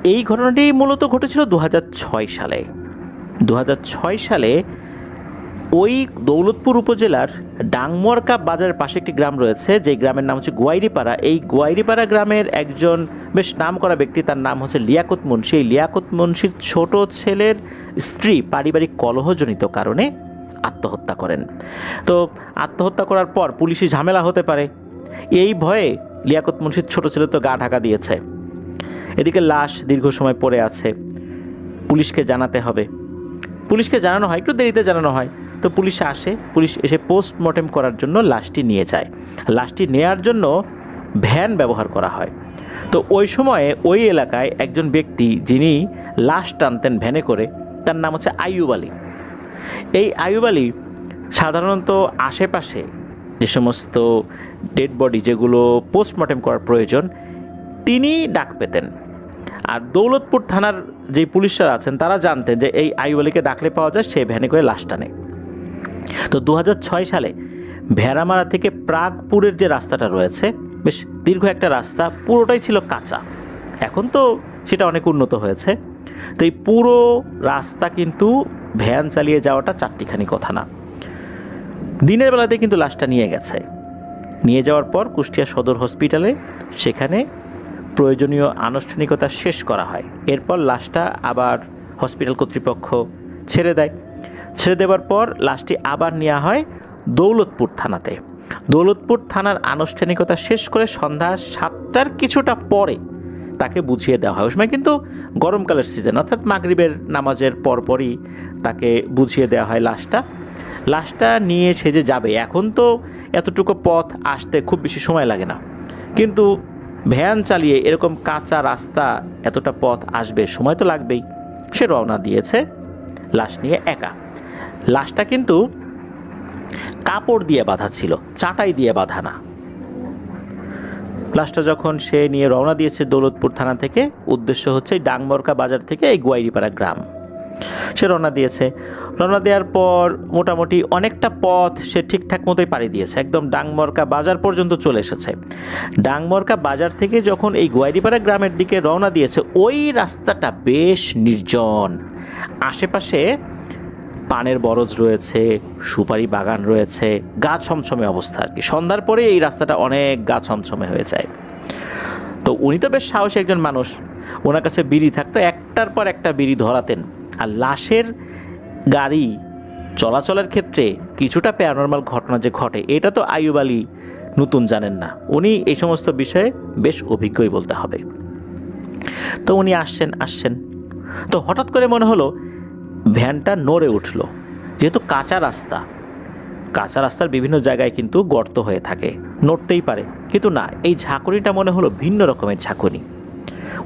এই ঘটনাটি মূলত ঘটেছিল 2006 সালে। 2006 সালে ওই দৌলতপুর উপজেলার ডাংমরকা বাজারের পাশে একটি গ্রাম রয়েছে, যে গ্রামের নাম হচ্ছে গোয়াইরিপাড়া। এই গোয়াইরিপাড়া গ্রামের একজন বেশ নামকরা ব্যক্তি, তার নাম হচ্ছে লিয়াকত মুন্সি। এই লিয়াকত মুন্সির ছোট ছেলের স্ত্রী পারিবারিক কলহজনিত কারণে আত্মহত্যা করেন। তো আত্মহত্যা করার পর পুলিশি ঝামেলা হতে পারে, এই ভয়ে লিয়াকত মুন্সির ছোট ছেলে তো গা ঢাকা দিয়েছে। এদিকে লাশ দীর্ঘ সময় পড়ে আছে, পুলিশকে জানাতে হবে। পুলিশকে জানানো হয়, একটু দেরিতে জানানো হয়। তো পুলিশ আসে, পুলিশ এসে পোস্টমর্টেম করার জন্য লাশটি নিয়ে যায়। লাশটি নেয়ার জন্য ভ্যান ব্যবহার করা হয়। তো ওই সময়ে ওই এলাকায় একজন ব্যক্তি যিনি লাশ টানতেন ভ্যানে করে, তার নাম হচ্ছে আইয়ুব আলী। এই আইয়ুব আলী সাধারণত আশেপাশে যে সমস্ত ডেড বডি যেগুলো পোস্টমর্টেম করার প্রয়োজন, তিনি ডাক পেতেন। আর দৌলতপুর থানার যে পুলিশরা আছেন তারা জানতেন যে এই আইয়ুব আলীকে ডাকলে পাওয়া যায়, সে ভ্যানে করে লাশ টানে। তো 2006 সালে ভেড়ামারা থেকে প্রাগপুরের যে রাস্তাটা রয়েছে, বেশ দীর্ঘ একটা রাস্তা, পুরোটাই ছিল কাঁচা। এখন তো সেটা অনেক উন্নত হয়েছে। তো এই পুরো রাস্তা কিন্তু ভ্যান চালিয়ে যাওয়াটা চারটিখানি কথা না। দিনের বেলাতে কিন্তু লাশটা নিয়ে গেছে। নিয়ে যাওয়ার পর কুষ্টিয়া সদর হসপিটালে সেখানে প্রয়োজনীয় আনুষ্ঠানিকতা শেষ করা হয়। এরপর লাশটা আবার হসপিটাল কর্তৃপক্ষ ছেড়ে দেয়। ছেড়ে দেওয়ার পর লাশটি আবার নেওয়া হয় দৌলতপুর থানাতে। দৌলতপুর থানার আনুষ্ঠানিকতা শেষ করে সন্ধ্যা 7টার কিছুটা পরে তাকে বুঝিয়ে দেওয়া হয়। ওই সময় কিন্তু গরমকালের সিজন, অর্থাৎ মাগরিবের নামাজের পরপরই তাকে বুঝিয়ে দেওয়া হয় লাশটা নিয়ে সে যে যাবে। এখন তো এতটুকু পথ আসতে খুব বেশি সময় লাগে না, কিন্তু ভ্যান চালিয়ে এরকম কাঁচা রাস্তা এতটা পথ আসবে, সময় তো লাগবেই। সে রওনা দিয়েছে লাশ নিয়ে একা। লাশটা কিন্তু কাপড় দিয়ে বাঁধা ছিল, চাটাই দিয়ে বাঁধা না। লাশটা যখন সে নিয়ে রওনা দিয়েছে দৌলতপুর থানা থেকে, উদ্দেশ্য হচ্ছে ডাংমরকা বাজার থেকে এই গোয়াইরিপাড়া গ্রাম। সে রওনা দিয়েছে। রওনা দেওয়ার পর মোটামুটি অনেকটা পথ সে ঠিকঠাক মতোই পাড়ি দিয়েছে, একদম ডাংমরকা বাজার পর্যন্ত চলে এসেছে। ডাংমরকা বাজার থেকে যখন এই গোয়াইরিপাড়া গ্রামের দিকে রওনা দিয়েছে, ওই রাস্তাটা বেশ নির্জন। আশেপাশে পানের বরজ রয়েছে, সুপারি বাগান রয়েছে, গা ছমছমে অবস্থা আর কি। সন্ধ্যার পরে এই রাস্তাটা অনেক গা ছমছমে হয়ে যায়। তো উনি তো বেশ সাহসী একজন মানুষ, ওনার কাছে বিড়ি থাকতো, একটার পর একটা বিড়ি ধরাতেন। আর লাশের গাড়ি চলাচলের ক্ষেত্রে কিছুটা প্যারানরমাল ঘটনা যে ঘটে, এটা তো আইয়ুব আলী নতুন জানেন না, উনি এই সমস্ত বিষয়ে বেশ অভিজ্ঞই বলতে হবে। তো উনি আসছেন, তো হঠাৎ করে মনে হলো ভ্যানটা নড়ে উঠল। যেহেতু কাঁচা রাস্তার বিভিন্ন জায়গায় কিন্তু গর্ত হয়ে থাকে, নড়তেই পারে, কিন্তু না, এই ঝাঁকুনিটা মনে হলো ভিন্ন রকমের ঝাঁকুনি।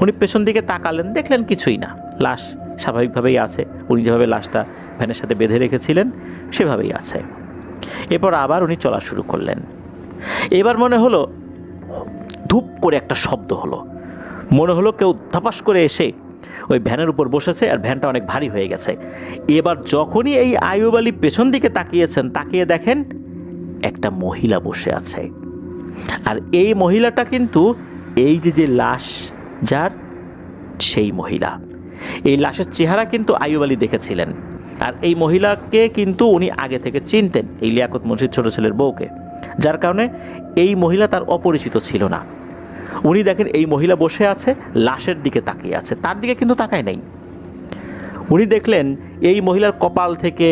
উনি পেছন দিকে তাকালেন, দেখলেন কিছুই না, লাশ স্বাভাবিকভাবেই আছে। উনি যেভাবে লাশটা ভ্যানের সাথে বেঁধে রেখেছিলেন সেভাবেই আছে। এরপর আবার উনি চলা শুরু করলেন। এবার মনে হলো ধূপ করে একটা শব্দ হলো, মনে হলো কেউ ধপাস করে এসে ওই ভ্যানের উপর বসেছে, আর ভ্যানটা অনেক ভারী হয়ে গেছে। এবার যখনই এই আইয়ুব আলী পেছন দিকে তাকিয়েছেন, তাকিয়ে দেখেন একটা মহিলা বসে আছে। আর এই মহিলাটা কিন্তু এই যে লাশ যার, সেই মহিলা। এই লাশের চেহারা কিন্তু আইয়ুব আলী দেখেছিলেন, আর এই মহিলাকে কিন্তু উনি আগে থেকে চিনতেন, এই লিয়াকত মুন্সির ছোট ছেলের বউকে, যার কারণে এই মহিলা তার অপরিচিত ছিল না। উনি দেখেন এই মহিলা বসে আছে, লাশের দিকে তাকিয়ে আছে, তার দিকে কিন্তু তাকায় নাই। উনি দেখলেন এই মহিলার কপাল থেকে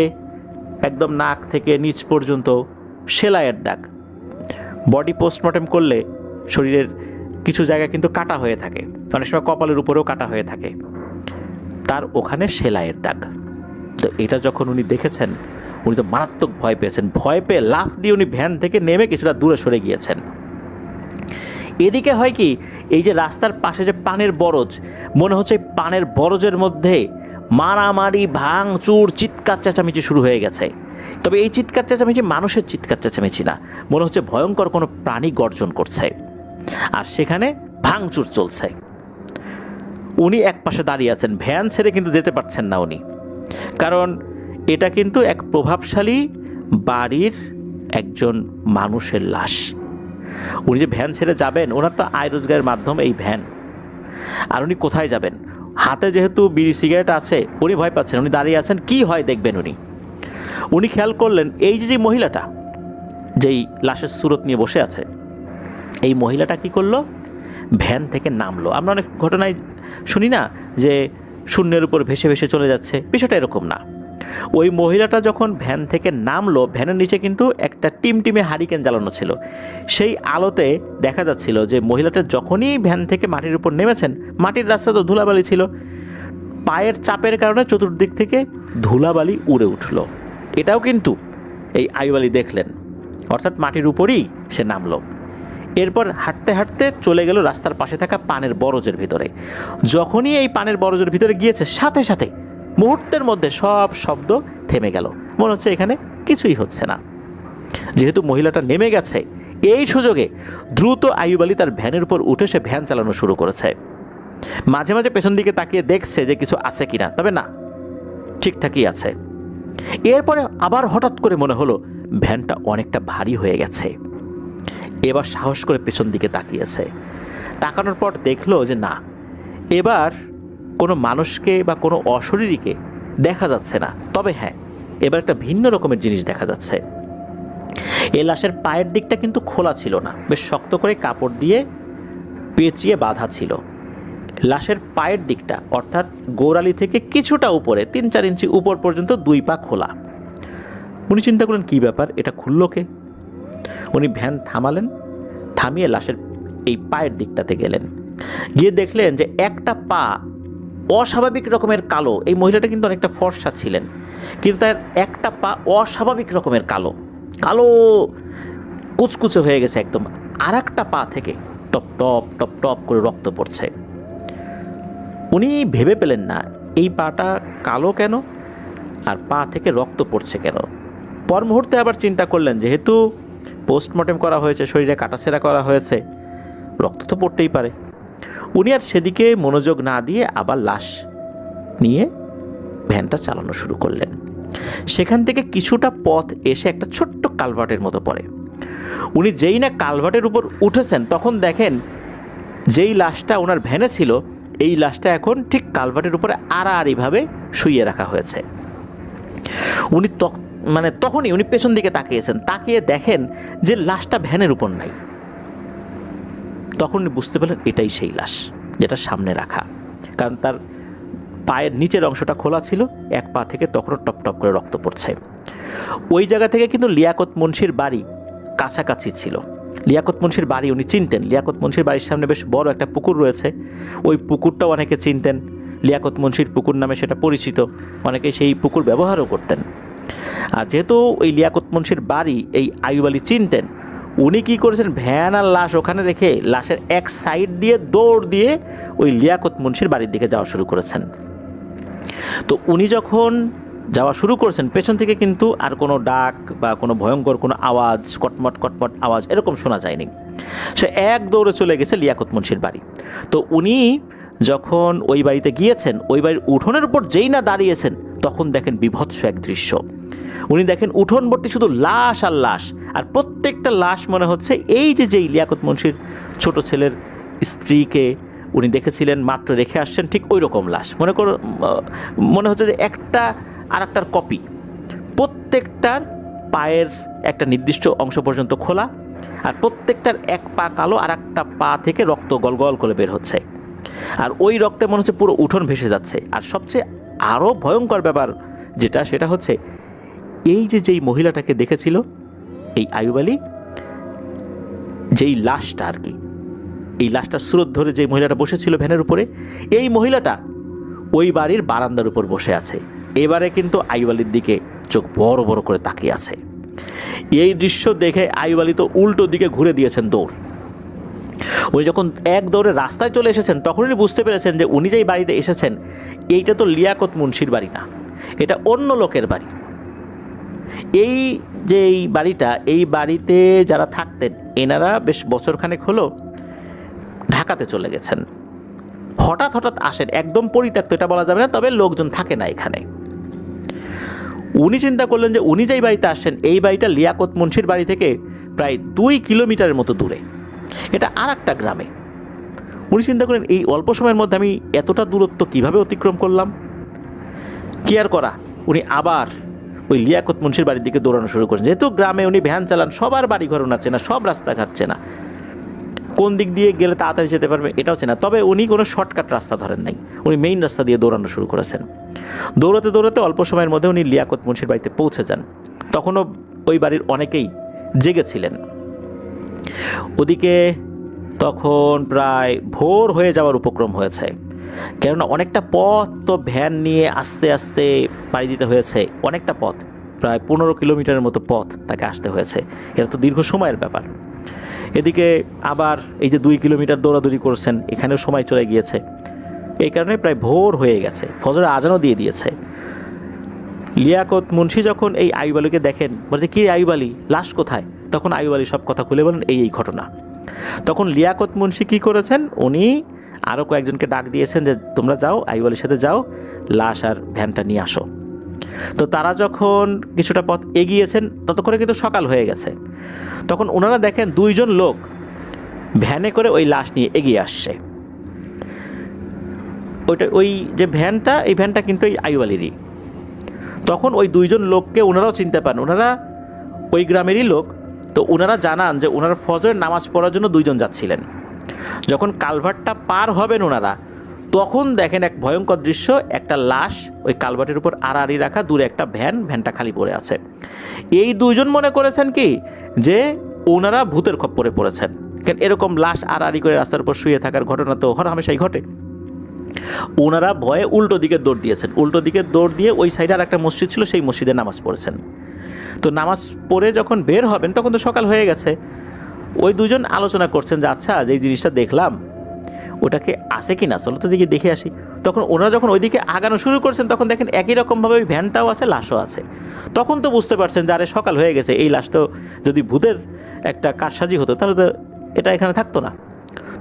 একদম নাক থেকে নিচ পর্যন্ত সেলাইয়ের দাগ। বডি পোস্টমর্টেম করলে শরীরের কিছু জায়গা কিন্তু কাটা হয়ে থাকে, অনেক সময় কপালের উপরেও কাটা হয়ে থাকে, তার ওখানে সেলাইয়ের দাগ। তো এটা যখন উনি দেখেছেন, উনি তো মারাত্মক ভয় পেয়েছেন। ভয় পেয়ে লাফ দিয়ে উনি ভ্যান থেকে নেমে কিছুটা দূরে সরে গিয়েছেন। এদিকে হয় কি, এই যে রাস্তার পাশে যে পানের বরজ, মনে হচ্ছে পানের বরজের মধ্যে মারামারি, ভাঙচুর, চিৎকার চেঁচামেচি শুরু হয়ে গেছে। তবে এই চিৎকার চেঁচামেচি মানুষের চিৎকার চেঁচামেচি না, মনে হচ্ছে ভয়ঙ্কর কোনো প্রাণী গর্জন করছে, আর সেখানে ভাঙচুর চলছে। উনি এক পাশে দাঁড়িয়ে আছেন, ভ্যান ছেড়ে কিন্তু যেতে পারছেন না উনি, কারণ এটা কিন্তু এক প্রভাবশালী বাড়ির একজন মানুষের লাশ। উনি যে ভ্যান ছেড়ে যাবেন, ওনার তো আয় রোজগারের মাধ্যম এই ভ্যান। আর উনি কোথায় যাবেন, হাতে যেহেতু বিড়ি সিগারেট আছে, উনি ভয় পাচ্ছেন, উনি দাঁড়িয়ে আছেন, কি হয় দেখবেন। উনি খেয়াল করলেন এই যে মহিলাটা যেই লাশের সুরত নিয়ে বসে আছে, এই মহিলাটা কি করলো, ভ্যান থেকে নামলো। আমরা অনেক ঘটনায় শুনি না যে শূন্যের উপর ভেসে ভেসে চলে যাচ্ছে, বিষয়টা এরকম না। ওই মহিলাটা যখন ভ্যান থেকে নামলো, ভ্যানের নিচে কিন্তু একটা টিমটিমে হারিকেন জ্বালানো ছিল। সেই আলোতে দেখা যাচ্ছিল যে মহিলাটা যখনই ভ্যান থেকে মাটির উপর নেমেছেন, মাটির রাস্তা তো ধুলাবালি ছিল, পায়ের চাপের কারণে চতুর্দিক থেকে ধুলাবালি উড়ে উঠল। এটাও কিন্তু এই আইয়ুব আলী দেখলেন, অর্থাৎ মাটির উপরই সে নামলো। এরপর হাঁটতে হাঁটতে চলে গেল রাস্তার পাশে থাকা পানের বরজের ভিতরে। যখনই এই পানের বরজের ভিতরে গিয়েছে, সাথে সাথে মুহূর্তের মধ্যে সব শব্দ থেমে গেল। মনে হচ্ছে এখানে কিছুই হচ্ছে না। যেহেতু মহিলাটা নেমে গেছে, এই সুযোগে দ্রুত আইয়ুব আলী তার ভ্যানের উপর উঠে সে ভ্যান চালানো শুরু করেছে। মাঝে মাঝে পেছন দিকে তাকিয়ে দেখছে যে কিছু আছে কিনা, তবে না, ঠিকঠাকই আছে। এরপরে আবার হঠাৎ করে মনে হলো ভ্যানটা অনেকটা ভারী হয়ে গেছে। এবার সাহস করে পেছন দিকে তাকিয়েছে। তাকানোর পর দেখলো যে না, এবার কোনো মানুষকে বা কোনো অশরীরীকে দেখা যাচ্ছে না। তবে হ্যাঁ, এবার একটা ভিন্ন রকমের জিনিস দেখা যাচ্ছে। এই লাশের পায়ের দিকটা কিন্তু খোলা ছিল না, বেশ শক্ত করে কাপড় দিয়ে পেঁচিয়ে বাঁধা ছিল। লাশের পায়ের দিকটা, অর্থাৎ গোড়ালি থেকে কিছুটা উপরে 3-4 ইঞ্চি উপর পর্যন্ত 2 পা খোলা। উনি চিন্তা করলেন কী ব্যাপার, এটা খুলল কে? উনি ভ্যান থামালেন, থামিয়ে লাশের এই পায়ের দিকটাতে গেলেন। গিয়ে দেখলেন যে একটা পা অস্বাভাবিক রকমের কালো। এই মহিলাটা কিন্তু অনেকটা ফর্সা ছিলেন, কিন্তু তার একটা পা অস্বাভাবিক রকমের কালো কালো কুচকুচে হয়ে গেছে একদম। আর একটা পা থেকে টপ টপ টপ টপ করে রক্ত পড়ছে। উনি ভেবে পেলেন না এই পাটা কালো কেন আর পা থেকে রক্ত পড়ছে কেন। পর মুহূর্তে আবার চিন্তা করলেন, যেহেতু পোস্টমর্টেম করা হয়েছে, শরীরে কাটাছেঁড়া করা হয়েছে, রক্ত তো পড়তেই পারে। উনি আর সেদিকে মনোযোগ না দিয়ে আবার লাশ নিয়ে ভ্যানটা চালানো শুরু করলেন। সেখান থেকে কিছুটা পথ এসে একটা ছোট্ট কালভার্টের মতো পড়ে। উনি যেই না কালভার্টের উপর উঠেছেন, তখন দেখেন যেই লাশটা ওনার ভ্যানে ছিল, এই লাশটা এখন ঠিক কালভার্টের উপরে আড়াআড়িভাবে শুইয়ে রাখা হয়েছে। উনি তখনই উনি পেছন দিকে তাকিয়েছেন, তাকিয়ে দেখেন যে লাশটা ভ্যানের উপর নাই। তখন উনি বুঝতে পারলেন এটাই সেই লাশ যেটা সামনে রাখা, কারণ তার পায়ের নিচের অংশটা খোলা ছিল, এক পা থেকে তখনও টপ টপ করে রক্ত পড়ছে। ওই জায়গা থেকে কিন্তু লিয়াকত মুন্সির বাড়ি কাছাকাছি ছিল। লিয়াকত মুন্সির বাড়ি উনি চিনতেন। লিয়াকত মুন্সির বাড়ির সামনে বেশ বড় একটা পুকুর রয়েছে, ওই পুকুরটাও অনেকে চিনতেন। লিয়াকত মুন্সির পুকুর নামে সেটা পরিচিত, অনেকে সেই পুকুর ব্যবহারও করতেন। আর যেহেতু ওই লিয়াকত মুন্সির বাড়ি এই আইয়ুব আলী চিনতেন, উনি কী করেছেন, ভ্যান আর লাশ ওখানে রেখে লাশের এক সাইড দিয়ে দৌড় দিয়ে ওই লিয়াকত মুন্সির বাড়ির দিকে যাওয়া শুরু করেছেন। তো উনি যখন যাওয়া শুরু করেছেন, পেছন থেকে কিন্তু আর কোনো ডাক বা কোনো ভয়ঙ্কর কোনো আওয়াজ, কটমট কটমট আওয়াজ এরকম শোনা যায়নি। সে এক দৌড়ে চলে গেছে লিয়াকত মুন্সির বাড়ি। তো উনি যখন ওই বাড়িতে গিয়েছেন, ওই বাড়ির উঠোনের উপর যেই না দাঁড়িয়েছেন, তখন দেখেন বিভৎস এক দৃশ্য। উনি দেখেন উঠোন ভর্তি শুধু লাশ আর লাশ, আর প্রত্যেকটা লাশ মনে হচ্ছে এই যেই লিয়াকত মুন্সির ছোট ছেলের স্ত্রীকে উনি দেখেছিলেন মাত্র রেখে আসছেন, ঠিক ওই রকম লাশ। মনে হচ্ছে যে একটা আর একটার কপি। প্রত্যেকটার পায়ের একটা নির্দিষ্ট অংশ পর্যন্ত খোলা, আর প্রত্যেকটার এক পা কালো, আর একটা পা থেকে রক্ত গলগল করে বের হচ্ছে। আর ওই রক্তে মনে হচ্ছে পুরো উঠোন ভেসে যাচ্ছে। আর সবচেয়ে আরও ভয়ঙ্কর ব্যাপার সেটা হচ্ছে এই যেই মহিলাটাকে দেখেছিল এই আইয়ুব আলী, যেই লাশটা আর কি, এই লাশটার স্রোত ধরে যে মহিলাটা বসেছিল ভ্যানের উপরে, এই মহিলাটা ওই বাড়ির বারান্দার উপর বসে আছে। এবারে কিন্তু আইয়ুব আলীর দিকে চোখ বড় বড় করে তাকিয়ে আছে। এই দৃশ্য দেখে আইয়ুব আলী তো উল্টো দিকে ঘুরে দিয়েছেন দৌড়। উনি যখন এক দৌড়ে রাস্তায় চলে এসেছেন, তখন উনি বুঝতে পেরেছেন যে উনি যেই বাড়িতে এসেছেন, এইটা তো লিয়াকত মুন্সির বাড়ি না, এটা অন্য লোকের বাড়ি। এই যে এই বাড়িটা, এই বাড়িতে যারা থাকতেন এনারা বেশ বছরখানেক হলো ঢাকাতে চলে গেছেন। হঠাৎ হঠাৎ আসেন, একদম পরিত্যক্ত এটা বলা যাবে না, তবে লোকজন থাকে না এখানে। উনি চিন্তা করলেন যে উনি যেই বাড়িতে আসছেন, এই বাড়িটা লিয়াকত মুন্সির বাড়ি থেকে প্রায় 2 কিলোমিটারের মতো দূরে, এটা আর একটা গ্রামে। উনি চিন্তা করেন এই অল্প সময়ের মধ্যে আমি এতটা দূরত্ব কিভাবে অতিক্রম করলাম। কি আর করা, উনি আবার ওই লিয়াকত মুন্সির বাড়ির দিকে দৌড়ানো শুরু করেন। যেহেতু গ্রামে উনি ভ্যান চালান, সবার বাড়ি ঘর ওনার চেনা, সব রাস্তাঘাট চেনা, কোন দিক দিয়ে গেলে তাড়াতাড়ি যেতে পারবে এটাও চেনা। তবে উনি কোনো শর্টকাট রাস্তা ধরেন নাই, উনি মেইন রাস্তা দিয়ে দৌড়ানো শুরু করেছেন। দৌড়াতে দৌড়াতে অল্প সময়ের মধ্যে উনি লিয়াকত মুন্সির বাড়িতে পৌঁছে যান। তখনও ওই বাড়ির অনেকেই জেগেছিলেন। ওদিকে তখন প্রায় ভোর হয়ে যাওয়ার উপক্রম হয়েছে, কেননা অনেকটা পথ তো ভ্যান নিয়ে আস্তে আস্তে পাড়ি দিতে হয়েছে, অনেকটা পথ, প্রায় 15 কিলোমিটারের মতো পথ তাকে আসতে হয়েছে। এটা তো দীর্ঘ সময়ের ব্যাপার। এদিকে আবার এই যে 2 কিলোমিটার দৌড়াদৌড়ি করছেন, এখানেও সময় চলে গিয়েছে। এই কারণে প্রায় ভোর হয়ে গেছে, ফজরের আজানও দিয়ে দিয়েছে। লিয়াকত মুন্সি যখন এই আইয়ুব আলীকে দেখেন, বলছে কি আইয়ুব আলী, লাশ কোথায়? তখন আইয়ুব আলী সব কথা খুলে বলেন এই ঘটনা। তখন লিয়াকত মুন্সি কী করেছেন, উনি আরও কয়েকজনকে ডাক দিয়েছেন যে তোমরা যাও, আইয়ুব আলীর সাথে যাও, লাশ আর ভ্যানটা নিয়ে আসো। তো তারা যখন কিছুটা পথ এগিয়েছেন ততক্ষণে কিন্তু সকাল হয়ে গেছে। তখন ওনারা দেখেন 2 জন লোক ভ্যানে করে ওই লাশ নিয়ে এগিয়ে আসছে। ওই যে ভ্যানটা, এই ভ্যানটা কিন্তু এই আইয়ুব আলীরই। তখন ওই 2 জন লোককে ওনারাও চিনতে পান, ওনারা ওই গ্রামেরই লোক। তো ওনারা জানান যে ওনারা ফজরের নামাজ পড়ার জন্য 2 জন যাচ্ছিলেন। যখন কালভার্টটা পার হবেন ওনারা, তখন দেখেন এক ভয়ঙ্কর দৃশ্য, একটা লাশ ওই কালভার্টের উপর আড়াআড়ি রাখা, দূরে একটা ভ্যানটা খালি পড়ে আছে। এই 2 জন মনে করেছেন কি যে ওনারা ভূতের খপ্পরে পড়েছেন, কারণ এরকম লাশ আড়াআড়ি করে রাস্তার উপর শুয়ে থাকার ঘটনা তো হরহামেশাই ঘটে। ওনারা ভয়ে উল্টো দিকে দৌড় দিয়েছেন, উল্টো দিকে দৌড় দিয়ে ওই সাইডে আর একটা মসজিদ ছিল, সেই মসজিদে নামাজ পড়েছেন। তো নামাজ পড়ে যখন বের হবেন তখন তো সকাল হয়ে গেছে। ওই 2 জন আলোচনা করছেন যে আচ্ছা, যেই জিনিসটা দেখলাম ওটাকে আছে কি না, চলো তো দিকে দেখে আসি। তখন ওনারা যখন ওইদিকে আগানো শুরু করছেন তখন দেখেন একই রকমভাবে ওই ভ্যানটাও আছে, লাশও আছে। তখন তো বুঝতে পারছেন যে আরে সকাল হয়ে গেছে, এই লাশ তো যদি ভূতের একটা কারসাজি হতো তাহলে তো এটা এখানে থাকতো না।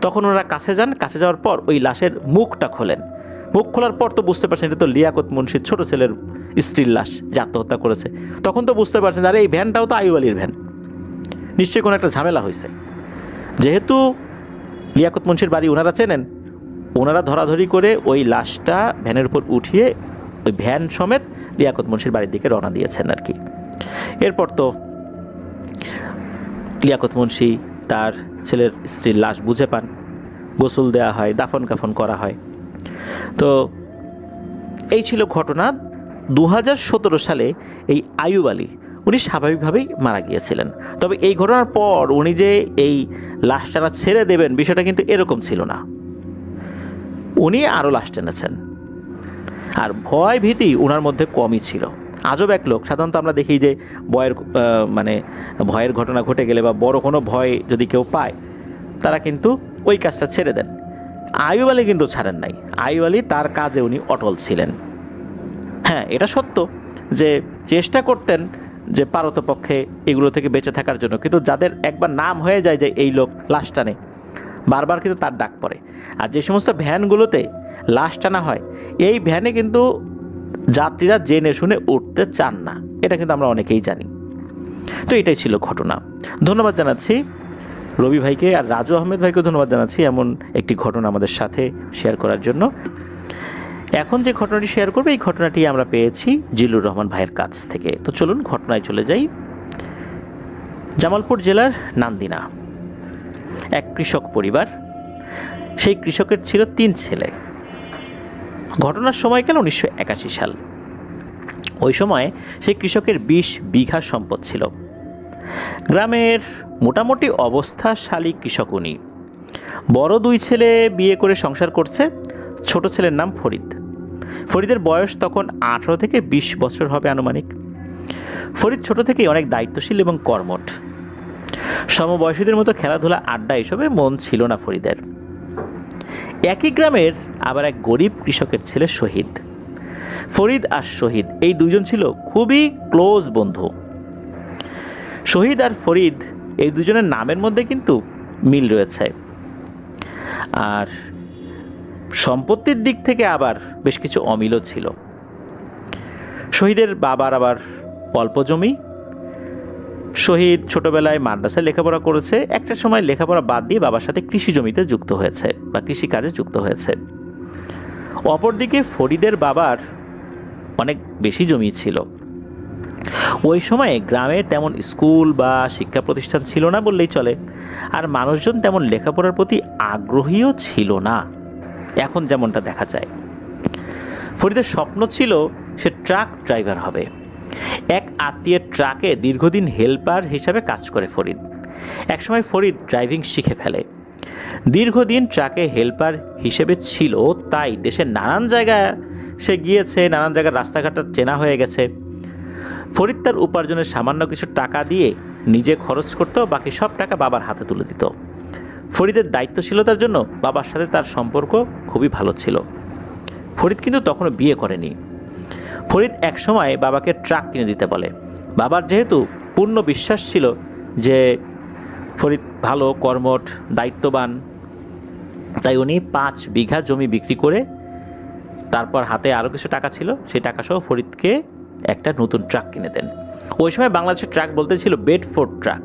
তখন ওনারা কাছে যান, কাছে যাওয়ার পর ওই লাশের মুখটা খোলেন। মুখ খোলার পর তো বুঝতে পারছেন এটা তো লিয়াকত মুন্সির ছোটো ছেলের স্ত্রীর লাশ, যে আত্মহত্যা করেছে। তখন তো বুঝতে পারছেন আরে এই ভ্যানটাও তো আইয়ুব আলীর ভ্যান, নিশ্চয়ই কোনো একটা ঝামেলা হয়েছে। যেহেতু লিয়াকত মুন্সির বাড়ি ওনারা চেনেন, ওনারা ধরাধরি করে ওই লাশটা ভ্যানের উপর উঠিয়ে ওই ভ্যান সমেত লিয়াকত মুন্সির বাড়ির দিকে রওনা দিয়েছেন আর কি। এরপর তো লিয়াকত মুন্সি তার ছেলের স্ত্রীর লাশ বুঝে পান, গোসল দেওয়া হয়, দাফন কাফন করা হয়। তো এই ছিল ঘটনা। 2017 সালে এই আইয়ুব আলী উনি স্বাভাবিকভাবেই মারা গিয়েছিলেন। তবে এই ঘটনার পর উনি যে এই লাশটা ছেড়ে দেবেন বিষয়টা কিন্তু এরকম ছিল না, উনি আরও লাশ টেনেছেন। আর ভয় ভীতি ওনার মধ্যে কমই ছিল। আজব এক লোক। সাধারণত আমরা দেখি যে ভয়ের ঘটনা ঘটে গেলে বা বড় কোনো ভয় যদি কেউ পায় তারা কিন্তু ওই কাজটা ছেড়ে দেন। আইয়ুব আলী কিন্তু ছাড়েন নাই। আইয়ুব আলী তার কাজে উনি অটল ছিলেন। হ্যাঁ, এটা সত্য যে চেষ্টা করতেন যে পারতপক্ষে এগুলো থেকে বেঁচে থাকার জন্য, কিন্তু যাদের একবার নাম হয়ে যায় যে এই লোক লাশ টানে, বারবার কিন্তু তার ডাক পড়ে। আর যে সমস্ত ভ্যানগুলোতে লাশ টানা হয়, এই ভ্যানে কিন্তু যাত্রীরা জেনে শুনে উঠতে চান না, এটা কিন্তু আমরা অনেকেই জানি। তো এটাই ছিল ঘটনা। ধন্যবাদ জানাচ্ছি রবি ভাইকে, আর রাজু আহমেদ ভাইকেও ধন্যবাদ জানাচ্ছি এমন একটি ঘটনা আমাদের সাথে শেয়ার করার জন্য। এখন যে ঘটনাটি শেয়ার করবে, এই ঘটনাটি আমরা পেয়েছি জিল্লুর রহমান ভাইয়ের কাছ থেকে। তো চলুন ঘটনায় চলে যাই। জামালপুর জেলার নান্দিনা এক কৃষক পরিবার। সেই কৃষকের ছিল 3 ছেলে। ঘটনার সময়কাল 1981 সাল। ওই সময় সেই কৃষকের 20 বিঘা সম্পদ ছিল। গ্রামের মোটামুটি অবস্থাশালী কৃষক উনি। বড় 2 ছেলে বিয়ে করে সংসার করছে। ছোট ছেলের নাম ফরিদ। ফরিদের বয়স তখন 18 থেকে 20 বছর হবে আনুমানিক। ফরিদ ছোট থেকেই অনেক দায়িত্বশীল এবং কর্মঠ। সমবয়সীদের মতো খেলাধুলা, আড্ডা এসবে মন ছিল না ফরিদের। একই গ্রামের আবার এক গরিব কৃষকের ছেলে শহীদ। ফরিদ আর শহীদ এই 2 জন ছিল খুবই ক্লোজ বন্ধু। শহীদ আর ফরিদ এই 2 জনের নামের মধ্যে কিন্তু মিল রয়েছে। আর সম্পত্তির দিক থেকে আবার বেশ কিছু অমিলও ছিল। শহীদের বাবার আবার অল্প জমি, শহীদ ছোটবেলায় মাদ্রাসায় লেখাপড়া করেছে, একটা সময় লেখাপড়া বাদ দিয়ে বাবার সাথে কৃষি জমিতে যুক্ত হয়েছে বা কৃষিকাজে যুক্ত হয়েছে। অপরদিকে ফরিদের বাবার অনেক বেশি জমি ছিল। ওই সময়ে গ্রামে তেমন স্কুল বা শিক্ষা প্রতিষ্ঠান ছিল না বললেই চলে, আর মানুষজন তেমন লেখাপড়ার প্রতি আগ্রহীও ছিল না এখন যেমনটা দেখা যায়। ফরিদের স্বপ্ন ছিল সে ট্রাক ড্রাইভার হবে। এক আত্মীয়ের ট্রাকে দীর্ঘদিন হেল্পার হিসাবে কাজ করে ফরিদ। একসময় ফরিদ ড্রাইভিং শিখে ফেলে। দীর্ঘদিন ট্রাকে হেল্পার হিসেবে ছিল, তাই দেশের নানান জায়গায় সে গিয়েছে, নানান জায়গার রাস্তাঘাট চেনা হয়ে গেছে। ফরিদ তার উপার্জনের সামান্য কিছু টাকা দিয়ে নিজে খরচ করত, বাকি সব টাকা বাবার হাতে তুলে দিত। ফরিদের দায়িত্বশীলতার জন্য বাবার সাথে তার সম্পর্ক খুবই ভালো ছিল। ফরিদ কিন্তু তখনও বিয়ে করেনি। ফরিদ একসময় বাবাকে ট্রাক কিনে দিতে বলে। বাবার যেহেতু পূর্ণ বিশ্বাস ছিল যে ফরিদ ভালো, কর্মঠ, দায়িত্ববান, তাই উনি 5 বিঘা জমি বিক্রি করে তারপর হাতে আরও কিছু টাকা ছিল, সেই টাকা সহ ফরিদকে একটা নতুন ট্রাক কিনে দেন। ওই সময় বাংলাদেশের ট্রাক বলতে ছিল বেডফোর্ড ট্রাক।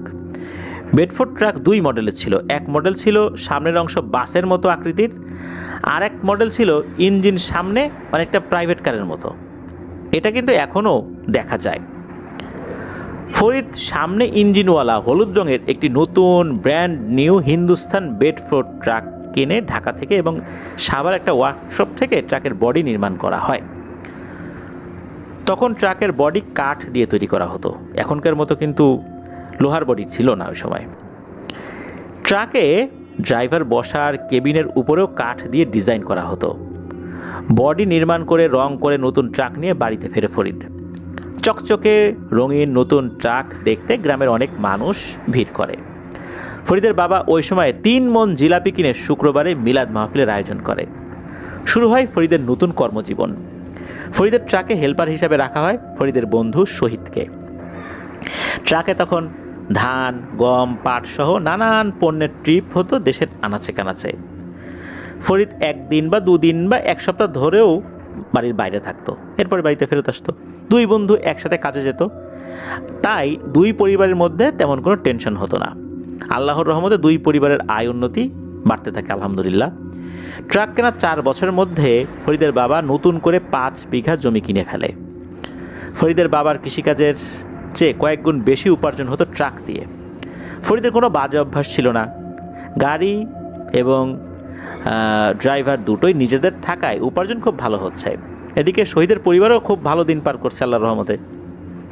বেডফোর্ড ট্রাক 2 মডেলের ছিল। এক মডেল ছিল সামনের অংশ বাসের মতো আকৃতির, আর এক মডেল ছিল ইঞ্জিন সামনে অনেকটা প্রাইভেট কারের মতো। এটা কিন্তু এখনও দেখা যায়। ফরিদ সামনে ইঞ্জিনওয়ালা হলুদ রঙের একটি নতুন brand new Hindustan Bedford truck কিনে ঢাকা থেকে এবং সাভার একটা ওয়ার্কশপ থেকে ট্রাকের বডি নির্মাণ করা হয়। তখন ট্রাকের বডি কাঠ দিয়ে তৈরি করা হতো, এখনকার মতো কিন্তু লোহার বডি ছিল না ওই সময়। ট্রাকে ড্রাইভার বসার কেবিনের উপরেও কাঠ দিয়ে ডিজাইন করা হতো। বডি নির্মাণ করে রং করে নতুন ট্রাক নিয়ে বাড়িতে ফেরে ফরিদ। চকচকে রঙিন নতুন ট্রাক দেখতে গ্রামের অনেক মানুষ ভিড় করে। ফরিদের বাবা ওই সময় 3 মণ জিলাপি কিনে শুক্রবারে মিলাদ মাহফিলের আয়োজন করে। শুরু হয় ফরিদের নতুন কর্মজীবন। ফরিদের ট্রাকে হেল্পার হিসাবে রাখা হয় ফরিদের বন্ধু শহীদকে। ট্রাকে তখন ধান, গম, পাট সহ নানান পণ্যের ট্রিপ হতো দেশের আনাচে কানাচে। ফরিদ 1 দিন বা 2 দিন বা 1 সপ্তাহ ধরেও বাড়ির বাইরে থাকতো, এরপরে বাড়িতে ফেরত আসতো। 2 বন্ধু একসাথে কাজে যেত, তাই 2 পরিবারের মধ্যে তেমন কোনো টেনশন হতো না। আল্লাহর রহমতে 2 পরিবারের আয় উন্নতি বাড়তে থাকে আলহামদুলিল্লাহ। ট্রাক কেনা 4 বছরের মধ্যে ফরিদের বাবা নতুন করে 5 বিঘা জমি কিনে ফেলে। ফরিদের বাবার কৃষিকাজের চেয়ে কয়েক গুণ বেশি উপার্জন হতো ট্রাক দিয়ে। ফরিদের কোনো বাজে অভ্যাস ছিল না। গাড়ি এবং ড্রাইভার দুটোই নিজেদের থাকায় উপার্জন খুব ভালো হচ্ছে। এদিকে শহীদের পরিবারও খুব ভালো দিন পার করছে আল্লাহর রহমতে।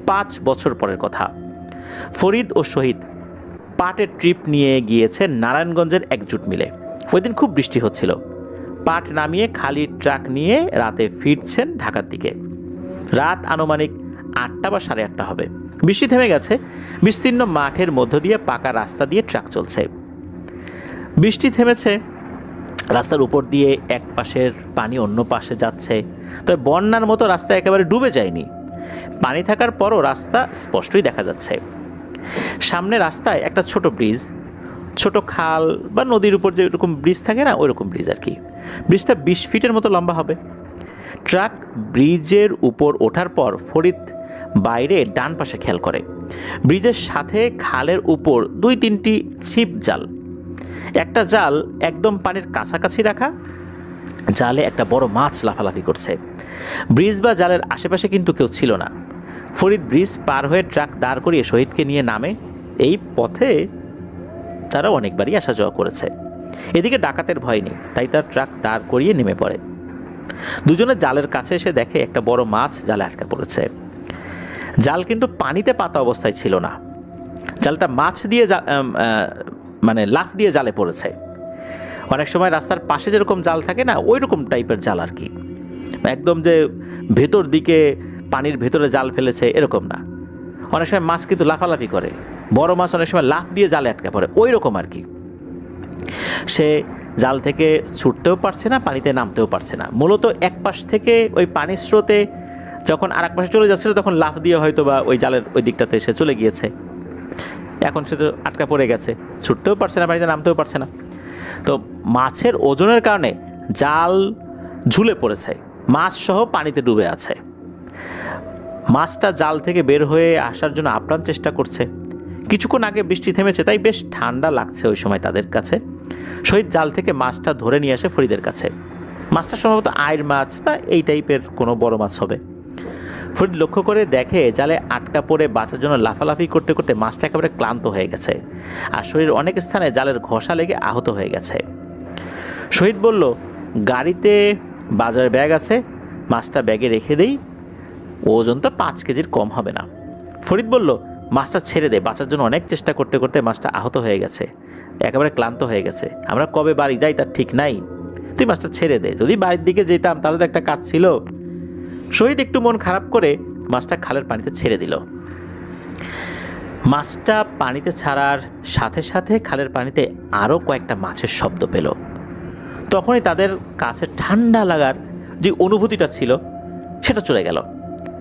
5 বছর পরের কথা, ফরিদ ও শহীদ পাটের ট্রিপ নিয়ে গিয়েছে নারায়ণগঞ্জের এক জুট মিলে। ওই দিন খুব বৃষ্টি হচ্ছিল। পাট নামিয়ে খালি ট্রাক নিয়ে রাতে ফিরছেন ঢাকার দিকে। রাত আনুমানিক 8টা বা 8:30 হবে। বৃষ্টি থেমে গেছে। বিস্তীর্ণ মাঠের মধ্য দিয়ে পাকা রাস্তা দিয়ে ট্রাক চলছে। বৃষ্টি থেমেছে, রাস্তার উপর দিয়ে এক পাশের পানি অন্য পাশে যাচ্ছে। তবে বন্যার মতো রাস্তা একেবারে ডুবে যায়নি। পানি থাকার পরও রাস্তা স্পষ্টই দেখা যাচ্ছে। সামনে রাস্তায় একটা ছোট ব্রিজ, ছোট খাল বা নদীর উপর যেরকম ব্রিজ থাকে না, ওই রকম ব্রিজ আর কি। ব্রিজটা 20 ফিটের মতো লম্বা হবে। ট্রাক ব্রিজের উপর ওঠার পর ফরিদ বাইরে ডান পাশে খেয়াল করে ব্রিজের সাথে খালের উপর 2-3টি ছিপ জাল। একটা জাল একদম পানির কাছাকাছি রাখা, জালে একটা বড় মাছ লাফালাফি করছে। ব্রিজ বা জালের আশেপাশে কিন্তু কেউ ছিল না। ফরিদ ব্রিজ পার হয়ে ট্রাক দাঁড় করিয়ে শহীদকে নিয়ে নামে। এই পথে তারা অনেকবারই আসা যাওয়া করেছে। এদিকে ডাকাতের ভয় নেই, তাই তার ট্রাক দাঁড় করিয়ে নেমে পড়ে। দুজনে জালের কাছে এসে দেখে একটা বড় মাছ জালে আটকা পড়েছে। জাল কিন্তু পানিতে পাতা অবস্থায় ছিল না। জালটা মাছ দিয়ে লাফ দিয়ে জালে পড়েছে। অনেক সময় রাস্তার পাশে যেরকম জাল থাকে না, ওই রকম টাইপের জাল আর কি। একদম যে ভেতর দিকে পানির ভেতরে জাল ফেলেছে এরকম না। অনেক সময় মাছ কিন্তু লাফালাফি করে, বড় মাছ অনেক সময় লাফ দিয়ে জালে আটকা পড়ে, ওই রকম আর কি। সে জাল থেকে ছুটতেও পারছে না, পানিতে নামতেও পারছে না। মূলত এক পাশ থেকে ওই পানির স্রোতে যখন আর এক পাশে চলে যাচ্ছিল, তখন লাফ দিয়ে হয়তো বা ওই জালের ওই দিকটাতে সে চলে গিয়েছে। এখন সে তো আটকা পড়ে গেছে, ছুটতেও পারছে না, পানিতে নামতেও পারছে না। তো মাছের ওজনের কারণে জাল ঝুলে পড়েছে, মাছ সহ পানিতে ডুবে আছে। মাছটা জাল থেকে বের হয়ে আসার জন্য আপ্রাণ চেষ্টা করছে। কিছুক্ষণ আগে বৃষ্টি থেমেছে, তাই বেশ ঠান্ডা লাগছে ওই সময় তাদের কাছে। শহীদ জাল থেকে মাছটা ধরে নিয়ে আসে ফরিদের কাছে। মাছটা সম্ভবত আয়ের মাছ বা এই টাইপের কোনো বড় মাছ হবে। ফরিদ লক্ষ্য করে দেখে জালে আটকা পড়ে বাঁচার জন্য লাফালাফি করতে করতে মাছটা একেবারে ক্লান্ত হয়ে গেছে, আর শরীরের অনেক স্থানে জালের ঘষা লেগে আহত হয়ে গেছে। শহীদ বলল, গাড়িতে বাজার ব্যাগ আছে, মাছটা ব্যাগে রেখে দেই, ওজন তো 5 কেজির কম হবে না। ফরিদ বলল, মাছটা ছেড়ে দে, বাঁচার জন্য অনেক চেষ্টা করতে করতে মাছটা আহত হয়ে গেছে, একেবারে ক্লান্ত হয়ে গেছে, আমরা কবে বাড়ি যাই তার ঠিক নাই, তুই মাছটা ছেড়ে দে, যদি বাড়ির দিকে যেতাম তাহলে তো একটা কাজ ছিল। শহীদ একটু মন খারাপ করে মাছটা খালের পানিতে ছেড়ে দিল। মাছটা পানিতে ছাড়ার সাথে সাথে খালের পানিতে আরও কয়েকটা মাছের শব্দ পেল। তখনই তাদের কাছে ঠান্ডা লাগার যে অনুভূতিটা ছিল সেটা চলে গেল,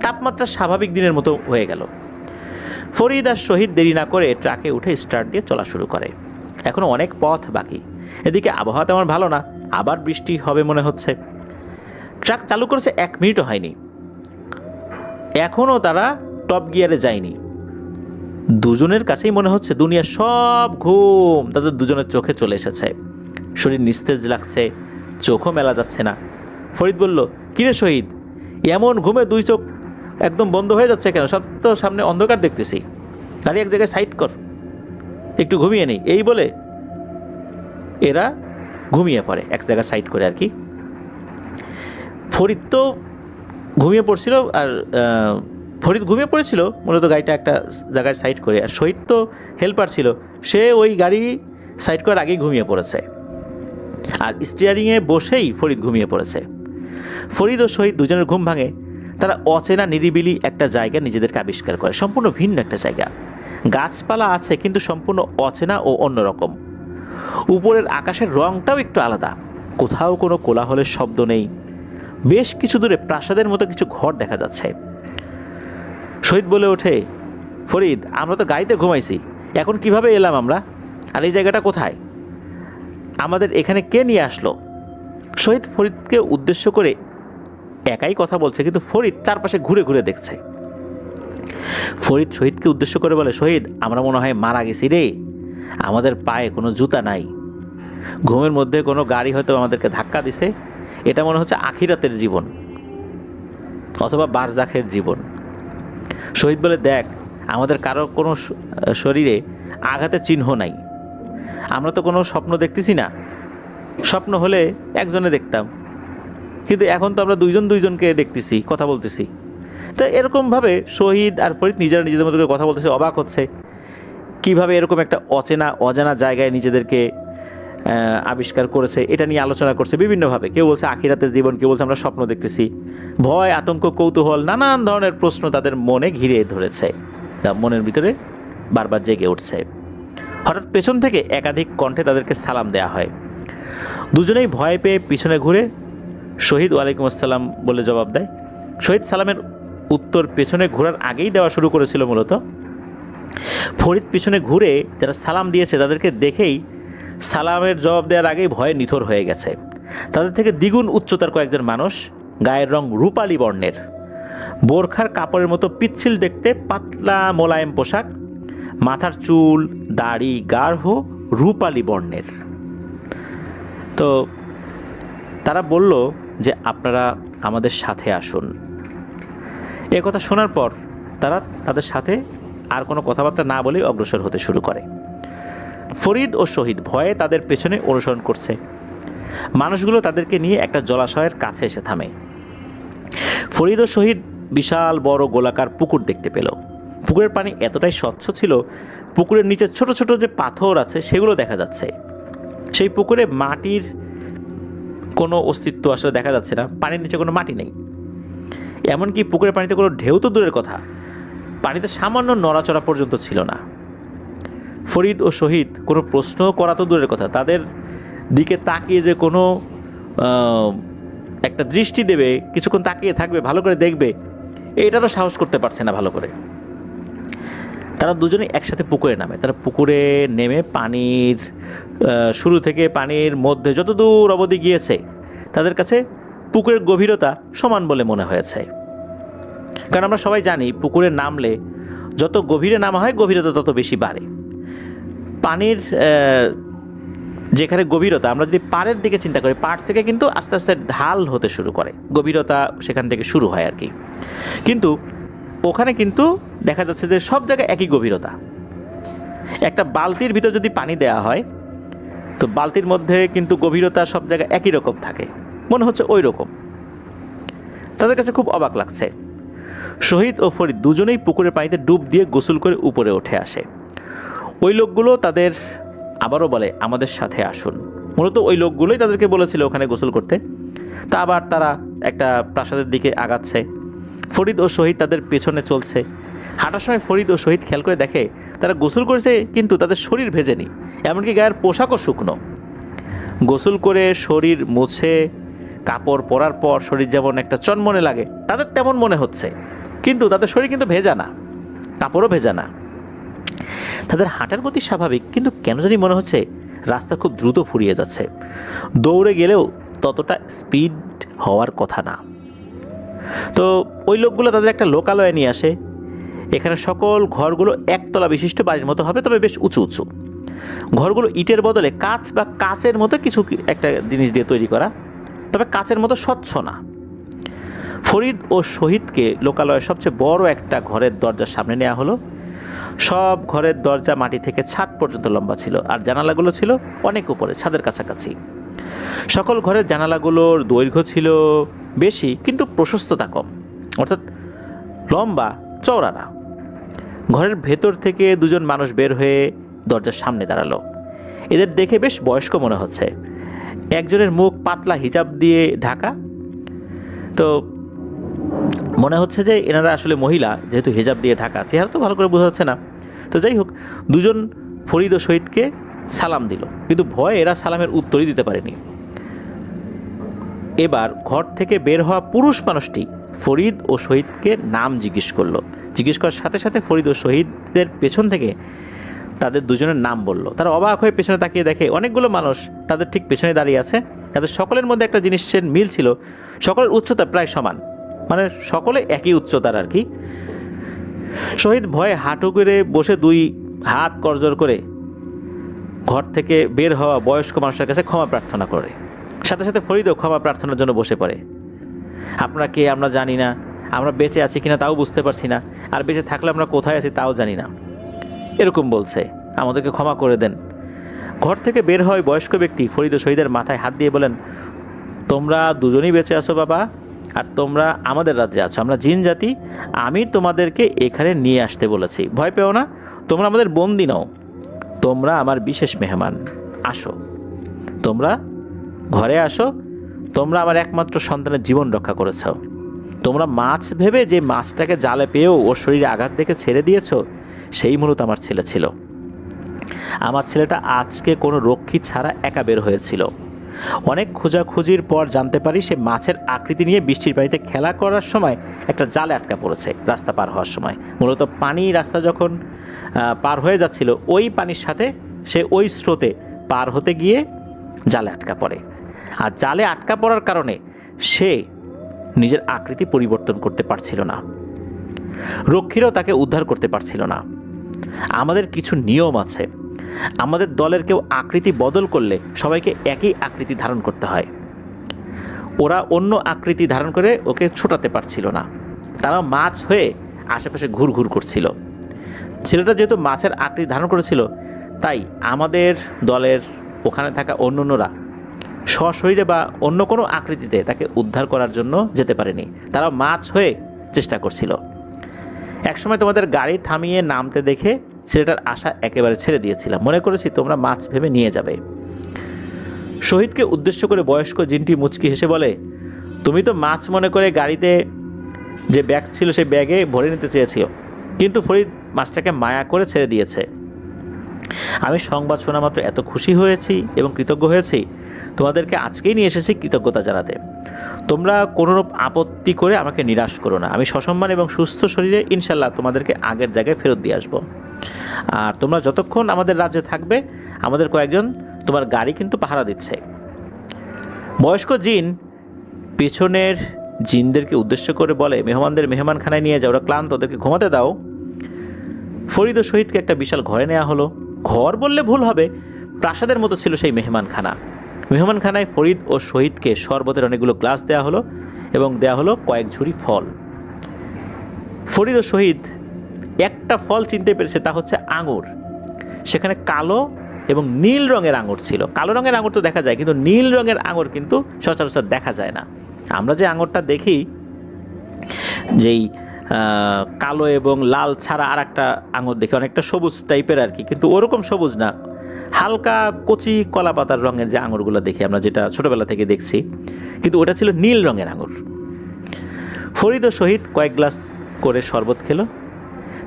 তাপমাত্রা স্বাভাবিক দিনের মতো হয়ে গেল। ফরিদ আর শহীদ দেরি না করে ট্রাকে উঠে স্টার্ট দিয়ে চলা শুরু করে। এখনও অনেক পথ বাকি, এদিকে আবহাওয়া তেমন ভালো না, আবার বৃষ্টি হবে মনে হচ্ছে। ট্রাক চালু করেছে 1 মিনিটও হয়নি, এখনও তারা টপ গিয়ারে যায়নি। দুজনের কাছেই মনে হচ্ছে দুনিয়ার সব ঘুম তাদের দুজনের চোখে চলে এসেছে, শরীর নিস্তেজ লাগছে, চোখও মেলা যাচ্ছে না। ফরিদ বলল, কিরে শহীদ, এমন ঘুমে 2 চোখ একদম বন্ধ হয়ে যাচ্ছে কেন? সব তো সামনে অন্ধকার দেখতেছি, গাড়ি এক জায়গায় সাইড কর, একটু ঘুমিয়ে নেই। এই বলে এরা ঘুমিয়ে পড়ে এক জায়গায় সাইড করে আর কি। ফরিদ তো ঘুমিয়ে পড়ছিল, আর ফরিদ ঘুমিয়ে পড়েছিল মূলত গাড়িটা একটা জায়গায় সাইড করে, আর শহীদ তো হেল্পার ছিল, সে ওই গাড়ি সাইড করার আগেই ঘুমিয়ে পড়েছে, আর স্টিয়ারিংয়ে বসেই ফরিদ ঘুমিয়ে পড়েছে। ফরিদ ও শহীদ দুজনের ঘুম ভাঙে। তারা অচেনা নিরিবিলি একটা জায়গা নিজেদেরকে আবিষ্কার করে, সম্পূর্ণ ভিন্ন একটা জায়গা। গাছপালা আছে কিন্তু সম্পূর্ণ অচেনা ও অন্যরকম। উপরের আকাশের রঙটাও একটু আলাদা, কোথাও কোনো কোলাহলের শব্দ নেই। বেশ কিছু দূরে প্রাসাদের মতো কিছু ঘর দেখা যাচ্ছে। শহীদ বলে ওঠে, ফরিদ, আমরা তো গাড়িতে ঘুমাইছি, এখন কিভাবে এলাম আমরা, আর এই জায়গাটা কোথায়, আমাদের এখানে কে নিয়ে আসলো? শহীদ ফরিদকে উদ্দেশ্য করে একাই কথা বলছে, কিন্তু ফরিদ চারপাশে ঘুরে ঘুরে দেখছে। ফরিদ শহীদকে উদ্দেশ্য করে বলে, শহীদ, আমরা মনে হয় মারা গেছি রে, আমাদের পায়ে কোনো জুতা নাই, ঘুমের মধ্যে কোনো গাড়ি হয়তো আমাদেরকে ধাক্কা দিছে, এটা মনে হচ্ছে আখিরাতের জীবন অথবা বারজাখের জীবন। শহীদ বলে, দেখ, আমাদের কারো কোনো শরীরে আঘাতের চিহ্ন নাই, আমরা তো কোনো স্বপ্ন দেখতেছি না, স্বপ্ন হলে একজনে দেখতাম, কিন্তু এখন তো আমরা দুইজনকে দেখতেছি, কথা বলতেছি। তো এরকমভাবে শহীদ আর ফরিদ নিজেরা নিজেদের মতো করে কথা বলতেছে, অবাক হচ্ছে কিভাবে এরকম একটা অজানা জায়গায় নিজেদেরকে আবিষ্কার করেছে, এটা নিয়ে আলোচনা করছে বিভিন্নভাবে। কেউ বলছে আখিরাতের জীবন, কেউ বলছে আমরা স্বপ্ন দেখতেছি। ভয়, আতঙ্ক, কৌতূহল, নানান ধরনের প্রশ্ন তাদের মনে ঘিরে ধরেছে, তা মনের ভিতরে বারবার জেগে উঠছে। হঠাৎ পেছন থেকে একাধিক কণ্ঠে তাদেরকে সালাম দেয়া হয়। দুজনেই ভয় পেয়ে পিছনে ঘুরে শহীদ ওয়ালাইকুম আসসালাম বলে জবাব দেয়। শহীদ সালামের উত্তর পেছনে ঘোরার আগেই দেওয়া শুরু করেছিল মূলত। ফরিদ পিছনে ঘুরে যারা সালাম দিয়েছে তাদেরকে দেখেই সালামের জবাব দেওয়ার আগেই ভয়ে নিথর হয়ে গেছে। তাদের থেকে দ্বিগুণ উচ্চতার কয়েকজন মানুষ, গায়ের রং রূপালী বর্ণের, বোরখার কাপড়ের মতো পিচ্ছিল দেখতে, পাতলা মোলায়েম পোশাক, মাথার চুল, দাড়ি, গাঢ় রূপালী বর্ণের। তো তারা বলল যে আপনারা আমাদের সাথে আসুন। এ কথা শোনার পর তারা তাদের সাথে আর কোনো কথাবার্তা না বলেই অগ্রসর হতে শুরু করে। ফরিদ ও শহীদ ভয়ে তাদের পেছনে অনুসরণ করছে। মানুষগুলো তাদেরকে নিয়ে একটা জলাশয়ের কাছে এসে থামে। ফরিদ ও শহীদ বিশাল বড় গোলাকার পুকুর দেখতে পেল। পুকুরের পানি এতটাই স্বচ্ছ ছিল, পুকুরের নিচে ছোট ছোট যে পাথর আছে সেগুলো দেখা যাচ্ছে। সেই পুকুরে মাটির কোনো অস্তিত্ব আসলে দেখা যাচ্ছে না, পানির নিচে কোনো মাটি নেই। এমনকি পুকুরের পানিতে কোনো ঢেউ তো দূরের কথা, পানিতে সামান্য নড়াচড়া পর্যন্ত ছিল না। ফরিদ ও শহীদ কোনো প্রশ্ন করা তো দূরের কথা, তাদের দিকে তাকিয়ে যে কোনো একটা দৃষ্টি দেবে, কিছুক্ষণ তাকিয়ে থাকবে, ভালো করে দেখবে, এটারও সাহস করতে পারছে না ভালো করে। তারা দুজনেই একসাথে পুকুরে নামে। তারা পুকুরে নেমে পানির শুরু থেকে পানির মধ্যে যত দূর অবধি গিয়েছে তাদের কাছে পুকুরের গভীরতা সমান বলে মনে হয়েছে। কারণ আমরা সবাই জানি পুকুরে নামলে যত গভীরে নামা হয় গভীরতা তত বেশি বাড়ে। পানির যেখানে গভীরতা, আমরা যদি পাড়ের দিকে চিন্তা করি, পাড় থেকে কিন্তু আস্তে আস্তে ঢাল হতে শুরু করে, গভীরতা সেখান থেকে শুরু হয় আর কি। কিন্তু ওখানে কিন্তু দেখা যাচ্ছে যে সব জায়গায় একই গভীরতা। একটা বালতির ভিতর যদি পানি দেওয়া হয়, তো বালতির মধ্যে কিন্তু গভীরতা সব জায়গায় একই রকম থাকে, মনে হচ্ছে ওই রকম। তাদের কাছে খুব অবাক লাগছে। শহীদ ও ফরিদ দুজনেই পুকুরের পানিতে ডুব দিয়ে গোসল করে উপরে উঠে আসে। ওই লোকগুলো তাদের আবারও বলে, আমাদের সাথে আসুন। মূলত ওই লোকগুলোই তাদেরকে বলেছিল ওখানে গোসল করতে। তা আবার তারা একটা প্রাসাদের দিকে আগাচ্ছে। ফরিদ ও শহীদ তাদের পেছনে চলছে। হাঁটার সময় ফরিদ ও শহীদ খেয়াল করে দেখে তারা গোসল করেছে, কিন্তু তাদের শরীর ভেজেনি, এমনকি গায়ের পোশাকও শুকনো। গোসল করে শরীর মুছে কাপড় পরার পর শরীর যেমন একটা চনমনে লাগে, তাদের তেমন মনে হচ্ছে, কিন্তু তাদের শরীর কিন্তু ভেজা না, কাপড়ও ভেজা না। তাদের হাঁটার গতি স্বাভাবিক, কিন্তু কেন জানি মনে হচ্ছে রাস্তা খুব দ্রুত ফুরিয়ে যাচ্ছে। দৌড়ে গেলেও ততটা স্পিড হওয়ার কথা না। তো ওই লোকগুলো তাদের একটা লোকালয়ে নিয়ে আসে। এখানে সকল ঘরগুলো একতলা বিশিষ্ট বাড়ির মতো হবে, তবে বেশ উঁচু উঁচু। ঘরগুলো ইটের বদলে কাঁচ বা কাচের মতো কিছু একটা জিনিস দিয়ে তৈরি করা, তবে কাচের মতো স্বচ্ছ না। ফরিদ ও শহীদকে লোকালয়ের সবচেয়ে বড় একটা ঘরের দরজার সামনে নেওয়া হলো। সব ঘরের দরজা মাটি থেকে ছাদ পর্যন্ত লম্বা ছিল, আর জানালাগুলো ছিল অনেক উপরে, ছাদের কাছাকাছি। সকল ঘরের জানালাগুলোর দৈর্ঘ্য ছিল বেশি, কিন্তু প্রশস্ততা কম, অর্থাৎ লম্বা চওড়া না। ঘরের ভেতর থেকে দুজন মানুষ বের হয়ে দরজার সামনে দাঁড়ালো। এদের দেখে বেশ বয়স্ক মনে হচ্ছে। একজনের মুখ পাতলা হিজাব দিয়ে ঢাকা, তো মনে হচ্ছে যে এনারা আসলে মহিলা, যেহেতু হিজাব দিয়ে ঢাকা, চেহারা তো ভালো করে বোঝা যাচ্ছে না। তো যাই হোক, দুজন ফরিদ ও শহীদকে সালাম দিল, কিন্তু ভয়ে এরা সালামের উত্তরই দিতে পারেনি। এবার ঘর থেকে বের হওয়া পুরুষ মানুষটি ফরিদ ও শহীদকে নাম জিজ্ঞেস করলো। জিজ্ঞেস করার সাথে সাথে ফরিদ ও শহীদের পেছন থেকে তাদের দুজনের নাম বলল। তারা অবাক হয়ে পেছনে তাকিয়ে দেখে অনেকগুলো মানুষ তাদের ঠিক পেছনে দাঁড়িয়ে আছে। তাদের সকলের মধ্যে একটা জিনিসের মিল ছিল, সকলের উচ্চতা প্রায় সমান, মানে সকলে একই উচ্চতার আর কি। শহীদ ভয়ে হাঁটু করে বসে দুই হাত করজোড় করে ঘর থেকে বের হওয়া বয়স্ক মানুষের কাছে ক্ষমা প্রার্থনা করে। সাথে সাথে ফরিদও ক্ষমা প্রার্থনার জন্য বসে পড়ে। আপনারা কে আমরা জানি না, আমরা বেঁচে আছি কিনা তাও বুঝতে পারছি না, আর বেঁচে থাকলে আমরা কোথায় আছি তাও জানি না, এরকম বলছে, আমাদেরকে ক্ষমা করে দেন। ঘর থেকে বের হয় বয়স্ক ব্যক্তি ফরিদ ও শহীদের মাথায় হাত দিয়ে বলেন, তোমরা দুজনেই বেঁচে আছো বাবা, আর তোমরা আমাদের রাজ্যে আছো, আমরা জিন জাতি, আমি তোমাদেরকে এখানে নিয়ে আসতে বলেছি, ভয় পেও না, তোমরা আমাদের বন্দি নও, তোমরা আমার বিশেষ মেহমান, আসো, তোমরা ঘরে আসো, তোমরা আমার একমাত্র সন্তানের জীবন রক্ষা করেছ। তোমরা মাছ ভেবে যে মাছটাকে জালে পেয়েও ওর শরীরে আঘাত দেখে ছেড়ে দিয়েছ, সেই মূলত আমার ছেলে ছিল। আমার ছেলেটা আজকে কোনো রক্ষী ছাড়া একা বের হয়েছিল। অনেক খোঁজাখুঁজির পর জানতে পারি সে মাছের আকৃতি নিয়ে বৃষ্টির পানিতে খেলা করার সময় একটা জালে আটকা পড়েছে রাস্তা পার হওয়ার সময়। মূলত পানি রাস্তা যখন পার হয়ে যাচ্ছিল, ওই পানির সাথে সে ওই স্রোতে পার হতে গিয়ে জালে আটকা পড়ে। আর জালে আটকা পড়ার কারণে সে নিজের আকৃতি পরিবর্তন করতে পারছিল না, রক্ষীরাও তাকে উদ্ধার করতে পারছিল না। আমাদের কিছু নিয়ম আছে, আমাদের দলের কেউ আকৃতি বদল করলে সবাইকে একই আকৃতি ধারণ করতে হয়। ওরা অন্য আকৃতি ধারণ করে ওকে ছোটাতে পারছিল না, তারাও মাছ হয়ে আশেপাশে ঘুরঘুর করছিল। ছেলেটা যেহেতু মাছের আকৃতি ধারণ করেছিল, তাই আমাদের দলের ওখানে থাকা অন্যান্যরা সশরীরে বা অন্য কোনো আকৃতিতে তাকে উদ্ধার করার জন্য যেতে পারেনি, তারাও মাছ হয়ে চেষ্টা করছিল। একসময় তোমাদের গাড়ি থামিয়ে নামতে দেখে ছেলেটার আশা একেবারে ছেড়ে দিয়েছিলাম, মনে করেছি তোমরা মাছ ভেবে নিয়ে যাবে। শহীদকে উদ্দেশ্য করে বয়স্ক জিনটি মুচকি হেসে বলে, তুমি তো মাছ মনে করে গাড়িতে যে ব্যাগ ছিল সেই ব্যাগে ভরে নিতে চেয়েছিল, কিন্তু ফরিদ মাছটাকে মায়া করে ছেড়ে দিয়েছে। আমি সংবাদ শোনা মাত্র এত খুশি হয়েছি এবং কৃতজ্ঞ হয়েছি, তোমাদেরকে আজকেই নিয়ে এসেছি কৃতজ্ঞতা জানাতে। তোমরা কোনোরূপ আপত্তি করে আমাকে নিরাশ করো না, আমি সসম্মান এবং সুস্থ শরীরে ইনশাল্লাহ তোমাদেরকে আগের জায়গায় ফেরত দিয়ে আসবো। আর তোমরা যতক্ষণ আমাদের রাজ্যে থাকবে, আমাদের কয়েকজন তোমার গাড়ি কিন্তু পাহারা দিচ্ছে। বয়স্ক জিন পেছনের জিনদেরকে উদ্দেশ্য করে বলে, মেহমানদের মেহমানখানায় নিয়ে যাও, ওরা ক্লান্ত, ওদেরকে ঘুমাতে দাও। ফরিদ ও শহীদকে একটা বিশাল ঘরে নেওয়া হলো। ঘর বললে ভুল হবে, প্রাসাদের মতো ছিল সেই মেহমানখানা। মেহমানখানায় ফরিদ ও শহীদকে শরবতের অনেকগুলো গ্লাস দেওয়া হলো এবং দেওয়া হলো কয়েক ঝুড়ি ফল। ফরিদ ও শহীদ একটা ফল চিনতে পেরেছে, তা হচ্ছে আঙুর। সেখানে কালো এবং নীল রঙের আঙুর ছিল। কালো রঙের আঙুর তো দেখা যায়, কিন্তু নীল রঙের আঙুর কিন্তু সচরাচর দেখা যায় না। আমরা যে আঙুরটা দেখি, যেই কালো এবং লাল ছাড়া আর একটা আঙুর দেখি, অনেকটা সবুজ টাইপের আর কি, কিন্তু ওরকম সবুজ না, হালকা কচি কলা পাতার রঙের যে আঙুরগুলো দেখি আমরা, যেটা ছোটোবেলা থেকে দেখছি, কিন্তু ওটা ছিল নীল রঙের আঙুর। ফরিদ ও শহীদ কয়েক গ্লাস করে শরবত খেলো।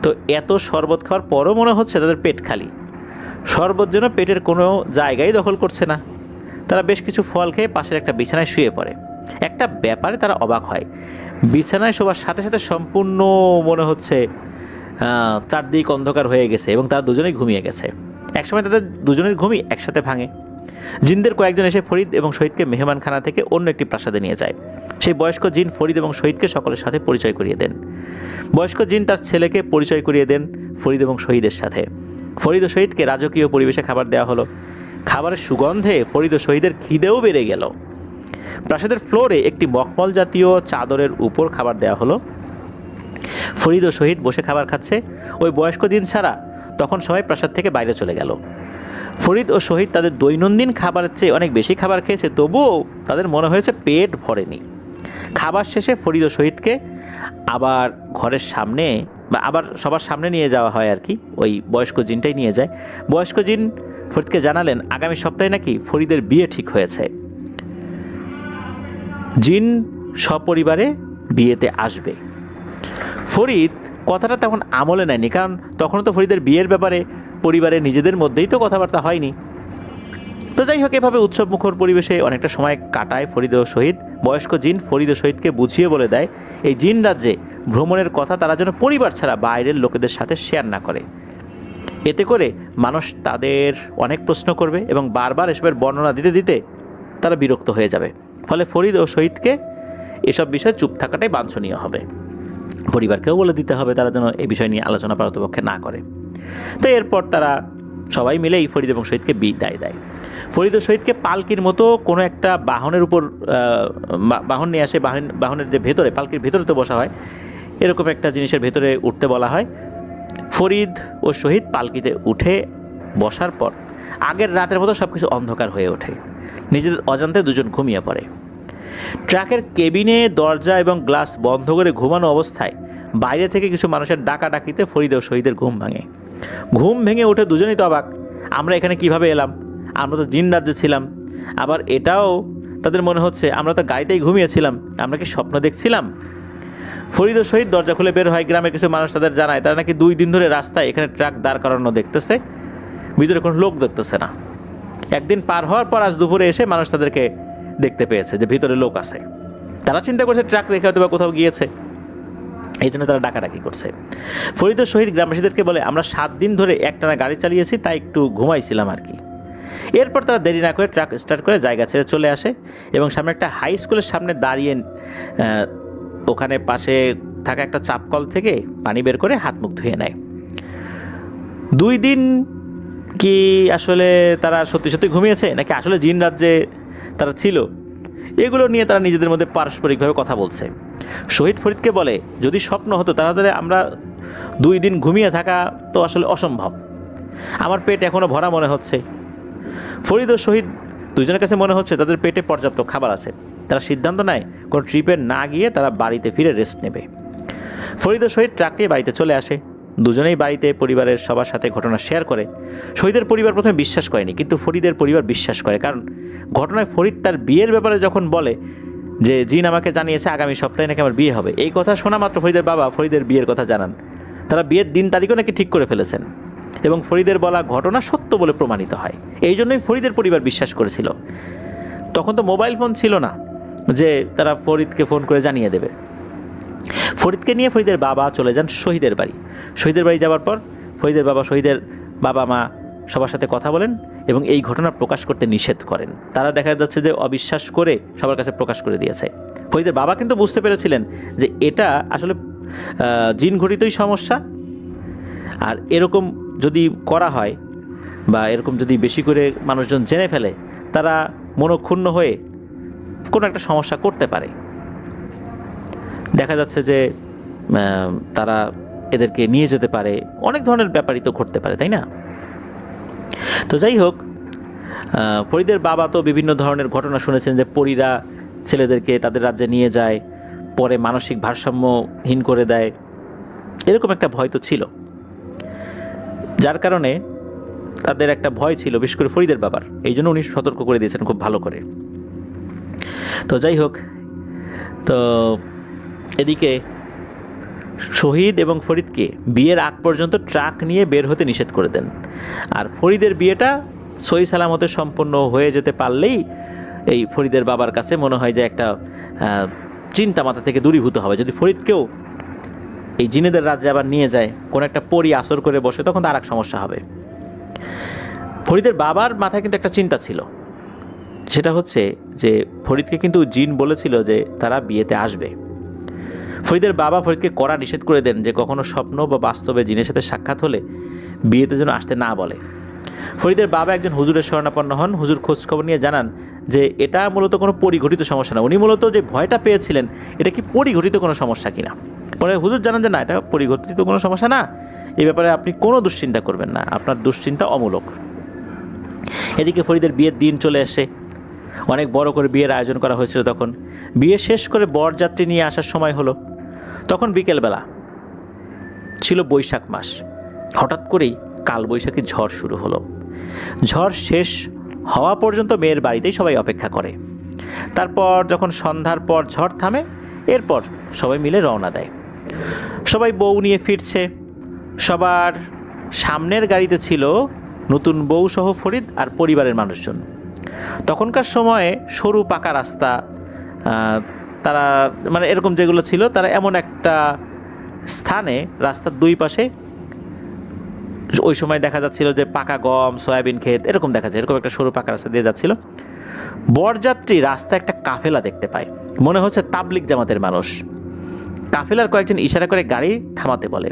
তো এত শরবত খাওয়ার পরও মনে হচ্ছে তাদের পেট খালি। শরবত যেন পেটের কোনো জায়গায় দখল করছে না। তারা বেশ কিছু ফল খেয়ে পাশের একটা বিছানায় শুয়ে পড়ে। একটা ব্যাপারে তারা অবাক হয়, বিছানায় শোবার সাথে সাথে সম্পূর্ণ মনে হচ্ছে চারদিক অন্ধকার হয়ে গেছে এবং তারা দুজনেই ঘুমিয়ে গেছে। একসময় তাদের দুজনের ঘুমই একসাথে ভাঙে। জিনদের কয়েকজন এসে ফরিদ এবং শহীদকে মেহমানখানা থেকে অন্য একটি প্রাসাদে নিয়ে যায়। সেই বয়স্ক জিন ফরিদ এবং শহীদকে সকলের সাথে পরিচয় করিয়ে দেন। বয়স্ক জিন তার ছেলেকে পরিচয় করিয়ে দেন ফরিদ এবং শহীদের সাথে। ফরিদ ও শহীদকে রাজকীয় পরিবেশে খাবার দেওয়া হলো। খাবারের সুগন্ধে ফরিদ ও শহীদের খিদেও বেড়ে গেল। প্রাসাদের ফ্লোরে একটি মখমল জাতীয় চাদরের উপর খাবার দেওয়া হলো। ফরিদ ও শহীদ বসে খাবার খাচ্ছে। ওই বয়স্ক জিন ছাড়া তখন সবাই প্রাসাদ থেকে বাইরে চলে গেল। ফরিদ ও শহীদ তাদের দৈনন্দিন খাবারের চেয়ে অনেক বেশি খাবার খেয়েছে, তবুও তাদের মনে হয়েছে পেট ভরেনি। খাবার শেষে ফরিদ ও শহীদকে আবার ঘরের সামনে বা আবার সবার সামনে নিয়ে যাওয়া হয় আর কি, ওই বয়স্ক জিনটাই নিয়ে যায়। বয়স্ক জিন ফরিদকে জানালেন আগামী সপ্তাহে নাকি ফরিদের বিয়ে ঠিক হয়েছে। জিন সপরিবারে বিয়েতে আসবে। ফরিদ কথাটা তখন আমলে নেয়নি, কারণ তখনও তো ফরিদের বিয়ের ব্যাপারে পরিবারের নিজেদের মধ্যেই তো কথাবার্তা হয়নি। তো যাই হোক, এভাবে উৎসব মুখর পরিবেশে অনেকটা সময় কাটায় ফরিদ ও শহীদ। বয়স্ক জিন ফরিদ ও শহীদকে বুঝিয়ে বলে দেয় এই জিন রাজ্যে ভ্রমণের কথা তারা যেন পরিবার ছাড়া বাইরের লোকেদের সাথে শেয়ার না করে। এতে করে মানুষ তাদের অনেক প্রশ্ন করবে এবং বারবার এসবের বর্ণনা দিতে দিতে তারা বিরক্ত হয়ে যাবে। ফলে ফরিদ ও শহীদকে এসব বিষয়ে চুপ থাকাটাই বাঞ্ছনীয় হবে। পরিবারকেও বলে দিতে হবে তারা যেন এই বিষয় নিয়ে আলোচনা পারতপক্ষে না করে। তো এরপর তারা সবাই মিলেই ফরিদ এবং শহীদকে বিদায় দেয়। ফরিদ ও শহীদকে পালকির মতো কোনো একটা বাহনের উপর বাহন নিয়ে আসে। বাহনের যে ভেতরে, পালকির ভেতরে তো বসা হয়, এরকম একটা জিনিসের ভেতরে উঠতে বলা হয়। ফরিদ ও শহীদ পালকিতে উঠে বসার পর আগের রাতের মতো সব কিছু অন্ধকার হয়ে ওঠে। নিজেদের অজান্তে দুজন ঘুমিয়ে পড়ে। ট্রাকের কেবিনে দরজা এবং গ্লাস বন্ধ করে ঘুমানো অবস্থায় বাইরে থেকে কিছু মানুষের ডাকাডাকিতে ফরিদ ও শহীদের ঘুম ভাঙে। ঘুম ভেঙে উঠে দুজনেই তো অবাক, আমরা এখানে কিভাবে এলাম? আমরা তো জিন রাজ্যে ছিলাম। আবার এটাও তাদের মনে হচ্ছে আমরা তো গাড়িতেই ঘুমিয়েছিলাম, আমরা কি স্বপ্ন দেখছিলাম? ফরিদ ও শহীদ দরজা খুলে বের হয়। গ্রামের কিছু মানুষ তাদের জানায় তারা নাকি 2 দিন ধরে রাস্তায় এখানে ট্রাক দাঁড় করানো দেখতেছে, ভিতরে কোনো লোক দেখতেছে না। একদিন পার হওয়ার পর আজ দুপুরে এসে মানুষ তাদেরকে দেখতে পেয়েছে যে ভিতরে লোক আছে। তারা চিন্তা করছে ট্রাক রেখে হয়তো বা কোথাও গিয়েছে, এই জন্য তারা ডাকাডাকি করছে। ফরিদ ও শহীদ গ্রামবাসীদেরকে বলে আমরা 7 দিন ধরে একটানা গাড়ি চালিয়েছি, তাই একটু ঘুমাইছিলাম আর কি। এরপর তারা দেরি না করে ট্রাক স্টার্ট করে জায়গা ছেড়ে চলে আসে এবং সামনে একটা হাই স্কুলের সামনে দাঁড়িয়ে ওখানে পাশে থাকা একটা চাপকল থেকে পানি বের করে হাত মুখ ধুয়ে নেয়। 2 দিন কি আসলে তারা সত্যি সত্যি ঘুমিয়েছে নাকি আসলে জিন রাজ্যে তারা ছিল, এগুলো নিয়ে তারা নিজেদের মধ্যে পারস্পরিকভাবে কথা বলছে। শহীদ ফরিদকে বলে যদি স্বপ্ন হতো তাহলে আমরা 2 দিন ঘুমিয়ে থাকা তো আসলে অসম্ভব, আমার পেট এখনও ভরা মনে হচ্ছে। ফরিদ ও শহীদ দুজনের কাছে মনে হচ্ছে তাদের পেটে পর্যাপ্ত খাবার আছে। তারা সিদ্ধান্ত নেয় কোনো ট্রিপে না গিয়ে তারা বাড়িতে ফিরে রেস্ট নেবে। ফরিদ ও শহীদ ট্রাক নিয়ে বাড়িতে চলে আসে। দুজনেই বাড়িতে পরিবারের সবার সাথে ঘটনা শেয়ার করে। শহীদের পরিবার প্রথমে বিশ্বাস করেনি, কিন্তু ফরিদের পরিবার বিশ্বাস করে, কারণ ঘটনায় ফরিদ তার বিয়ের ব্যাপারে যখন বলে যে জিন আমাকে জানিয়েছে আগামী সপ্তাহে নাকি আমার বিয়ে হবে, এই কথা শোনা মাত্র ফরিদের বাবা ফরিদের বিয়ের কথা জানান। তারা বিয়ের দিন তারিখও নাকি ঠিক করে ফেলেছেন এবং ফরিদের বলা ঘটনা সত্য বলে প্রমাণিত হয়। এই জন্যই ফরিদের পরিবার বিশ্বাস করেছিল। তখন তো মোবাইল ফোন ছিল না যে তারা ফরিদকে ফোন করে জানিয়ে দেবে। ফরিদকে নিয়ে ফরিদের বাবা চলে যান শহীদের বাড়ি। শহীদের বাড়ি যাওয়ার পর ফরিদের বাবা শহীদের বাবা মা সবার সাথে কথা বলেন এবং এই ঘটনা প্রকাশ করতে নিষেধ করেন। তারা দেখা যাচ্ছে যে অবিশ্বাস করে সবার কাছে প্রকাশ করে দিয়েছে। ফরিদের বাবা কিন্তু বুঝতে পেরেছিলেন যে এটা আসলে জিন ঘটিতই সমস্যা আর এরকম যদি করা হয় বা এরকম যদি বেশি করে মানুষজন জেনে ফেলে, তারা মনক্ষুণ্ণ হয়ে কোনো একটা সমস্যা করতে পারে। দেখা যাচ্ছে যে তারা এদেরকে নিয়ে যেতে পারে, অনেক ধরনের ব্যাপারই তো ঘটতে পারে, তাই না? তো যাই হোক, ফরিদের বাবা তো বিভিন্ন ধরনের ঘটনা শুনেছেন যে পরীরা ছেলেদেরকে তাদের রাজ্যে নিয়ে যায়, পরে মানসিক ভারসাম্যহীন করে দেয়, এরকম একটা ভয় তো ছিল, যার কারণে তাদের একটা ভয় ছিল, বিশেষ করে ফরিদের বাবার। এই জন্য উনি সতর্ক করে দিয়েছেন খুব ভালো করে। তো যাই হোক, তো এদিকে শহীদ এবং ফরিদকে বিয়ের আগ পর্যন্ত ট্রাক নিয়ে বের হতে নিষেধ করে দেন। আর ফরিদের বিয়েটা সহি সালামতে সম্পন্ন হয়ে যেতে পারলেই এই ফরিদের বাবার কাছে মনে হয় যে একটা চিন্তা মাথা থেকে দূরীভূত হবে। যদি ফরিদকেও এই জিনেদের রাজ্যে আবার নিয়ে যায়, কোনো একটা পরী আসর করে বসে, তখন তো আর এক সমস্যা হবে। ফরিদের বাবার মাথায় কিন্তু একটা চিন্তা ছিল, সেটা হচ্ছে যে ফরিদকে কিন্তু জিন বলেছিল যে তারা বিয়েতে আসবে। ফরিদের বাবা ফরিদকে কড়া নিষেধ করে দেন যে কখনো স্বপ্ন বা বাস্তবে জিনের সাথে সাক্ষাৎ হলে বিয়েতে যেন আসতে না বলে। ফরিদের বাবা একজন হুজুরের শরণাপন্ন হন। হুজুর খোঁজখবর নিয়ে জানান যে এটা মূলত কোনো পরিঘটিত সমস্যা না। উনি মূলত যে ভয়টা পেয়েছিলেন, এটা কি পরিঘটিত কোনো সমস্যা কিনা। পরে হুজুর জানান যে না, এটা পরিঘটিত কোনো সমস্যা না, এই ব্যাপারে আপনি কোনো দুশ্চিন্তা করবেন না, আপনার দুশ্চিন্তা অমূলক। এদিকে ফরিদের বিয়ের দিন চলে আসে। অনেক বড় করে বিয়ের আয়োজন করা হয়েছিল। তখন বিয়ে শেষ করে বরযাত্রী নিয়ে আসার সময় হলো। তখন বিকেলবেলা ছিল, বৈশাখ মাস। হঠাৎ করেই কালবৈশাখী ঝড় শুরু হলো। ঝড় শেষ হওয়া পর্যন্ত মেয়ের বাড়িতেই সবাই অপেক্ষা করে। তারপর যখন সন্ধ্যার পর ঝড় থামে, এরপর সবাই মিলে রওনা দেয়। সবাই বউ নিয়ে ফিরছে। সবার সামনের গাড়িতে ছিল নতুন বউ সহ ফরিদ আর পরিবারের মানুষজন। তখনকার সময়ে সরু পাকা রাস্তা, তারা মানে এরকম যেগুলো ছিল, তারা এমন একটা স্থানে, রাস্তার দুই পাশে ওই সময় দেখা যাচ্ছিল যে পাকা গম, সয়াবিন ক্ষেত এরকম দেখা যায়। এরকম একটা সরু পাকা রাস্তা দিয়ে যাচ্ছিল। বরযাত্রী রাস্তায় একটা কাফেলা দেখতে পায়, মনে হচ্ছে তাবলিগ জামাতের মানুষ। কাফেলার কয়েকজন ইশারা করে গাড়ি থামাতে বলে।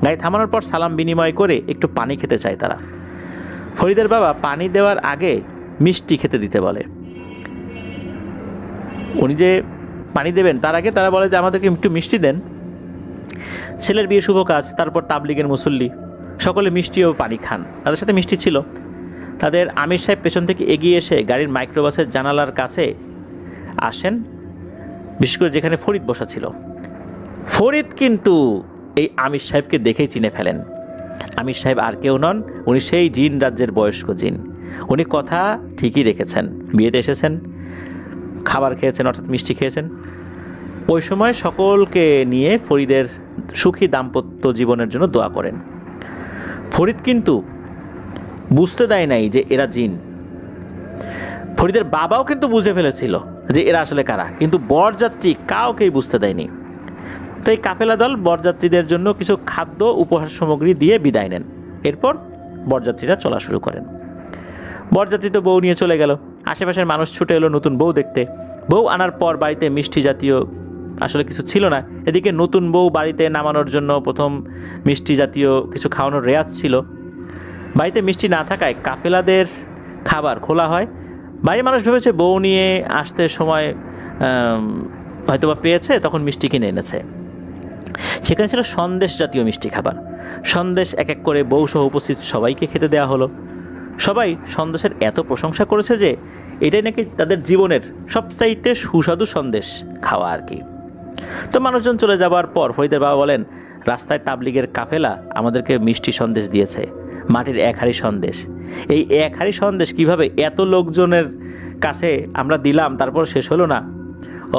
গাড়ি থামানোর পর সালাম বিনিময় করে একটু পানি খেতে চায় তারা। ফরিদের বাবা পানি দেওয়ার আগে মিষ্টি খেতে দিতে বলে। উনি যে পানি দেবেন তার আগে তারা বলে যে আমাদেরকে একটু মিষ্টি দেন। ছেলের বিয়ে শুভ কাজ, তারপর তাবলিগের মুসল্লি সকলে মিষ্টি ও পানি খান। তাদের সাথে মিষ্টি ছিল। তাদের আমির সাহেব পেছন থেকে এগিয়ে এসে গাড়ির মাইক্রোবাসের জানালার কাছে আসেন, বিশেষ করে যেখানে ফরিদ বসা ছিল। ফরিদ কিন্তু এই আমির সাহেবকে দেখেই চিনে ফেলেন। আমির সাহেব আর কেউ নন, উনি সেই জিন রাজ্যের বয়স্ক জিন। উনি কথা ঠিকই রেখেছেন, বিয়েতে এসেছেন, খাবার খেয়েছেন, অর্থাৎ মিষ্টি খেয়েছেন। ওই সময় সকলকে নিয়ে ফরিদের সুখী দাম্পত্য জীবনের জন্য দোয়া করেন। ফরিদ কিন্তু বুঝতে দেয় নাই যে এরা জিন। ফরিদের বাবাও কিন্তু বুঝে ফেলেছিল যে এরা আসলে কারা, কিন্তু বরযাত্রী কাউকেই বুঝতে দেয়নি। তো এই কাফেলা দল বরযাত্রীদের জন্য কিছু খাদ্য উপহার সামগ্রী দিয়ে বিদায় নেন। এরপর বরযাত্রীরা চলা শুরু করেন। বরযাত্রী তো বউ নিয়ে চলে গেল। আশেপাশের মানুষ ছুটে এলো নতুন বউ দেখতে। বউ আনার পর বাড়িতে মিষ্টি জাতীয় আসলে কিছু ছিল না। এদিকে নতুন বউ বাড়িতে নামানোর জন্য প্রথম মিষ্টি জাতীয় কিছু খাওয়ানোর রেয়াজ ছিল। বাড়িতে মিষ্টি না থাকায় কাফেলাদের খাবার খোলা হয়। বাড়ির মানুষ ভেবেছে বউ নিয়ে আসতে সময় হয়তোবা পেয়েছে, তখন মিষ্টি কিনে এনেছে। সেখানে ছিল সন্দেশ জাতীয় মিষ্টি খাবার। সন্দেশ এক এক করে বউ সহ উপস্থিত সবাইকে খেতে দেওয়া হলো। সবাই সন্দেশের এত প্রশংসা করেছে যে এটাই নাকি তাদের জীবনের সবচাইতে সুস্বাদু সন্দেশ খাওয়া আর কি। তো মানুষজন চলে যাবার পর ফরিদের বাবা বলেন, রাস্তায় তাবলিগের কাফেলা আমাদেরকে মিষ্টি সন্দেশ দিয়েছে, মাটির এক হাঁড়ি সন্দেশ। এই এক হাঁড়ি সন্দেশ কীভাবে এত লোকজনের কাছে আমরা দিলাম, তারপর শেষ হলো না,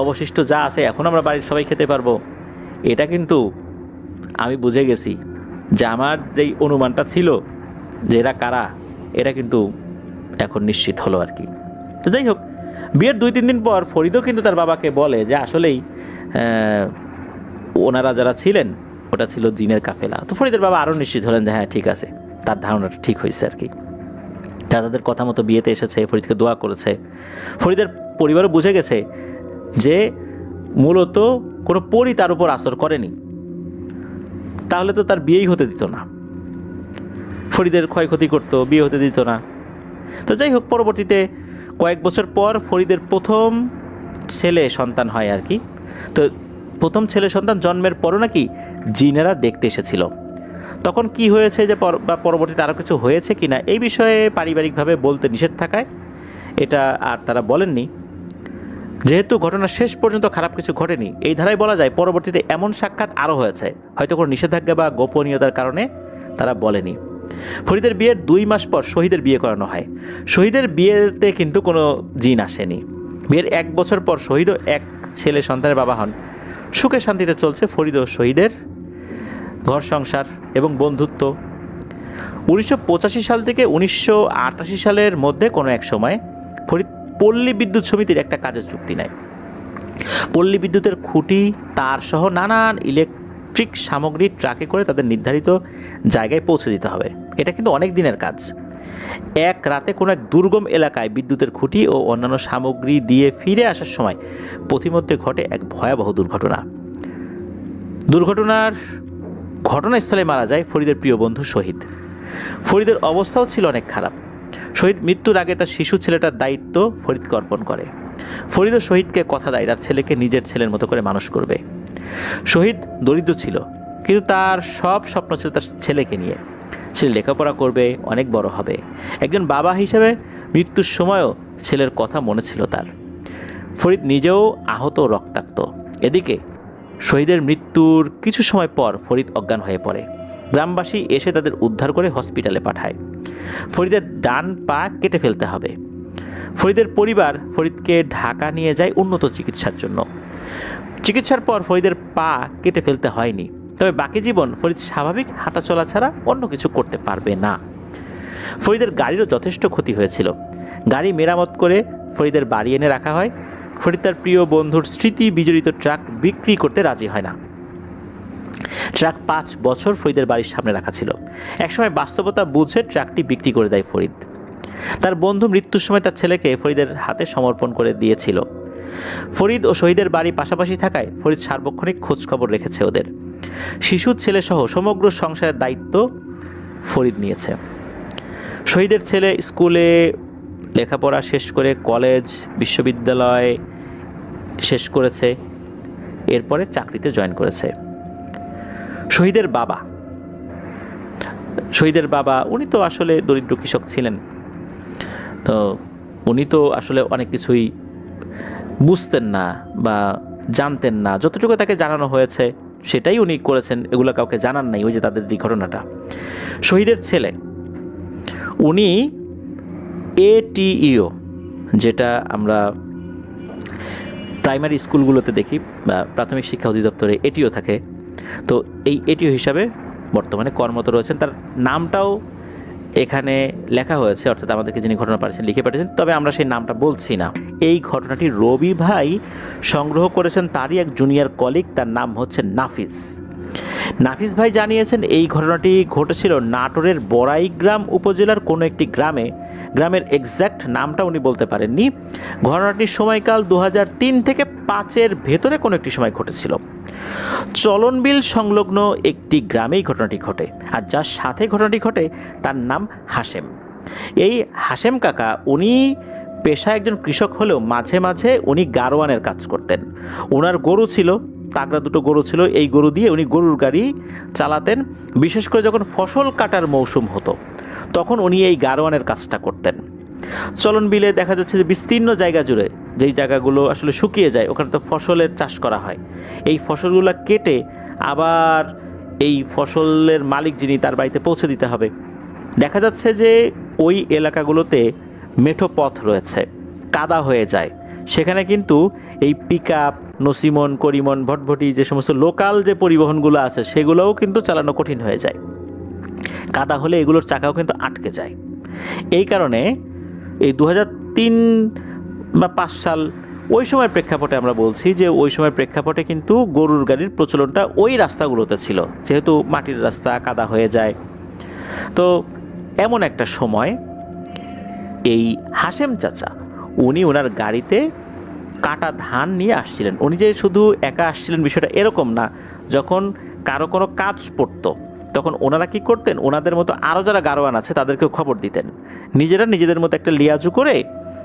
অবশিষ্ট যা আছে এখন আমরা বাড়ির সবাই খেতে পারবো। এটা কিন্তু আমি বুঝে গেছি যে আমার যেই অনুমানটা ছিল যে এরা কারা, এটা কিন্তু এখন নিশ্চিত হলো আর কি। তো যাই হোক, বিয়ের 2-3 দিন পর ফরিদও কিন্তু তার বাবাকে বলে যে আসলেই ওনারা যারা ছিলেন ওটা ছিল জিনের কাফেলা। তো ফরিদের বাবা আরও নিশ্চিত হলেন যে হ্যাঁ ঠিক আছে, তার ধারণাটা ঠিক হয়েছে আর কি। তাদের কথা মতো বিয়েতে এসেছে, ফরিদকে দোয়া করেছে। ফরিদের পরিবারও বুঝে গেছে যে মূলত কোনো পরী তার উপর আসর করেনি, তাহলে তো তার বিয়েই হতে দিত না। ফরিদের ক্ষয়ক্ষতি করতো, বিয়ে হতে দিত না। তো যাই হোক, পরবর্তীতে কয়েক বছর পর ফরিদের প্রথম ছেলে সন্তান হয় আর কি। তো প্রথম ছেলে সন্তান জন্মের পরও নাকি জিনেরা দেখতে এসেছিল। তখন কি হয়েছে যে বা পরবর্তীতে আরও কিছু হয়েছে কি না এই বিষয়ে পারিবারিকভাবে বলতে নিষেধ থাকায় এটা আর তারা বলেননি। যেহেতু ঘটনা শেষ পর্যন্ত খারাপ কিছু ঘটেনি, এই ধারায় বলা যায় পরবর্তীতে এমন সাক্ষাৎ আরও হয়েছে, হয়তো কোনো নিষেধাজ্ঞা বা গোপনীয়তার কারণে তারা বলেনি। ফরিদের বিয়ের 2 মাস পর শহীদের বিয়ে করানো হয়। শহীদের বিয়েতে কিন্তু কোনো জিন আসেনি। বিয়ের 1 বছর পর শহীদও এক ছেলে সন্তানের বাবা হন। সুখে শান্তিতে চলছে ফরিদ ও শহীদের ঘর সংসার এবং বন্ধুত্ব। 1985 সাল থেকে 1988 সালের মধ্যে কোনো এক সময় ফরিদ পল্লী বিদ্যুৎ সমিতির একটা কাজের চুক্তি নেয়। পল্লী বিদ্যুতের খুঁটি, তার সহ নানান ইলেকট্রিক সামগ্রী ট্রাকে করে তাদের নির্ধারিত জায়গায় পৌঁছে দিতে হবে। এটা কিন্তু অনেক দিনের কাজ। এক রাতে কোনো এক দুর্গম এলাকায় বিদ্যুতের খুঁটি ও অন্যান্য সামগ্রী দিয়ে ফিরে আসার সময় পথিমধ্যে ঘটে এক ভয়াবহ দুর্ঘটনার ঘটনাস্থলে মারা যায় ফরিদের প্রিয় বন্ধু শহীদ। ফরিদের অবস্থাও ছিল অনেক খারাপ। শহীদ মৃত্যুর আগে তার শিশু ছেলেটার দায়িত্ব ফরিদকে অর্পণ করে। ফরিদ ও শহীদকে কথা দেয় তার ছেলেকে নিজের ছেলের মতো করে মানুষ করবে। শহীদ দরিদ্র ছিল, কিন্তু তার সব স্বপ্ন ছিল তার ছেলেকে নিয়ে। ছেলে লেখাপড়া করবে, অনেক বড় হবে। একজন বাবা হিসেবে মৃত্যুর সময়ও ছেলের কথা মনে ছিল তার। ফরিদ নিজেও আহত, রক্তাক্ত। এদিকে শহীদের মৃত্যুর কিছু সময় পর ফরিদ অজ্ঞান হয়ে পড়ে। গ্রামবাসী এসে তাদের উদ্ধার করে হসপিটালে পাঠায়। ফরিদের ডান পা কেটে ফেলতে হবে। ফরিদের পরিবার ফরিদকে ঢাকা নিয়ে যায় উন্নত চিকিৎসার জন্য। চিকিৎসার পর ফরিদের পা কেটে ফেলতে হয়নি, তবে বাকি জীবন ফরিদ স্বাভাবিক হাঁটাচলা ছাড়া অন্য কিছু করতে পারবে না। ফরিদের গাড়িরও যথেষ্ট ক্ষতি হয়েছিল। গাড়ি মেরামত করে ফরিদের বাড়ি এনে রাখা হয়। ফরিদ তার প্রিয় বন্ধুর স্মৃতি বিজড়িত ট্রাক বিক্রি করতে রাজি হয় না। ট্রাক 5 বছর ফরিদের বাড়ির সামনে রাখা ছিল। একসময় বাস্তবতা বুঝে ট্রাকটি বিক্রি করে দেয় ফরিদ। তার বন্ধু মৃত্যুর সময় তার ছেলেকে ফরিদের হাতে সমর্পণ করে দিয়েছিল। ফরিদ ও শহীদের বাড়ি পাশাপাশি থাকায় ফরিদ সার্বক্ষণিক খোঁজখবর রেখেছে ওদের। শিশু ছেলে সহ সমগ্র সংসারের দায়িত্ব ফরিদ নিয়েছে। শহীদের ছেলে স্কুলে লেখাপড়া শেষ করে কলেজ, বিশ্ববিদ্যালয় শেষ করেছে, এরপরে চাকরিতে জয়েন করেছে। শহীদের বাবা উনি তো আসলে দরিদ্র কৃষক ছিলেন। তো উনি তো আসলে অনেক কিছুই বুঝতেন না বা জানতেন না। যতটুকু তাকে জানানো হয়েছে সেটাই উনি করেছেন, এগুলো কাউকে জানান নাই। ওই যে তাদের এই ঘটনাটা। শহীদের ছেলে উনি ATEO, যেটা আমরা প্রাইমারি স্কুলগুলোতে দেখি বা প্রাথমিক শিক্ষা অধিদপ্তরে ATEO থাকে, তো এই ATEO হিসাবে বর্তমানে কর্মরত রয়েছেন। তার নামটাও এখানে লেখা হয়েছে, অর্থাৎ আমাদেরকে যিনি ঘটনা পাঠিয়েছেন লিখে পাঠিয়েছেন, তবে আমরা সেই নামটা বলছি না। এই ঘটনাটি রবি ভাই সংগ্রহ করেছেন, তারই এক জুনিয়র কলিগ, তার নাম হচ্ছে নাফিস ভাই জানিয়েছেন এই ঘটনাটি ঘটেছিল নাটোরের বড়াইগ্রাম উপজেলার কোনো একটি গ্রামের এক্স্যাক্ট নামটা উনি বলতে পারেননি। ঘটনাটির সময়কাল 2003 থেকে 5-এর ভেতরে কোনো একটি সময় ঘটেছিল। চলনবিল সংলগ্ন একটি গ্রামেই ঘটনাটি ঘটে, আর যার সাথে ঘটনাটি ঘটে তার নাম হাশেম। এই হাশেম কাকা উনি পেশায় একজন কৃষক হলেও মাঝে মাঝে উনি গারোয়ানের কাজ করতেন। ওনার গরু ছিল, তাগড়া 2টো গরু ছিল। এই গরু দিয়ে উনি গরুর গাড়ি চালাতেন। বিশেষ করে যখন ফসল কাটার মৌসুম হতো তখন উনি এই গারোয়ানের কাজটা করতেন। চলনবিলে দেখা যাচ্ছে যে বিস্তীর্ণ জায়গা জুড়ে, যেই জায়গাগুলো আসলে শুকিয়ে যায়, ওখানে তো ফসলের চাষ করা হয়। এই ফসলগুলো কেটে আবার এই ফসলের মালিক যিনি তার বাড়িতে পৌঁছে দিতে হবে। দেখা যাচ্ছে যে ওই এলাকাগুলোতে মেঠো পথ রয়েছে, কাদা হয়ে যায়। সেখানে কিন্তু এই পিকআপ, নসিমন, করিমন, ভটভটি, যে সমস্ত লোকাল যে পরিবহনগুলো আছে সেগুলোও কিন্তু চালানো কঠিন হয়ে যায়। কাদা হলে এগুলোর চাকাও কিন্তু আটকে যায়। এই কারণে এই 2003 বা 5 সাল ওই সময়ের প্রেক্ষাপটে আমরা বলছি যে ওই সময়ের প্রেক্ষাপটে কিন্তু গরুর গাড়ির প্রচলনটা ওই রাস্তাগুলোতে ছিল, যেহেতু মাটির রাস্তা, কাদা হয়ে যায়। তো এমন একটা সময় এই হাশেম চাচা উনি ওনার গাড়িতে কাটা ধান নিয়ে আসছিলেন। উনি যে শুধু একা আসছিলেন বিষয়টা এরকম না। যখন কারো কোনো কাজ পড়তো তখন ওনারা কি করতেন, ওনাদের মতো আরও যারা গারোয়ান আছে তাদেরকেও খবর দিতেন, নিজেরা নিজেদের মতো একটা লিয়াজু করে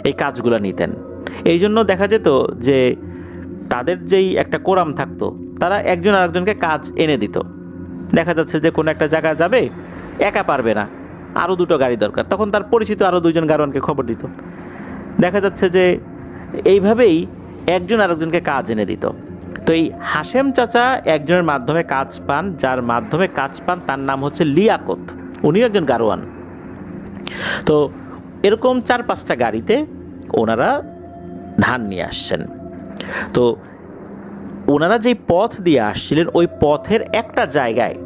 এই কাজগুলো নিতেন। এই জন্য দেখা যেত যে তাদের যেই একটা কোরাম থাকতো, তারা একজন আরেকজনকে কাজ এনে দিত। দেখা যাচ্ছে যে কোনো একটা জায়গায় যাবে, একা পারবে না, আরও দুটো গাড়ি দরকার, তখন তার পরিচিত আরও দুইজন গারোয়ানকে খবর দিত। দেখা যাচ্ছে যে এইভাবেই একজন আরেকজনকে কাজ এনে দিত। তো এই হাশেম চাচা একজনের মাধ্যমে কাজ পান, যার মাধ্যমে কাজ পান তার নাম হচ্ছে লিয়াকত, উনিও একজন গারোয়ান। তো এরকম 4-5টা গাড়িতে ওনারা ধান নিয়ে আসছেন। তো ওনারা যেই পথ দিয়ে আসছিলেন ওই পথের একটা জায়গায়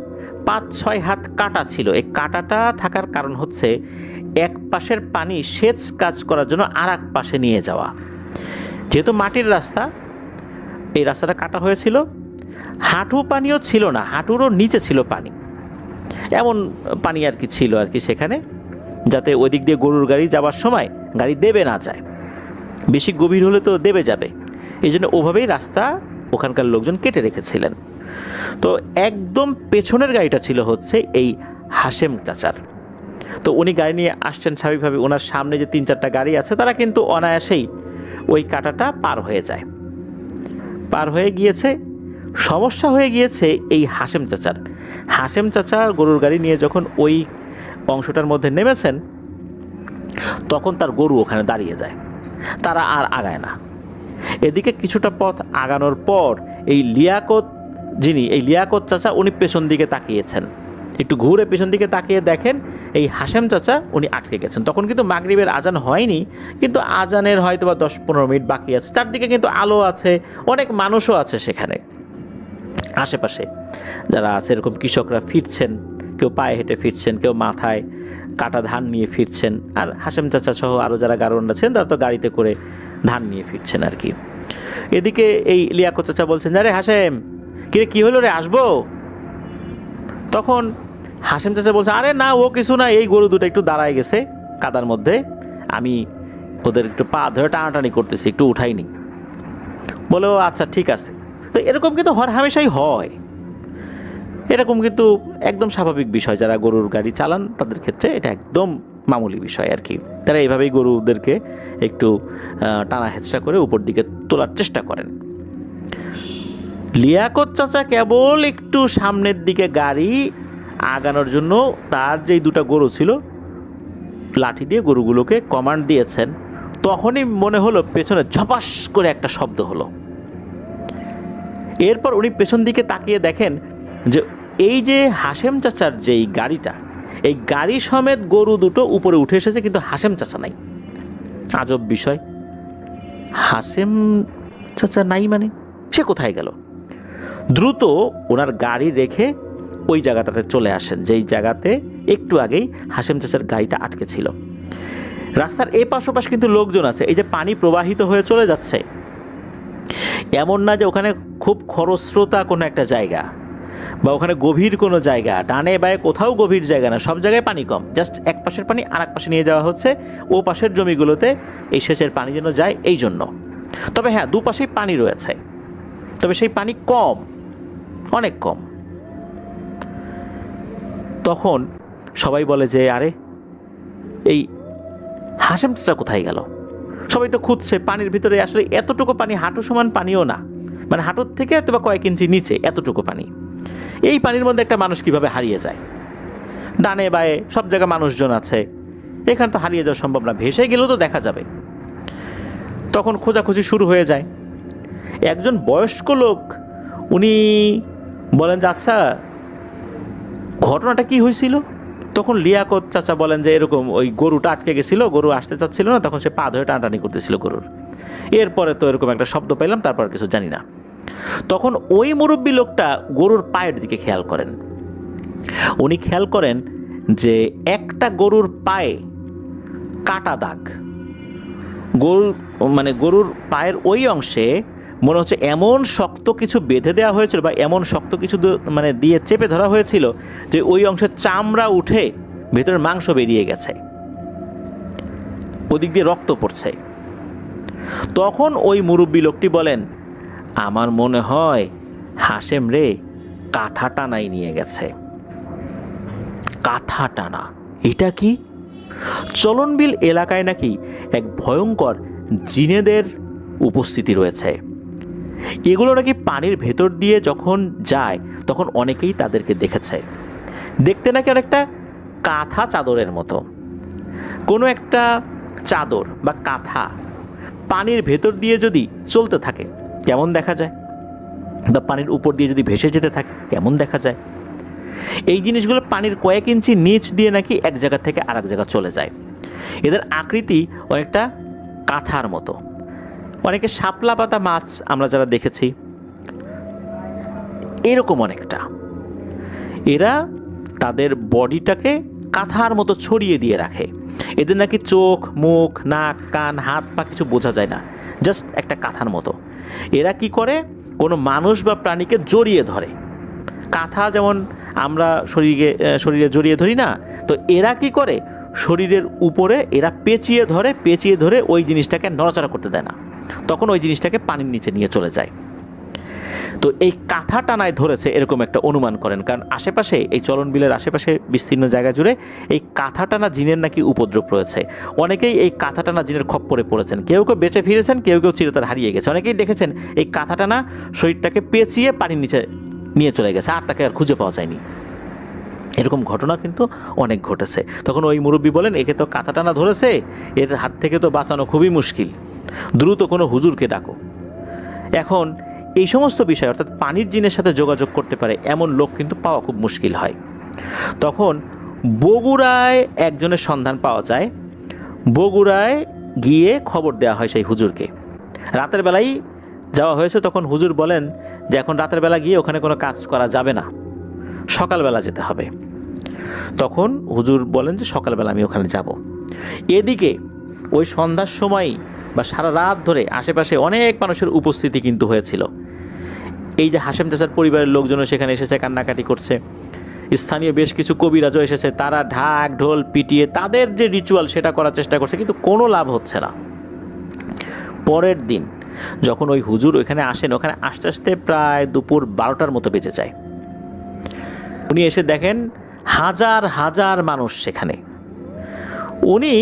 5-6 হাত কাটা ছিল। এই কাটাটা থাকার কারণ হচ্ছে এক পাশের পানি সেচ কাজ করার জন্য আর এক পাশে নিয়ে যাওয়া। যেহেতু মাটির রাস্তা, এই রাস্তাটা কাটা হয়েছিল, হাঁটু পানিও ছিল না, হাঁটুরও নিচে ছিল পানি, এমন পানি আর কি ছিল আর কি সেখানে, যাতে ওই দিক দিয়ে গরুর গাড়ি যাওয়ার সময় গাড়ি দেবে না যায়, বেশি গভীর হলে তো দেবে যাবে, এই জন্য ওভাবেই রাস্তা ওখানকার লোকজন কেটে রেখেছিলেন। তো একদম পেছনের গাড়িটা ছিল হচ্ছে এই হাশেম চাচার। তো উনি গাড়ি নিয়ে আসছেন স্বাভাবিকভাবে, ওনার সামনে যে 3-4টা গাড়ি আছে তারা কিন্তু অনায়াসেই ওই কাঁটাটা পার হয়ে যায়। পার হয়ে গিয়েছে, সমস্যা হয়ে গিয়েছে এই হাশেম চাচার। হাশেম চাচা গরুর গাড়ি নিয়ে যখন ওই অংশটার মধ্যে নেমেছেন, তখন তার গরু ওখানে দাঁড়িয়ে যায়, তারা আর আগায় না। এদিকে কিছুটা পথ আগানোর পর এই লিয়াকত চাচা উনি পেছন দিকে তাকিয়েছেন, একটু ঘুরে পেছন দিকে তাকিয়ে দেখেন এই হাশেম চাচা উনি আটকে গেছেন। তখন কিন্তু মাগরিবের আজান হয়নি, কিন্তু আজানের হয়তো বা 10-15 মিনিট বাকি আছে। চারদিকে কিন্তু আলো আছে, অনেক মানুষও আছে সেখানে আশেপাশে যারা আছে, এরকম কৃষকরা ফিরছেন, কেউ পায়ে হেঁটে ফিরছেন, কেউ মাথায় কাটা ধান নিয়ে ফিরছেন, আর হাশেম চাচা সহ আরও যারা গারোয়ানরা ছিলেন তারা তো গাড়িতে করে ধান নিয়ে ফিরছেন আর কি। এদিকে এই লিয়াকত চাচা বলছেন, আরে হাশেম, কিরে কী হলো রে, আসবো? তখন হাশেম চাচা বলছে, আরে না ও কিছু না, এই গরু দুটো একটু দাঁড়ায় গেছে কাদার মধ্যে, আমি ওদের একটু পা ধরে টানাটানি করতেছি, একটু উঠাইনি। বলে, ও আচ্ছা ঠিক আছে। তো এরকম কিন্তু হামেশাই হয়, এরকম কিন্তু একদম স্বাভাবিক বিষয়, যারা গরুর গাড়ি চালান তাদের ক্ষেত্রে এটা একদম মামুলি বিষয় আর কি। তারা এইভাবেই গরুদেরকে একটু টানা হেঁচড়া করে উপর দিকে তোলার চেষ্টা করেন। লিয়াকত চাচা কেবল একটু সামনের দিকে গাড়ি আগানোর জন্য তার যেই দুটো গরু ছিল লাঠি দিয়ে গরুগুলোকে কমান্ড দিয়েছেন, তখনই মনে হলো পেছনে ঝপাস করে একটা শব্দ হলো। এরপর উনি পেছন দিকে তাকিয়ে দেখেন যে এই যে হাশেম চাচার যেই গাড়িটা, এই গাড়ি সমেত গরু দুটো উপরে উঠে এসেছে, কিন্তু হাশেম চাচা নাই। আজব বিষয়, হাশেম চাচা নাই মানে সে কোথায় গেল? দ্রুত ওনার গাড়ি রেখে ওই জায়গাটাতে চলে আসেন, যেই জায়গাতে একটু আগেই হাশেম চাচার গাড়িটা আটকে ছিল। রাস্তার এ পাশ ওপাশ কিন্তু লোকজন আছে, এই যে পানি প্রবাহিত হয়ে চলে যাচ্ছে, এমন না যে ওখানে খুব খরস্রোতা কোনো একটা জায়গা বা ওখানে গভীর কোনো জায়গা, ডানে বায়ে কোথাও গভীর জায়গা না, সব জায়গায় পানি কম, জাস্ট এক পাশের পানি আর এক পাশে নিয়ে যাওয়া হচ্ছে, ও পাশের জমিগুলোতে এই সেচের পানি যেন যায় এই জন্য। তবে হ্যাঁ, দুপাশেই পানি রয়েছে, তবে সেই পানি কম, অনেক কম। তখন সবাই বলে যে আরে এই হাশেম চাচা কোথায় গেল? সবাই তো খুঁজছে পানির ভিতরে, আসলে এতটুকু পানি, হাঁটু সমান পানিও না, মানে হাঁটুর থেকে হয়তো বা কয়েক ইঞ্চি নিচে এতটুকু পানি, এই পানির মধ্যে একটা মানুষ কিভাবে হারিয়ে যায়? ডানে বায়ে সব জায়গায় মানুষজন আছে, এখানে তো হারিয়ে যাওয়া সম্ভব না, ভেসে গেলেও তো দেখা যাবে। তখন খোঁজাখুঁজি শুরু হয়ে যায়। একজন বয়স্ক লোক উনি বলেন যে আচ্ছা ঘটনাটা কি হয়েছিল? তখন লিয়াকত চাচা বলেন যে এরকম ওই গরুটা আটকে গেছিল, গরু আসতে চাচ্ছিল না, তখন সে পা ধরে টানাটানি করতেছিল গরুর, এরপরে তো এরকম একটা শব্দ পেলাম, তারপর কিছু জানি না। তখন ওই মুরব্বী লোকটা গরুর পায়ের দিকে খেয়াল করেন। উনি খেয়াল করেন যে একটা গরুর পায়ে কাটা দাগ, গরুর পায়ের ওই অংশে মনে হচ্ছে এমন শক্ত কিছু বেঁধে দেওয়া হয়েছিল বা এমন শক্ত কিছু দিয়ে চেপে ধরা হয়েছিল যে ওই অংশের চামড়া উঠে ভেতরের মাংস বেরিয়ে গেছে, ওদিক দিয়ে রক্ত পড়ছে। তখন ওই মুরব্বী লোকটি বলেন, আমার মনে হয় হাশেম রে কাঁথা টানাই নিয়ে গেছে। কাঁথা টানা। এটা কি? চলনবিল এলাকায় নাকি এক ভয়ঙ্কর জিনেদের উপস্থিতি রয়েছে। এগুলো নাকি পানির ভেতর দিয়ে যখন যায় তখন অনেকেই তাদেরকে দেখেছে। দেখতে নাকি অনেকটা কাঁথা চাদরের মতো। কোনো একটা চাদর বা কাঁথা পানির ভেতর দিয়ে যদি চলতে থাকে কেমন দেখা যায়, বা পানির উপর দিয়ে যদি ভেসে যেতে থাকে কেমন দেখা যায়। এই জিনিসগুলো পানির কয়েক ইঞ্চি নিচ দিয়ে নাকি এক জায়গা থেকে আরেক জায়গা চলে যায়। এদের আকৃতি অনেকটা কাঁথার মতো। অনেকে শাপলা পাতা মাছ আমরা যারা দেখেছি এরকম অনেকটা। এরা তাদের বডিটাকে কাঁথার মতো ছড়িয়ে দিয়ে রাখে। এদের নাকি চোখ, মুখ, নাক, কান, হাত পা কিছু বোঝা যায় না, জাস্ট একটা কাঁথার মতো। এরা কি করে, কোনো মানুষ বা প্রাণীকে জড়িয়ে ধরে। কাঁথা যেমন আমরা শরীরে জড়িয়ে ধরি না, তো এরা কি করে, শরীরের উপরে এরা পেঁচিয়ে ধরে ওই জিনিসটাকে নড়াচড়া করতে দেয় না, তখন ওই জিনিসটাকে পানির নিচে নিয়ে চলে যায়। তো এই কাঁথা টানায় ধরেছে এরকম একটা অনুমান করেন, কারণ আশেপাশে এই চলনবিলের আশেপাশে বিস্তীর্ণ জায়গা জুড়ে এই কাঁথা টানা জিনের নাকি উপদ্রব রয়েছে। অনেকেই এই কাঁথা টানা জিনের খপ্পরে পড়েছেন, কেউ কেউ বেঁচে ফিরেছেন, কেউ কেউ চিরতরে হারিয়ে গেছে। অনেকেই দেখেছেন এই কাঁথা টানা শরীরটাকে পেঁচিয়ে পানির নিচে নিয়ে চলে গেছে, আর তাকে আর খুঁজে পাওয়া যায়নি। এরকম ঘটনা কিন্তু অনেক ঘটেছে। তখন ওই মুরব্বী বলেন, একে তো কাঁথা টানা ধরেছে, এর হাত থেকে তো বাঁচানো খুবই মুশকিল, দ্রুত কোনো হুজুরকে ডাকো। এখন এই সমস্ত বিষয় অর্থাৎ পানির জিনের সাথে যোগাযোগ করতে পারে এমন লোক কিন্তু পাওয়া খুব মুশকিল হয়। তখন বগুড়ায় একজনের সন্ধান পাওয়া যায়। বগুড়ায় গিয়ে খবর দেওয়া হয় সেই হুজুরকে। রাতের বেলায় যাওয়া হয়েছে। তখন হুজুর বলেন যে এখন রাতের বেলা গিয়ে ওখানে কোনো কাজ করা যাবে না, সকালবেলা যেতে হবে। তখন হুজুর বলেন যে সকালবেলা আমি ওখানে যাব। এদিকে ওই সন্ধ্যার সময় বা সারা রাত ধরে আশেপাশে অনেক মানুষের উপস্থিতি কিন্তু হয়েছিল। এই যে হাশেম চাচার পরিবারের লোকজনও সেখানে এসেছে, কান্নাকাটি করছে। স্থানীয় বেশ কিছু কবিরাজও এসেছে, তারা ঢাক ঢোল পিটিয়ে তাদের যে রিচুয়াল সেটা করার চেষ্টা করছে, কিন্তু কোনো লাভ হচ্ছে না। পরের দিন যখন ওই হুজুর ওইখানে আসেন, ওখানে আসতে আসতে প্রায় দুপুর 12টার মতো বেজে যায়। উনি এসে দেখেন হাজার হাজার মানুষ সেখানে। উনি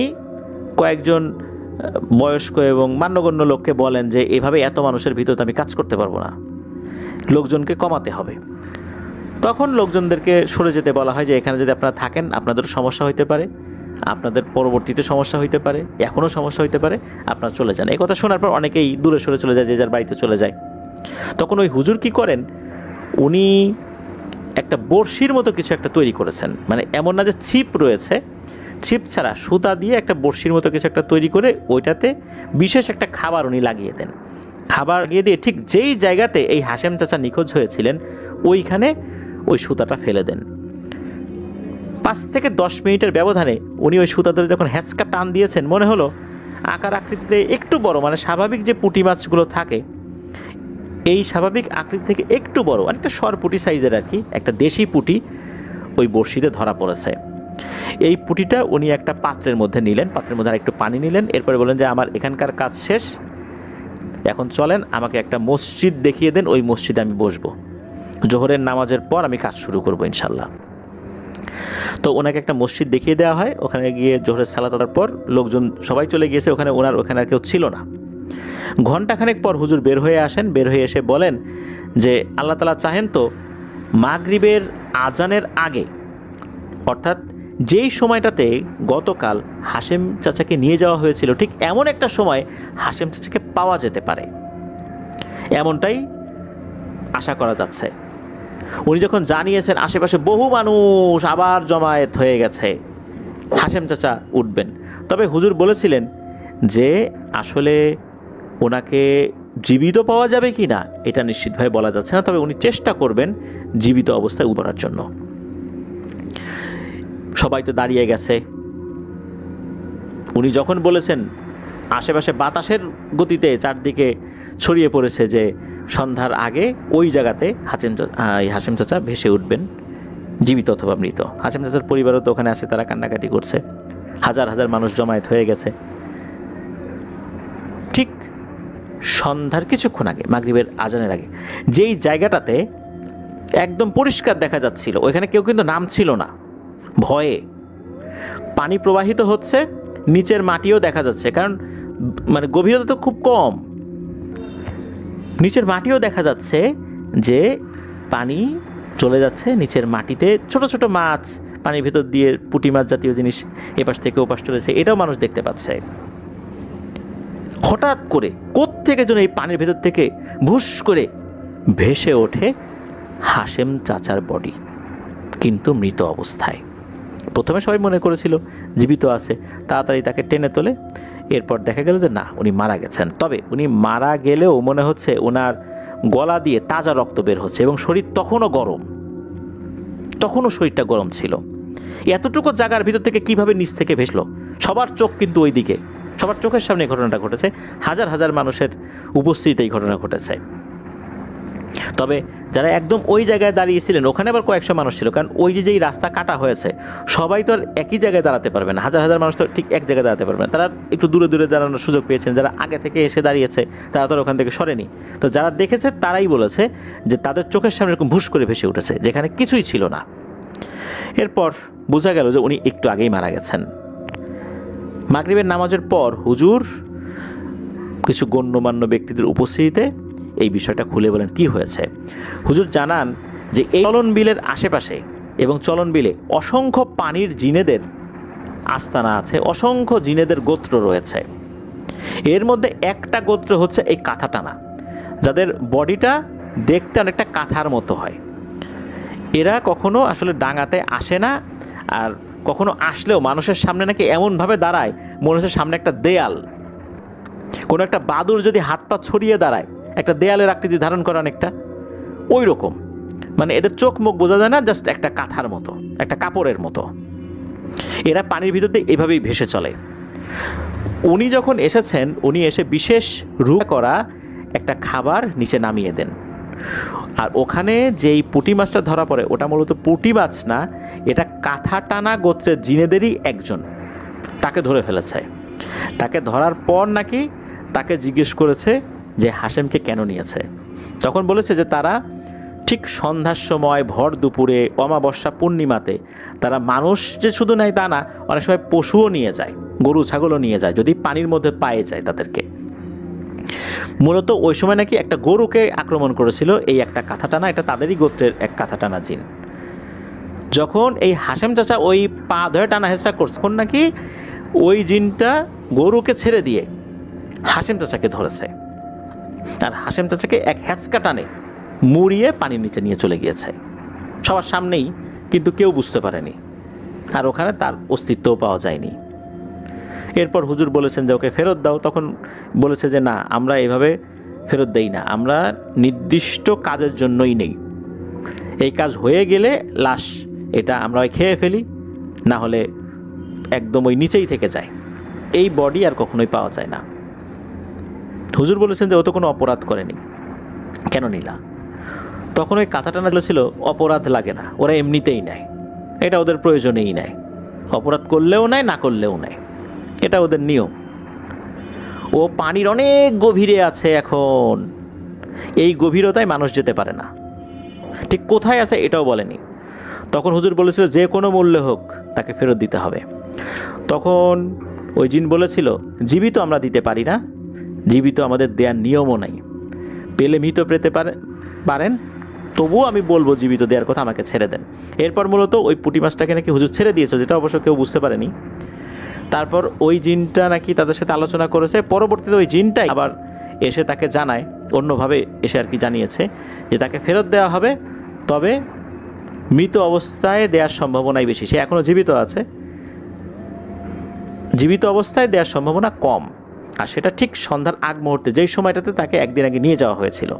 কয়েকজন বয়স্ক এবং মান্যগণ্য লোককে বলেন যে এভাবে এত মানুষের ভিতরে আমি কাজ করতে পারবো না, লোকজনকে কমাতে হবে। তখন লোকজনদেরকে সরে যেতে বলা হয় যে এখানে যদি আপনারা থাকেন আপনাদের সমস্যা হইতে পারে, আপনাদের পরবর্তীতে সমস্যা হইতে পারে, এখনও সমস্যা হইতে পারে, আপনারা চলে যান। এই কথা শোনার পর অনেকেই দূরে সরে চলে যায়, যে যার বাড়িতে চলে যায়। তখন ওই হুজুর কি করেন, উনি একটা বড়শির মতো কিছু একটা তৈরি করেছেন। মানে এমন না যে ছিপ রয়েছে, ছিপ ছাড়া সুতা দিয়ে একটা বড়শির মতো কিছু একটা তৈরি করে ওইটাতে বিশেষ একটা খাবার উনি লাগিয়ে দেন। খাবার লাগিয়ে দিয়ে ঠিক যেই জায়গাতে এই হাশেম চাচা নিখোঁজ হয়েছিলেন ওইখানে ওই সুতাটা ফেলে দেন। 5 থেকে 10 মিনিটের ব্যবধানে উনি ওই সুতা ধরে যখন হ্যাঁচকা টান দিয়েছেন, মনে হলো আকার আকৃতিতে একটু বড়, মানে স্বাভাবিক যে পুঁটি মাছগুলো থাকে এই স্বাভাবিক আকৃতি থেকে একটু বড়, অনেকটা সরপুঁটি সাইজের আর কি, একটা দেশি পুঁটি ওই বড়শিতে ধরা পড়েছে। এই পুঁটিটা উনি একটা পাত্রের মধ্যে নিলেন, পাত্রের মধ্যে আরেকটু পানি নিলেন, এরপরে বললেন যে আমার এখানকার কাজ শেষ, এখন চলেন আমাকে একটা মসজিদ দেখিয়ে দেন, ওই মসজিদে আমি বসবো, জোহরের নামাজের পর আমি কাজ শুরু করবো ইনশাল্লাহ। তো ওনাকে একটা মসজিদ দেখিয়ে দেওয়া হয়। ওখানে গিয়ে জোহরের সালাত করার পর লোকজন সবাই চলে গিয়েছে, ওখানে আর কেউ ছিল না। ঘণ্টাখানেক পর হুজুর বের হয়ে আসেন। বের হয়ে এসে বলেন যে আল্লাহ তাআলা চাহেন তো মাগরিবের আজানের আগে, অর্থাৎ যেই সময়টাতে গতকাল হাশেম চাচাকে নিয়ে যাওয়া হয়েছিল ঠিক এমন একটা সময় হাশেম চাচাকে পাওয়া যেতে পারে, এমনটাই আশা করা যাচ্ছে। উনি যখন জানিয়েছেন আশেপাশে বহু মানুষ আবার জমায়েত হয়ে গেছে, হাশেম চাচা উঠবেন। তবে হুজুর বলেছিলেন যে আসলে ওনাকে জীবিত পাওয়া যাবে কি না এটা নিশ্চিতভাবে বলা যাচ্ছে না, তবে উনি চেষ্টা করবেন জীবিত অবস্থায় উঠার জন্য। সবাই তো দাঁড়িয়ে গেছে। উনি যখন বলেছেন আশেপাশে বাতাসের গতিতে চারদিকে ছড়িয়ে পড়েছে যে সন্ধ্যার আগে ওই জায়গাতে হাশেম চাচা ভেসে উঠবেন, জীবিত অথবা মৃত। হাশেম চাচার পরিবারও তো ওখানে আছে, তারা কান্নাকাটি করছে, হাজার হাজার মানুষ জমায়েত হয়ে গেছে। ঠিক সন্ধ্যার কিছুক্ষণ আগে, মাগরিবের আজানের আগে, যেই জায়গাটাতে একদম পরিষ্কার দেখা যাচ্ছিল, ওইখানে কেউ কিন্তু নাম ছিল না, ভয়ে। পানি প্রবাহিত হচ্ছে, নিচের মাটিও দেখা যাচ্ছে, কারণ মানে গভীরতা তো খুব কম। নিচের মাটিও দেখা যাচ্ছে যে পানি চলে যাচ্ছে নিচের মাটিতে, ছোট ছোট মাছ পানির ভিতর দিয়ে, পুঁটি মাছ জাতীয় জিনিস এপাশ থেকে ওপাশ চলেছে, এটাও মানুষ দেখতে পাচ্ছে। হঠাৎ করে কোত্থেকে যেন এই পানির ভেতর থেকে ভুস করে ভেসে ওঠে হাশেম চাচার বডি, কিন্তু মৃত অবস্থায়। প্রথমে সবাই মনে করেছিল জীবিত আছে, তাড়াতাড়ি তাকে টেনে তোলে। এরপর দেখা গেল যে না, উনি মারা গেছেন। তবে উনি মারা গেলেও মনে হচ্ছে ওনার গলা দিয়ে তাজা রক্ত বের হচ্ছে, এবং শরীর তখনও গরম, তখনও শরীরটা গরম ছিল। এতটুকু জায়গার ভিতর থেকে কিভাবে নিচ থেকে ভেসলো? সবার চোখ কিন্তু ওই দিকে, সবার চোখের সামনে ঘটনাটা ঘটেছে, হাজার হাজার মানুষের উপস্থিতিতে এই ঘটনা ঘটেছে। তবে যারা একদম ওই জায়গায় দাঁড়িয়েছিলেন, ওখানে আবার কয়েকশো মানুষ ছিল, কারণ ওই যে যেই রাস্তা কাটা হয়েছে, সবাই তো আর একই জায়গায় দাঁড়াতে পারবে না, হাজার হাজার মানুষ তো ঠিক এক জায়গায় দাঁড়াতে পারবে না। তারা একটু দূরে দূরে দাঁড়ানোর সুযোগ পেয়েছেন। যারা আগে থেকে এসে দাঁড়িয়েছে তারা তো ওখান থেকে সরেনি। তো যারা দেখেছে তারাই বলেছে যে তাদের চোখের সামনে এরকম ভুস করে ভেসে উঠেছে, যেখানে কিছুই ছিল না। এরপর বোঝা গেল যে উনি একটু আগেই মারা গেছেন। মাগরিবের নামাজের পর হুজুর কিছু গণ্যমান্য ব্যক্তিদের উপস্থিতিতে এই বিষয়টা খুলে বলেন কি হয়েছে। হুজুর জানান যে এই চলন বিলের আশেপাশে এবং চলন বিলে অসংখ্য পানির জিনেদের আস্তানা আছে, অসংখ্য জিনেদের গোত্র রয়েছে। এর মধ্যে একটা গোত্র হচ্ছে এই কাঁথা টানা, যাদের বডিটা দেখতে অনেকটা কাঁথার মতো হয়। এরা কখনো আসলে ডাঙাতে আসে না, আর কখনো আসলেও মানুষের সামনে নাকি এমনভাবে দাঁড়ায় মনে হচ্ছে সামনে একটা দেয়াল। কোনো একটা বাদুর যদি হাত পা ছড়িয়ে দাঁড়ায়, একটা দেয়ালের আকৃতি ধারণ করা অনেকটা ওই রকম। মানে এদের চোখ মুখ বোঝা যায় না, জাস্ট একটা কাঁথার মতো, একটা কাপড়ের মতো। এরা পানির ভিতর দিয়ে এভাবেই ভেসে চলে। উনি যখন এসেছেন, উনি এসে বিশেষ রূপ করা একটা খাবার নিচে নামিয়ে দেন। আর ওখানে যেই পুঁটি মাছটা ধরা পড়ে, ওটা মূলত পুঁটি মাছ না, এটা কাঁথা টানা গোত্রের জিনেদেরই একজন। তাকে ধরে ফেলেছে। তাকে ধরার পর নাকি তাকে জিজ্ঞেস করেছে যে হাশেমকে কেন নিয়েছে। তখন বলেছে যে তারা ঠিক সন্ধ্যার সময়, ভর দুপুরে, অমাবস্যা পূর্ণিমাতে তারা মানুষ যে শুধু নেয় তা না, অনেক সময় পশুও নিয়ে যায়, গরু ছাগলও নিয়ে যায়, যদি পানির মধ্যে পায়ে যায় তাদেরকে। মূলত ওই সময় নাকি একটা গরুকে আক্রমণ করেছিল এই একটা কাঁথা টানা, এটা তাদেরই গোত্রের এক কাঁথা টানা জিন। যখন এই হাশেম চাচা ওই পা ধরে টানা হেঁচড়া করছে, তখন নাকি ওই জিনটা গরুকে ছেড়ে দিয়ে হাশেম চাচাকে ধরেছে, আর হাশেম চাচাকে এক হ্যাঁচকা টানে মুড়িয়ে পানির নিচে নিয়ে চলে গিয়েছে সবার সামনেই, কিন্তু কেউ বুঝতে পারেনি, আর ওখানে তার অস্তিত্বও পাওয়া যায়নি। এরপর হুজুর বলেছেন যে ওকে ফেরত দাও। তখন বলেছে যে না, আমরা এভাবে ফেরত দেই না, আমরা নির্দিষ্ট কাজের জন্যই নেই। এই কাজ হয়ে গেলে লাশ এটা আমরা খেয়ে ফেলি, না হলে একদম ওই নিচেই থেকে যায়, এই বডি আর কখনোই পাওয়া যায় না। হুজুর বলেছেন যে ও তো কোনো অপরাধ করেনি, কেন নিলা? তখন ওই কাঁথা টানা ছিল অপরাধ লাগে না, ওরা এমনিতেই নেয়, এটা ওদের প্রয়োজনেই নেয়, অপরাধ করলেও নেয়, না করলেও নেয়, এটা ওদের নিয়ম। ও পানির অনেক গভীরে আছে এখন, এই গভীরতায় মানুষ যেতে পারে না, ঠিক কোথায় আছে এটাও বলেনি। তখন হুজুর বলেছিল যে কোনো মূল্যে হোক তাকে ফেরত দিতে হবে। তখন ওই জিন বলেছিল জীবিত আমরা দিতে পারি না, জীবিত আমাদের দেওয়ার নিয়মও নাই, পেলে মৃত পেতে পারেন, তবুও আমি বলবো জীবিত দেওয়ার কথা, আমাকে ছেড়ে দেন। এরপর মূলত ওই পুঁটি মাছটাকে নাকি হুজুর ছেড়ে দিয়েছে, যেটা অবশ্য কেউ বুঝতে পারেনি। তারপর ওই জিনটা নাকি তাদের সাথে আলোচনা করেছে, পরবর্তীতে ওই জিনটাই আবার এসে তাকে জানায়, অন্যভাবে এসে আর কি জানিয়েছে যে তাকে ফেরত দেওয়া হবে, তবে মৃত অবস্থায় দেওয়ার সম্ভাবনাই বেশি। সে এখনও জীবিত আছে, জীবিত অবস্থায় দেওয়ার সম্ভাবনা কম, আর সেটা ঠিক সন্ধ্যার আগ মুহূর্তে, যেই সময়টাতে তাকে একদিন আগে নিয়ে যাওয়া হয়েছিল।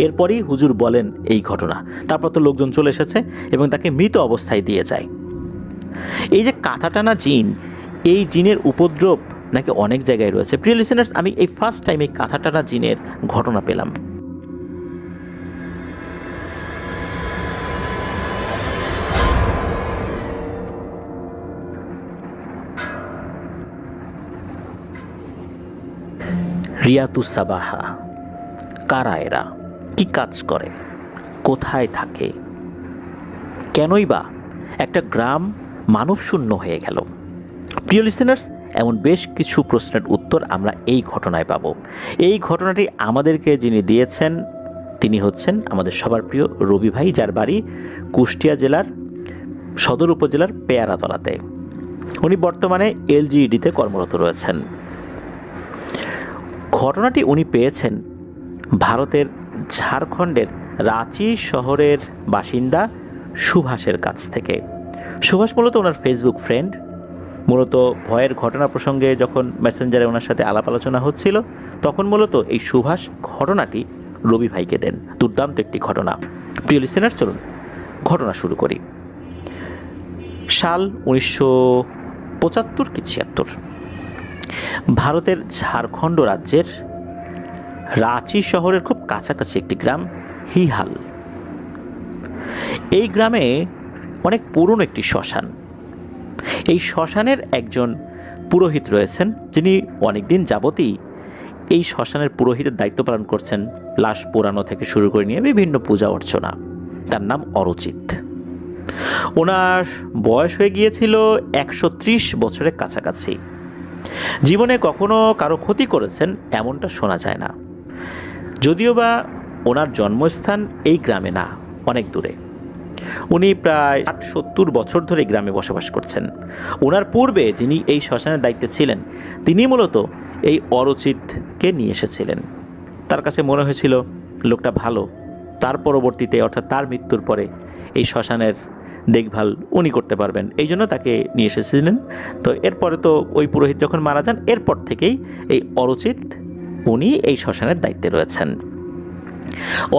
এরপরই হুজুর বলেন এই ঘটনা। তারপর তো লোকজন চলে এসেছে এবং তাকে মৃত অবস্থায় দিয়ে যায়। এই যে কাঁথা টানা জিন, এই জিনের উপদ্রব নাকি অনেক জায়গায় রয়েছে। প্রিয় লিসেনার্স, আমি এই ফার্স্ট টাইম এই কাঁথা টানা জিনের ঘটনা পেলাম। রিয়াতুস সাবাহা কারা এরা, কি কাজ করে, কোথায় থাকে, কেনই বা একটা গ্রাম মানবশূন্য হয়ে গেল। প্রিয় লিসেনার্স, এমন বেশ কিছু প্রশ্নের উত্তর আমরা এই ঘটনায় পাব। এই ঘটনাটি আমাদেরকে যিনি দিয়েছেন তিনি হচ্ছেন আমাদের সবার প্রিয় রবি ভাই, যার বাড়ি কুষ্টিয়া জেলার সদর উপজেলার পেয়ারাতলাতে। উনি বর্তমানে এলজিইডিতে কর্মরত রয়েছেন। ঘটনাটি উনি পেয়েছেন ভারতের ঝাড়খণ্ডের রাঁচি শহরের বাসিন্দা সুভাষের কাছ থেকে। সুভাষ মূলত ওনার ফেসবুক ফ্রেন্ড। মূলত ভয়ের ঘটনা প্রসঙ্গে যখন মেসেঞ্জারে ওনার সাথে আলাপ আলোচনা হচ্ছিল, তখন মূলত এই সুভাষ ঘটনাটি রবি ভাইকে দেন। দুর্দান্ত একটি ঘটনা। প্রিয় লিসেনার, চলুন ঘটনা শুরু করি। সাল 1975 কি 76, ভারতের ঝাড়খণ্ড রাজ্যের রাঁচি শহরের খুব কাছাকাছি একটি গ্রাম হিহাল। এই গ্রামে অনেক পুরনো একটি শ্মশান। এই শ্মশানের একজন পুরোহিত রয়েছেন, যিনি অনেকদিন যাবতই এই শ্মশানের পুরোহিতের দায়িত্ব পালন করছেন, লাশ পোড়ানো থেকে শুরু করে নিয়ে বিভিন্ন পূজা অর্চনা। তার নাম অরচিত। ওনার বয়স হয়ে গিয়েছিল 130 বছরের কাছাকাছি। জীবনে কখনো কারো ক্ষতি করেছেন এমনটা শোনা যায় না, যদিও বা ওনার জন্মস্থান এই গ্রামে না, অনেক দূরে। উনি প্রায় 60-70 বছর ধরে গ্রামে বসবাস করছেন। ওনার পূর্বে যিনি এই শ্মশানের দায়িত্বে ছিলেন, তিনি মূলত এই অরচিতকে নিয়ে এসেছিলেন। তার কাছে মনে হয়েছিল লোকটা ভালো। তার পরবর্তীতে, অর্থাৎ তার মৃত্যুর পরে, এই শ্মশানের দেখভাল উনি করতে পারবেন, এই জন্য তাকে নিয়ে এসেছিলেন। তো এরপরে তো ওই পুরোহিত যখন মারা যান, এরপর থেকেই এই অরচিত উনি এই শ্মশানের দায়িত্বে রয়েছেন।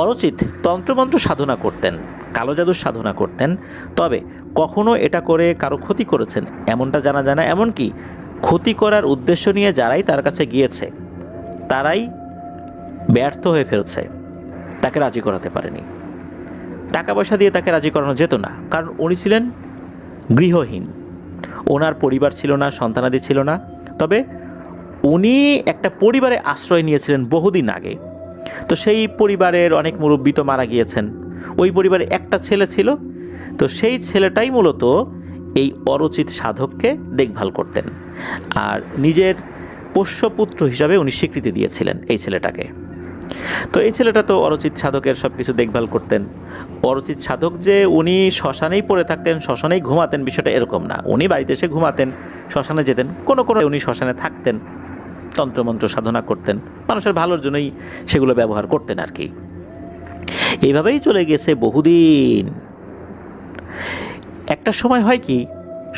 অরচিত তন্ত্রমন্ত্র সাধনা করতেন, কালো জাদুর সাধনা করতেন, তবে কখনো এটা করে কারো ক্ষতি করেছেন এমনটা জানা যায় না। এমনকি ক্ষতি করার উদ্দেশ্য নিয়ে যারাই তার কাছে গিয়েছে, তারাই ব্যর্থ হয়ে ফেলছে, তাকে রাজি করাতে পারেনি। টাকা পয়সা দিয়ে তাকে রাজি করানো যেত না, কারণ উনি ছিলেন গৃহহীন। ওনার পরিবার ছিল না, সন্তানাদি ছিল না। তবে উনি একটা পরিবারে আশ্রয় নিয়েছিলেন বহুদিন আগে। তো সেই পরিবারের অনেক মুরব্বী তো মারা গিয়েছেন। ওই পরিবারে একটা ছেলে ছিল। তো সেই ছেলেটাই মূলত এই অরচিত সাধককে দেখভাল করতেন, আর নিজের পোষ্যপুত্র হিসাবে উনি স্বীকৃতি দিয়েছিলেন এই ছেলেটাকে। তো এই ছেলেটা তো অরচিত সাধকের সব কিছু দেখভাল করতেন। অরচিত সাধক যে উনি শ্মশানেই পড়ে থাকতেন, শ্মশানেই ঘুমাতেন, বিষয়টা এরকম না। উনি বাড়িতে এসে ঘুমাতেন, শ্মশানে যেতেন, কোনো উনি শ্মশানে থাকতেন, তন্ত্রমন্ত্র সাধনা করতেন, মানুষের ভালোর জন্যই সেগুলো ব্যবহার করতেন আর কি। এইভাবেই চলে গেছে বহুদিন। একটা সময় হয় কি,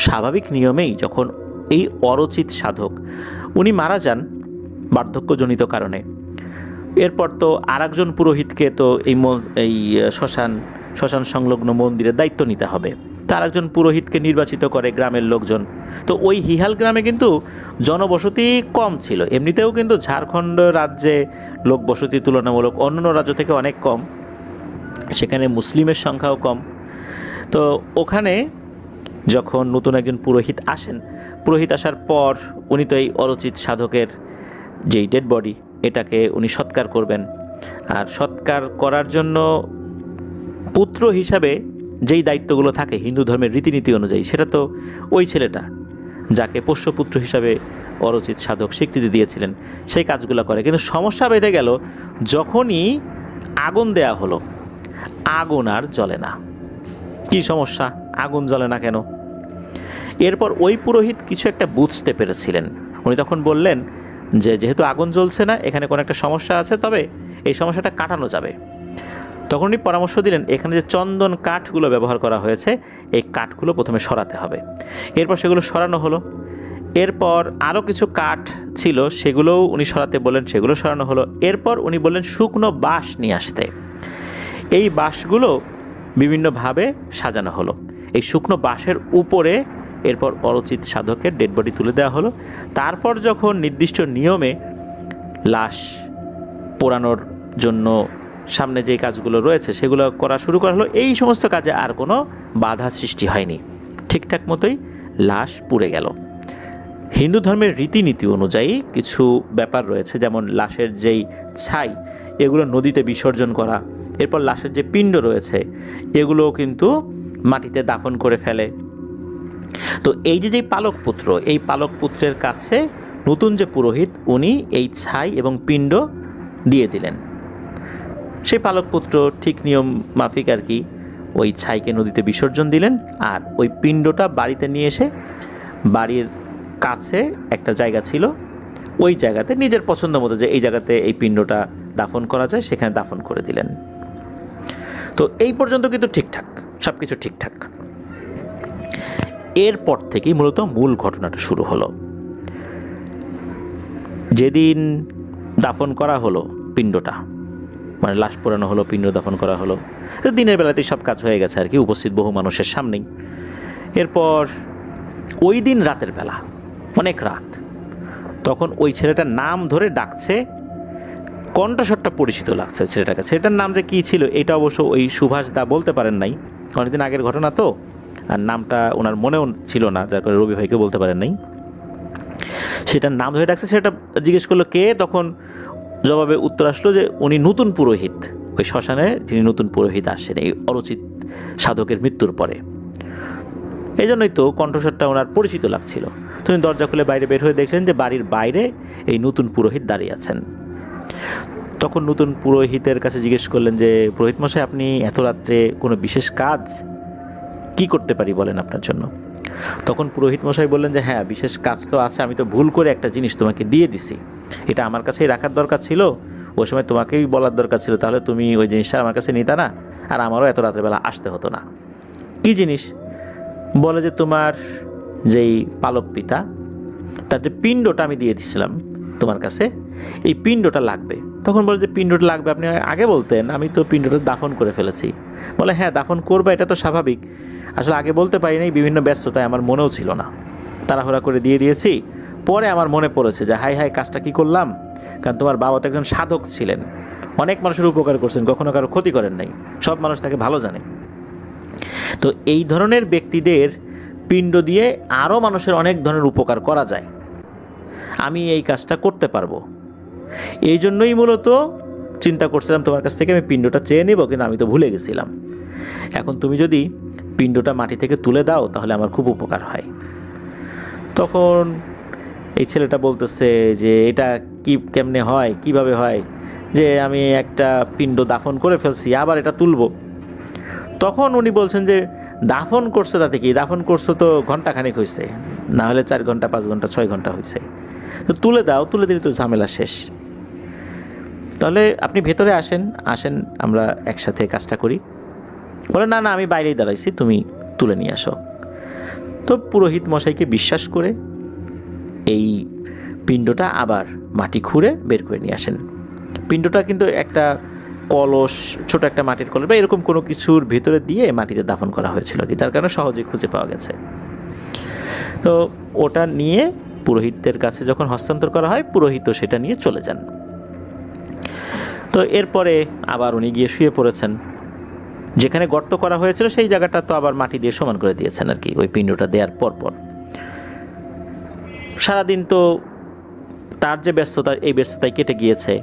স্বাভাবিক নিয়মেই যখন এই অরচিত সাধক উনি মারা যান বার্ধক্যজনিত কারণে, এরপর তো আর একজন পুরোহিতকে তো এই শ্মশান সংলগ্ন মন্দিরের দায়িত্ব নিতে হবে। তার একজন পুরোহিতকে নির্বাচিত করে গ্রামের লোকজন। তো ওই হিহাল গ্রামে কিন্তু জনবসতি কম ছিল। এমনিতেও কিন্তু ঝাড়খণ্ড রাজ্যে লোকবসতি তুলনামূলক অন্যান্য রাজ্য থেকে অনেক কম, সেখানে মুসলিমের সংখ্যাও কম। তো ওখানে যখন নতুন একজন পুরোহিত আসেন, পুরোহিত আসার পর উনি তো এই অরচিত সাধকের যেই ডেড বডি, এটাকে উনি সৎকার করবেন। আর সৎকার করার জন্য পুত্র হিসাবে যেই দায়িত্বগুলো থাকে হিন্দু ধর্মের রীতিনীতি অনুযায়ী, সেটা তো ওই ছেলেটা, যাকে পোষ্যপুত্র হিসাবে অরচিত সাধক স্বীকৃতি দিয়েছিলেন, সেই কাজগুলো করে। কিন্তু সমস্যা বেঁধে গেল যখনই আগুন দেয়া হলো, আগুন আর জ্বলে না। কি সমস্যা, আগুন জ্বলে না কেন? এরপর ওই পুরোহিত কিছু একটা বুঝতে পেরেছিলেন। উনি তখন বললেন যে যেহেতু আগুন জ্বলছে না, এখানে কোনো একটা সমস্যা আছে, তবে এই সমস্যাটা কাটানো যাবে। তখন উনি পরামর্শ দিলেন, এখানে যে চন্দন কাঠগুলো ব্যবহার করা হয়েছে, এই কাঠগুলো প্রথমে সরাতে হবে। এরপর সেগুলো সরানো হলো। এরপর আরও কিছু কাঠ ছিল, সেগুলোও উনি সরাতে বললেন, সেগুলো সরানো হলো। এরপর উনি বললেন শুকনো বাঁশ নিয়ে আসতে। এই বাঁশগুলো বিভিন্নভাবে সাজানো হলো। এই শুকনো বাঁশের উপরে এরপর অরচিত সাধকের ডেড বডি তুলে দেওয়া হলো। তারপর যখন নির্দিষ্ট নিয়মে লাশ পোড়ানোর জন্য সামনে যে কাজগুলো রয়েছে সেগুলো করা শুরু করা হলো, এই সমস্ত কাজে আর কোনো বাধা সৃষ্টি হয়নি। ঠিকঠাক মতোই লাশ পুড়ে গেল। হিন্দু ধর্মের রীতিনীতি অনুযায়ী কিছু ব্যাপার রয়েছে, যেমন লাশের যেই ছাই, এগুলো নদীতে বিসর্জন করা। এরপর লাশের যে পিণ্ড রয়েছে, এগুলোও কিন্তু মাটিতে দাফন করে ফেলে। তো এই যে পালক পুত্র, এই পালক পুত্রের কাছে নতুন যে পুরোহিত উনি এই ছাই এবং পিণ্ড দিয়ে দিলেন। সেই পালক পুত্র ঠিক নিয়ম মাফিক আর কি ওই ছাইকে নদীতে বিসর্জন দিলেন, আর ওই পিণ্ডটা বাড়িতে নিয়ে এসে বাড়ির কাছে একটা জায়গা ছিল, ওই জায়গাতে নিজের পছন্দ মতো যে এই জায়গাতে এই পিণ্ডটা দাফন করা যায় সেখানে দাফন করে দিলেন। তো এই পর্যন্ত কিন্তু ঠিকঠাক, সব কিছু ঠিকঠাক। এরপর থেকেই মূলত মূল ঘটনাটা শুরু হলো। যেদিন দাফন করা হলো পিণ্ডটা, মানে লাশ পোড়ানো হলো, পিণ্ড দাফন করা হলো, দিনের বেলাতেই সব কাজ হয়ে গেছে আর কি, উপস্থিত বহু মানুষের সামনেই। এরপর ওই দিন রাতের বেলা, অনেক রাত, তখন ওই ছেলেটার নাম ধরে ডাকছে, কণ্ঠস্বরটা পরিচিত লাগছে ছেলেটাকে। ছেলেটার নাম যে কী ছিল এটা অবশ্য ওই সুভাষ দা বলতে পারেন নাই, অনেকদিন আগের ঘটনা তো, আর নামটা ওনার মনেও ছিল না, যার কারণে রবি ভাইকে বলতে পারেন নাই। সেটার নাম ধরে ডাকছে, সেটা জিজ্ঞেস করলো কে, তখন জবাবে উত্তর আসলো যে উনি নতুন পুরোহিত, ওই শ্মশানে যিনি নতুন পুরোহিত আসছেন এই অরচিত সাধকের মৃত্যুর পরে। এই জন্যই তো কণ্ঠস্বরটা ওনার পরিচিত লাগছিল। তিনি দরজা খুলে বাইরে বের হয়ে দেখলেন যে বাড়ির বাইরে এই নতুন পুরোহিত দাঁড়িয়ে আছেন। তখন নতুন পুরোহিতের কাছে জিজ্ঞেস করলেন যে পুরোহিত মশাই, আপনি এত রাত্রে কোনো বিশেষ কাজ কি করতে পারি বলেন আপনার জন্য? তখন পুরোহিত মশাই বললেন যে হ্যাঁ, বিশেষ কাজ তো আছে, আমি তো ভুল করে একটা জিনিস তোমাকে দিয়ে দিছি, এটা আমার কাছেই রাখার দরকার ছিল, ওই সময় তোমাকেই বলার দরকার ছিল, তাহলে তুমি ওই জিনিসটা আমার কাছে নিতা না, আর আমারও এত রাত্রেবেলা আসতে হতো না। কি জিনিস? বলে যে তোমার যেই পালক পিতা, তার যে পিণ্ডটা আমি দিয়ে দিছিলাম তোমার কাছে, এই পিণ্ডটা লাগবে। তখন বলে যে পিণ্ডটা লাগবে, আপনি আগে বলতেন, আমি তো পিণ্ডটা দাফন করে ফেলেছি। বলে হ্যাঁ, দাফন করবা, এটা তো স্বাভাবিক, আসলে আগে বলতে পারি নাই, বিভিন্ন ব্যস্ততায় আমার মনেও ছিল না, তাড়াহুড়া করে দিয়ে দিয়েছি। পরে আমার মনে পড়েছে যে হাই হাই, কাজটা কী করলাম, কারণ তোমার বাবা তো একজন সাধক ছিলেন, অনেক মানুষের উপকার করছেন, কখনো কারো ক্ষতি করেন নাই, সব মানুষ তাকে ভালো জানে। তো এই ধরনের ব্যক্তিদের পিণ্ড দিয়ে আরও মানুষের অনেক ধরনের উপকার করা যায়, আমি এই কাজটা করতে পারবো। এই জন্যই মূলত চিন্তা করছিলাম তোমার কাছ থেকে আমি পিণ্ডটা চেয়ে নেব, কিন্তু আমি তো ভুলে গেছিলাম। এখন তুমি যদি পিণ্ডটা মাটি থেকে তুলে দাও তাহলে আমার খুব উপকার হয়। তখন এই ছেলেটা বলতেছে যে এটা কি কেমনে হয়, কিভাবে হয়, যে আমি একটা পিণ্ড দাফন করে ফেলছি, আবার এটা তুলব। তখন উনি বলছেন যে দাফন করছো তাতে কি, দাফন করছো তো ঘন্টাখানেক হয়েছে, না হলে 4 ঘন্টা 5 ঘন্টা 6 ঘন্টা হয়েছে, তো তুলে দাও, তুলে দিলে তো ঝামেলা শেষ। তাহলে আপনি ভেতরে আসেন, আমরা একসাথে কাজটা করি। বলে না না, আমি বাইরেই দাঁড়াইছি, তুমি তুলে নিয়ে আসো। তো পুরোহিত মশাইকে বিশ্বাস করে এই পিণ্ডটা আবার মাটি খুঁড়ে বের করে নিয়ে আসেন। পিণ্ডটা কিন্তু একটা কলস, ছোট একটা মাটির কলস বা এরকম কোনো কিছুর ভিতরে দিয়ে মাটিতে দাফন করা হয়েছিল কি, তার কারণে সহজেই খুঁজে পাওয়া গেছে। তো ওটা নিয়ে পুরোহিতের কাছে যখন হস্তান্তর করা হয়, পুরোহিত সেটা নিয়ে চলে যান। তো এরপরে আবার উনি গিয়ে শুয়ে পড়েছেন। যেখানে গর্ত করা হয়েছিল সেই জায়গাটা তো আবার মাটি দিয়ে সমান করে দিয়েছেন আর কি, ওই পিণ্ডটা দেওয়ার পর। সারাদিন তো তার যে ব্যস্ততা, এই ব্যস্ততায় কেটে গিয়েছে,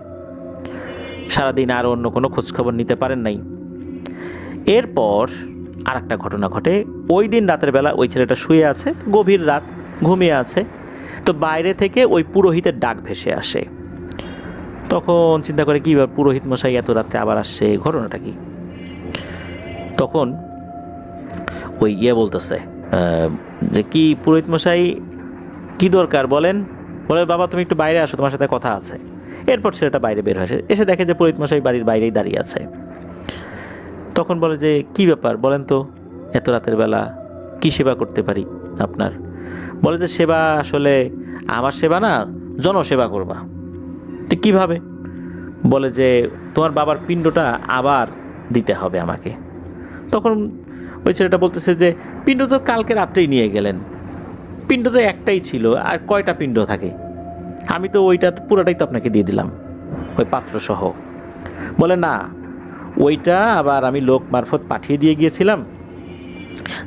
সারাদিন আর অন্য কোনো খোঁজখবর নিতে পারেন নাই। এরপর আর একটা ঘটনা ঘটে। ওই দিন রাতের বেলা ওই ছেলেটা শুয়ে আছে, গভীর রাত, ঘুমিয়ে আছে, তো বাইরে থেকে ওই পুরোহিতের ডাক ভেসে আসে। তখন চিন্তা করে কি পুরোহিত মশাই এত রাত্রে আবার আসছে, ঘটনাটা কি? তখন ওই বলতেছে যে কি পুরোহিত মশাই, কি দরকার বলেন? বলে বাবা তুমি একটু বাইরে আসো, তোমার সাথে কথা আছে। এরপর ছেলেটা বাইরে বের হয়ে এসে দেখে যে পুরোহিত মশাই বাড়ির বাইরেই দাঁড়িয়ে আছে। তখন বলে যে কি ব্যাপার বলেন তো, এত রাতের বেলা কি সেবা করতে পারি আপনার? বলে যে সেবা আসলে আমার সেবা না, জনসেবা করবা। তো কীভাবে? বলে যে তোমার বাবার পিণ্ডটা আবার দিতে হবে আমাকে। তখন ওই ছেলেটা বলতেছে যে পিণ্ড তো কালকে রাত্রেই নিয়ে গেলেন, পিণ্ড তো একটাই ছিল, আর কয়টা পিণ্ড থাকে? আমি তো ওইটা পুরোটাই তো আপনাকে দিয়ে দিলাম, ওই পাত্রসহ। বলে না, ওইটা আবার আমি লোক মারফত পাঠিয়ে দিয়ে গিয়েছিলাম,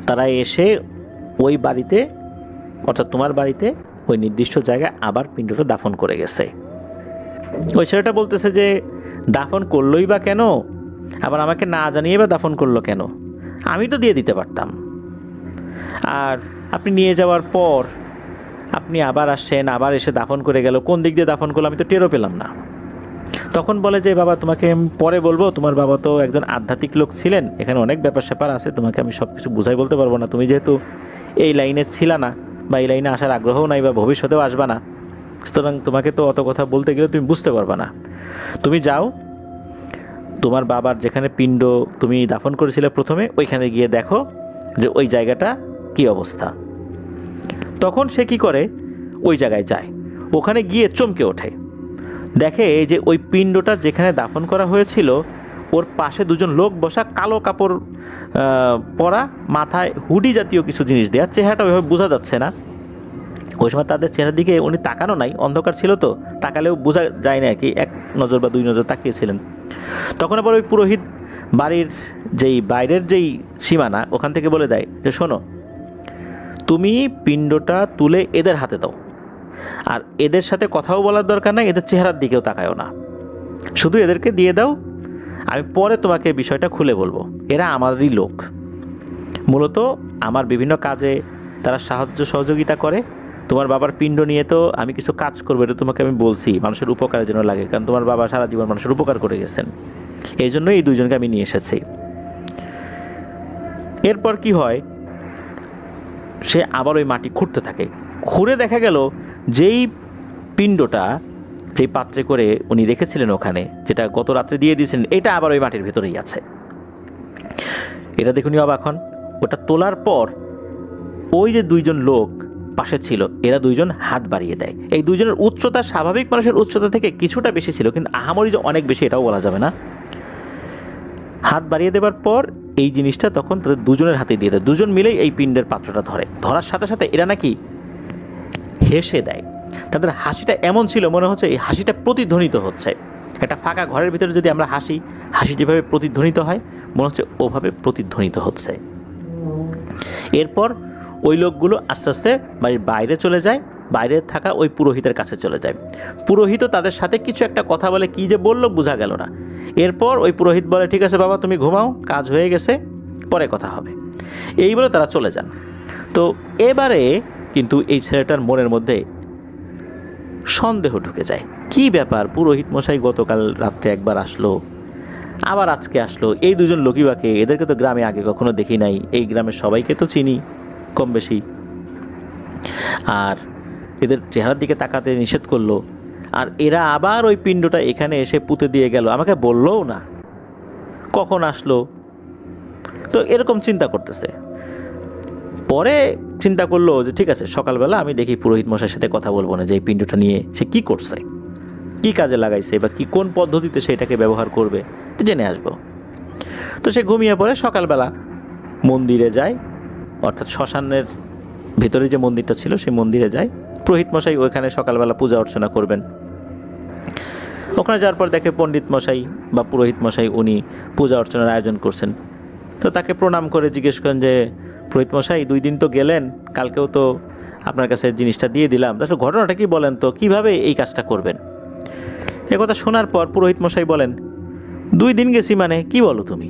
তারা এসে ওই বাড়িতে, অর্থাৎ তোমার বাড়িতে ওই নির্দিষ্ট জায়গায় আবার পিণ্ডটা দাফন করে গেছে। ওই ছেলেটা বলতেছে যে দাফন করলোই বা কেন, আবার আমাকে না জানিয়ে বা দাফন করলো কেন? আমি তো দিয়ে দিতে পারতাম। আর আপনি নিয়ে যাওয়ার পর আপনি আবার আসছেন, আবার এসে দাফন করে গেল, কোন দিক দিয়ে দাফন করলো আমি তো টেরও পেলাম না। তখন বলে যে বাবা তোমাকে আমি পরে বলবো, তোমার বাবা তো একজন আধ্যাত্মিক লোক ছিলেন, এখানে অনেক ব্যাপার স্যাপার আছে, তোমাকে আমি সব কিছু বুঝাই বলতে পারবো না, তুমি যেহেতু এই লাইনে ছিল না বা এই লাইনে আসার আগ্রহও নাই বা ভবিষ্যতেও আসবা না, সুতরাং তোমাকে তো অত কথা বলতে গেলে তুমি বুঝতে পারবা না। তুমি যাও, তোমার বাবার যেখানে পিণ্ড তুমি দাফন করেছিলে প্রথমে, ওইখানে গিয়ে দেখো যে ওই জায়গাটা কি অবস্থা। তখন সে কি করে, ওই জায়গায় যায়, ওখানে গিয়ে চমকে ওঠে, দেখে যে ওই পিণ্ডটা যেখানে দাফন করা হয়েছিল ওর পাশে দুজন লোক বসা, কালো কাপড় পরা, মাথায় হুডি জাতীয় কিছু জিনিস দেওয়া, চেহারাটা ওইভাবে বোঝা যাচ্ছে না। ওই সময় তাদের চেহারার দিকে উনি তাকানো নাই, অন্ধকার ছিল তো, তাকালেও বোঝা যায় না আর কি, এক নজর বা দুই নজর তাকিয়েছিলেন। তখন আবার ওই পুরোহিত বাড়ির বাইরের যেই সীমানা ওখান থেকে বলে দেয় যে শোনো, তুমি পিণ্ডটা তুলে এদের হাতে দাও, আর এদের সাথে কথাও বলার দরকার নাই, এদের চেহারার দিকেও তাকায়ও না, শুধু এদেরকে দিয়ে দাও, আমি পরে তোমাকে বিষয়টা খুলে বলবো। এরা আমারই লোক, মূলত আমার বিভিন্ন কাজে তারা সাহায্য সহযোগিতা করে। তোমার বাবার পিণ্ড নিয়ে তো আমি কিছু কাজ করবো, এটা তোমাকে আমি বলছি, মানুষের উপকারের জন্য লাগে, কারণ তোমার বাবা সারা জীবন মানুষের উপকার করে গেছেন, এই জন্য এই দুইজনকে আমি নিয়ে এসেছি। এরপর কি হয়, সে আবার ওই মাটি খুঁড়তে থাকে, খুঁড়ে দেখা গেল যেই পিণ্ডটা যেই পাত্রে করে উনি রেখেছিলেন ওখানে, যেটা গত রাত্রে দিয়ে দিয়েছিলেন, এটা আবার ওই মাটির ভেতরেই আছে। এটা দেখুন অবাক হন। ওটা তোলার পর ওই যে দুইজন লোক পাশে ছিল, এরা দুইজন হাত বাড়িয়ে দেয়। এই দুইজনের উচ্চতা স্বাভাবিক মানুষের উচ্চতা থেকে কিছুটা বেশি ছিল, কিন্তু আহামরি যে অনেক বেশি এটাও বলা যাবে না। হাত বাড়িয়ে দেওয়ার পর এই জিনিসটা তখন তাদের দুজনের হাতে দিয়ে দেয়, দুজন মিলেই এই পিণ্ডের পাত্রটা ধরে। ধরার সাথে সাথে এরা নাকি হেসে দেয়। তাদের হাসিটা এমন ছিল, মনে হচ্ছে এই হাসিটা প্রতিধ্বনিত হচ্ছে। একটা ফাঁকা ঘরের ভিতরে যদি আমরা হাসি যেভাবে প্রতিধ্বনিত হয়, মনে হচ্ছে ওভাবে প্রতিধ্বনিত হচ্ছে। এরপর ওই লোকগুলো আস্তে আস্তে বাড়ির বাইরে চলে যায়, বাইরে থাকা ওই পুরোহিতের কাছে চলে যায়। পুরোহিতও তাদের সাথে কিছু একটা কথা বলে, কী যে বললো বোঝা গেল না। এরপর ওই পুরোহিত বলে ঠিক আছে বাবা তুমি ঘুমাও, কাজ হয়ে গেছে, পরে কথা হবে, এই বলে তারা চলে যান। তো এবারে কিন্তু এই ছেলেটার মনের মধ্যে সন্দেহ ঢুকে যায়, কি ব্যাপার, পুরোহিত মশাই গতকাল রাত্রে একবার আসলো, আবার আজকে আসলো, এই দুজন লোকিবাকে, এদেরকে তো গ্রামে আগে কখনো দেখি নাই, এই গ্রামের সবাইকে তো চিনি কম বেশি, আর এদের চেহারার দিকে তাকাতে নিষেধ করলো, আর এরা আবার ওই পিণ্ডটা এখানে এসে পুঁতে দিয়ে গেল, আমাকে বললোও না কখন আসলো। তো এরকম চিন্তা করতেছে। পরে চিন্তা করলো যে ঠিক আছে, সকালবেলা আমি দেখি পুরোহিত মশাইয়ের সাথে কথা বলবো না, যে এই পিণ্ডটা নিয়ে সে কী করছে, কী কাজে লাগাইছে, বা কি কোন পদ্ধতিতে সে এটাকে ব্যবহার করবে, জেনে আসবো। তো সে ঘুমিয়ে পড়ে। সকালবেলা মন্দিরে যায়, অর্থাৎ শ্মশানের ভিতরে যে মন্দিরটা ছিল সেই মন্দিরে যায়। পুরোহিত মশাই ওইখানে সকালবেলা পূজা অর্চনা করবেন। ওখানে যাওয়ার পর দেখে পণ্ডিত মশাই বা পুরোহিত মশাই উনি পূজা অর্চনার আয়োজন করছেন। তো তাকে প্রণাম করে জিজ্ঞেস করেন যে পুরোহিত মশাই 2 দিন তো গেলেন, কালকেও তো আপনার কাছে জিনিসটা দিয়ে দিলাম, তাহলে ঘটনাটা কি বলেন তো, কিভাবে এই কাজটা করবেন। একথা শোনার পর পুরোহিত মশাই বলেন 2 দিন গেছি মানে কি বলো তুমি,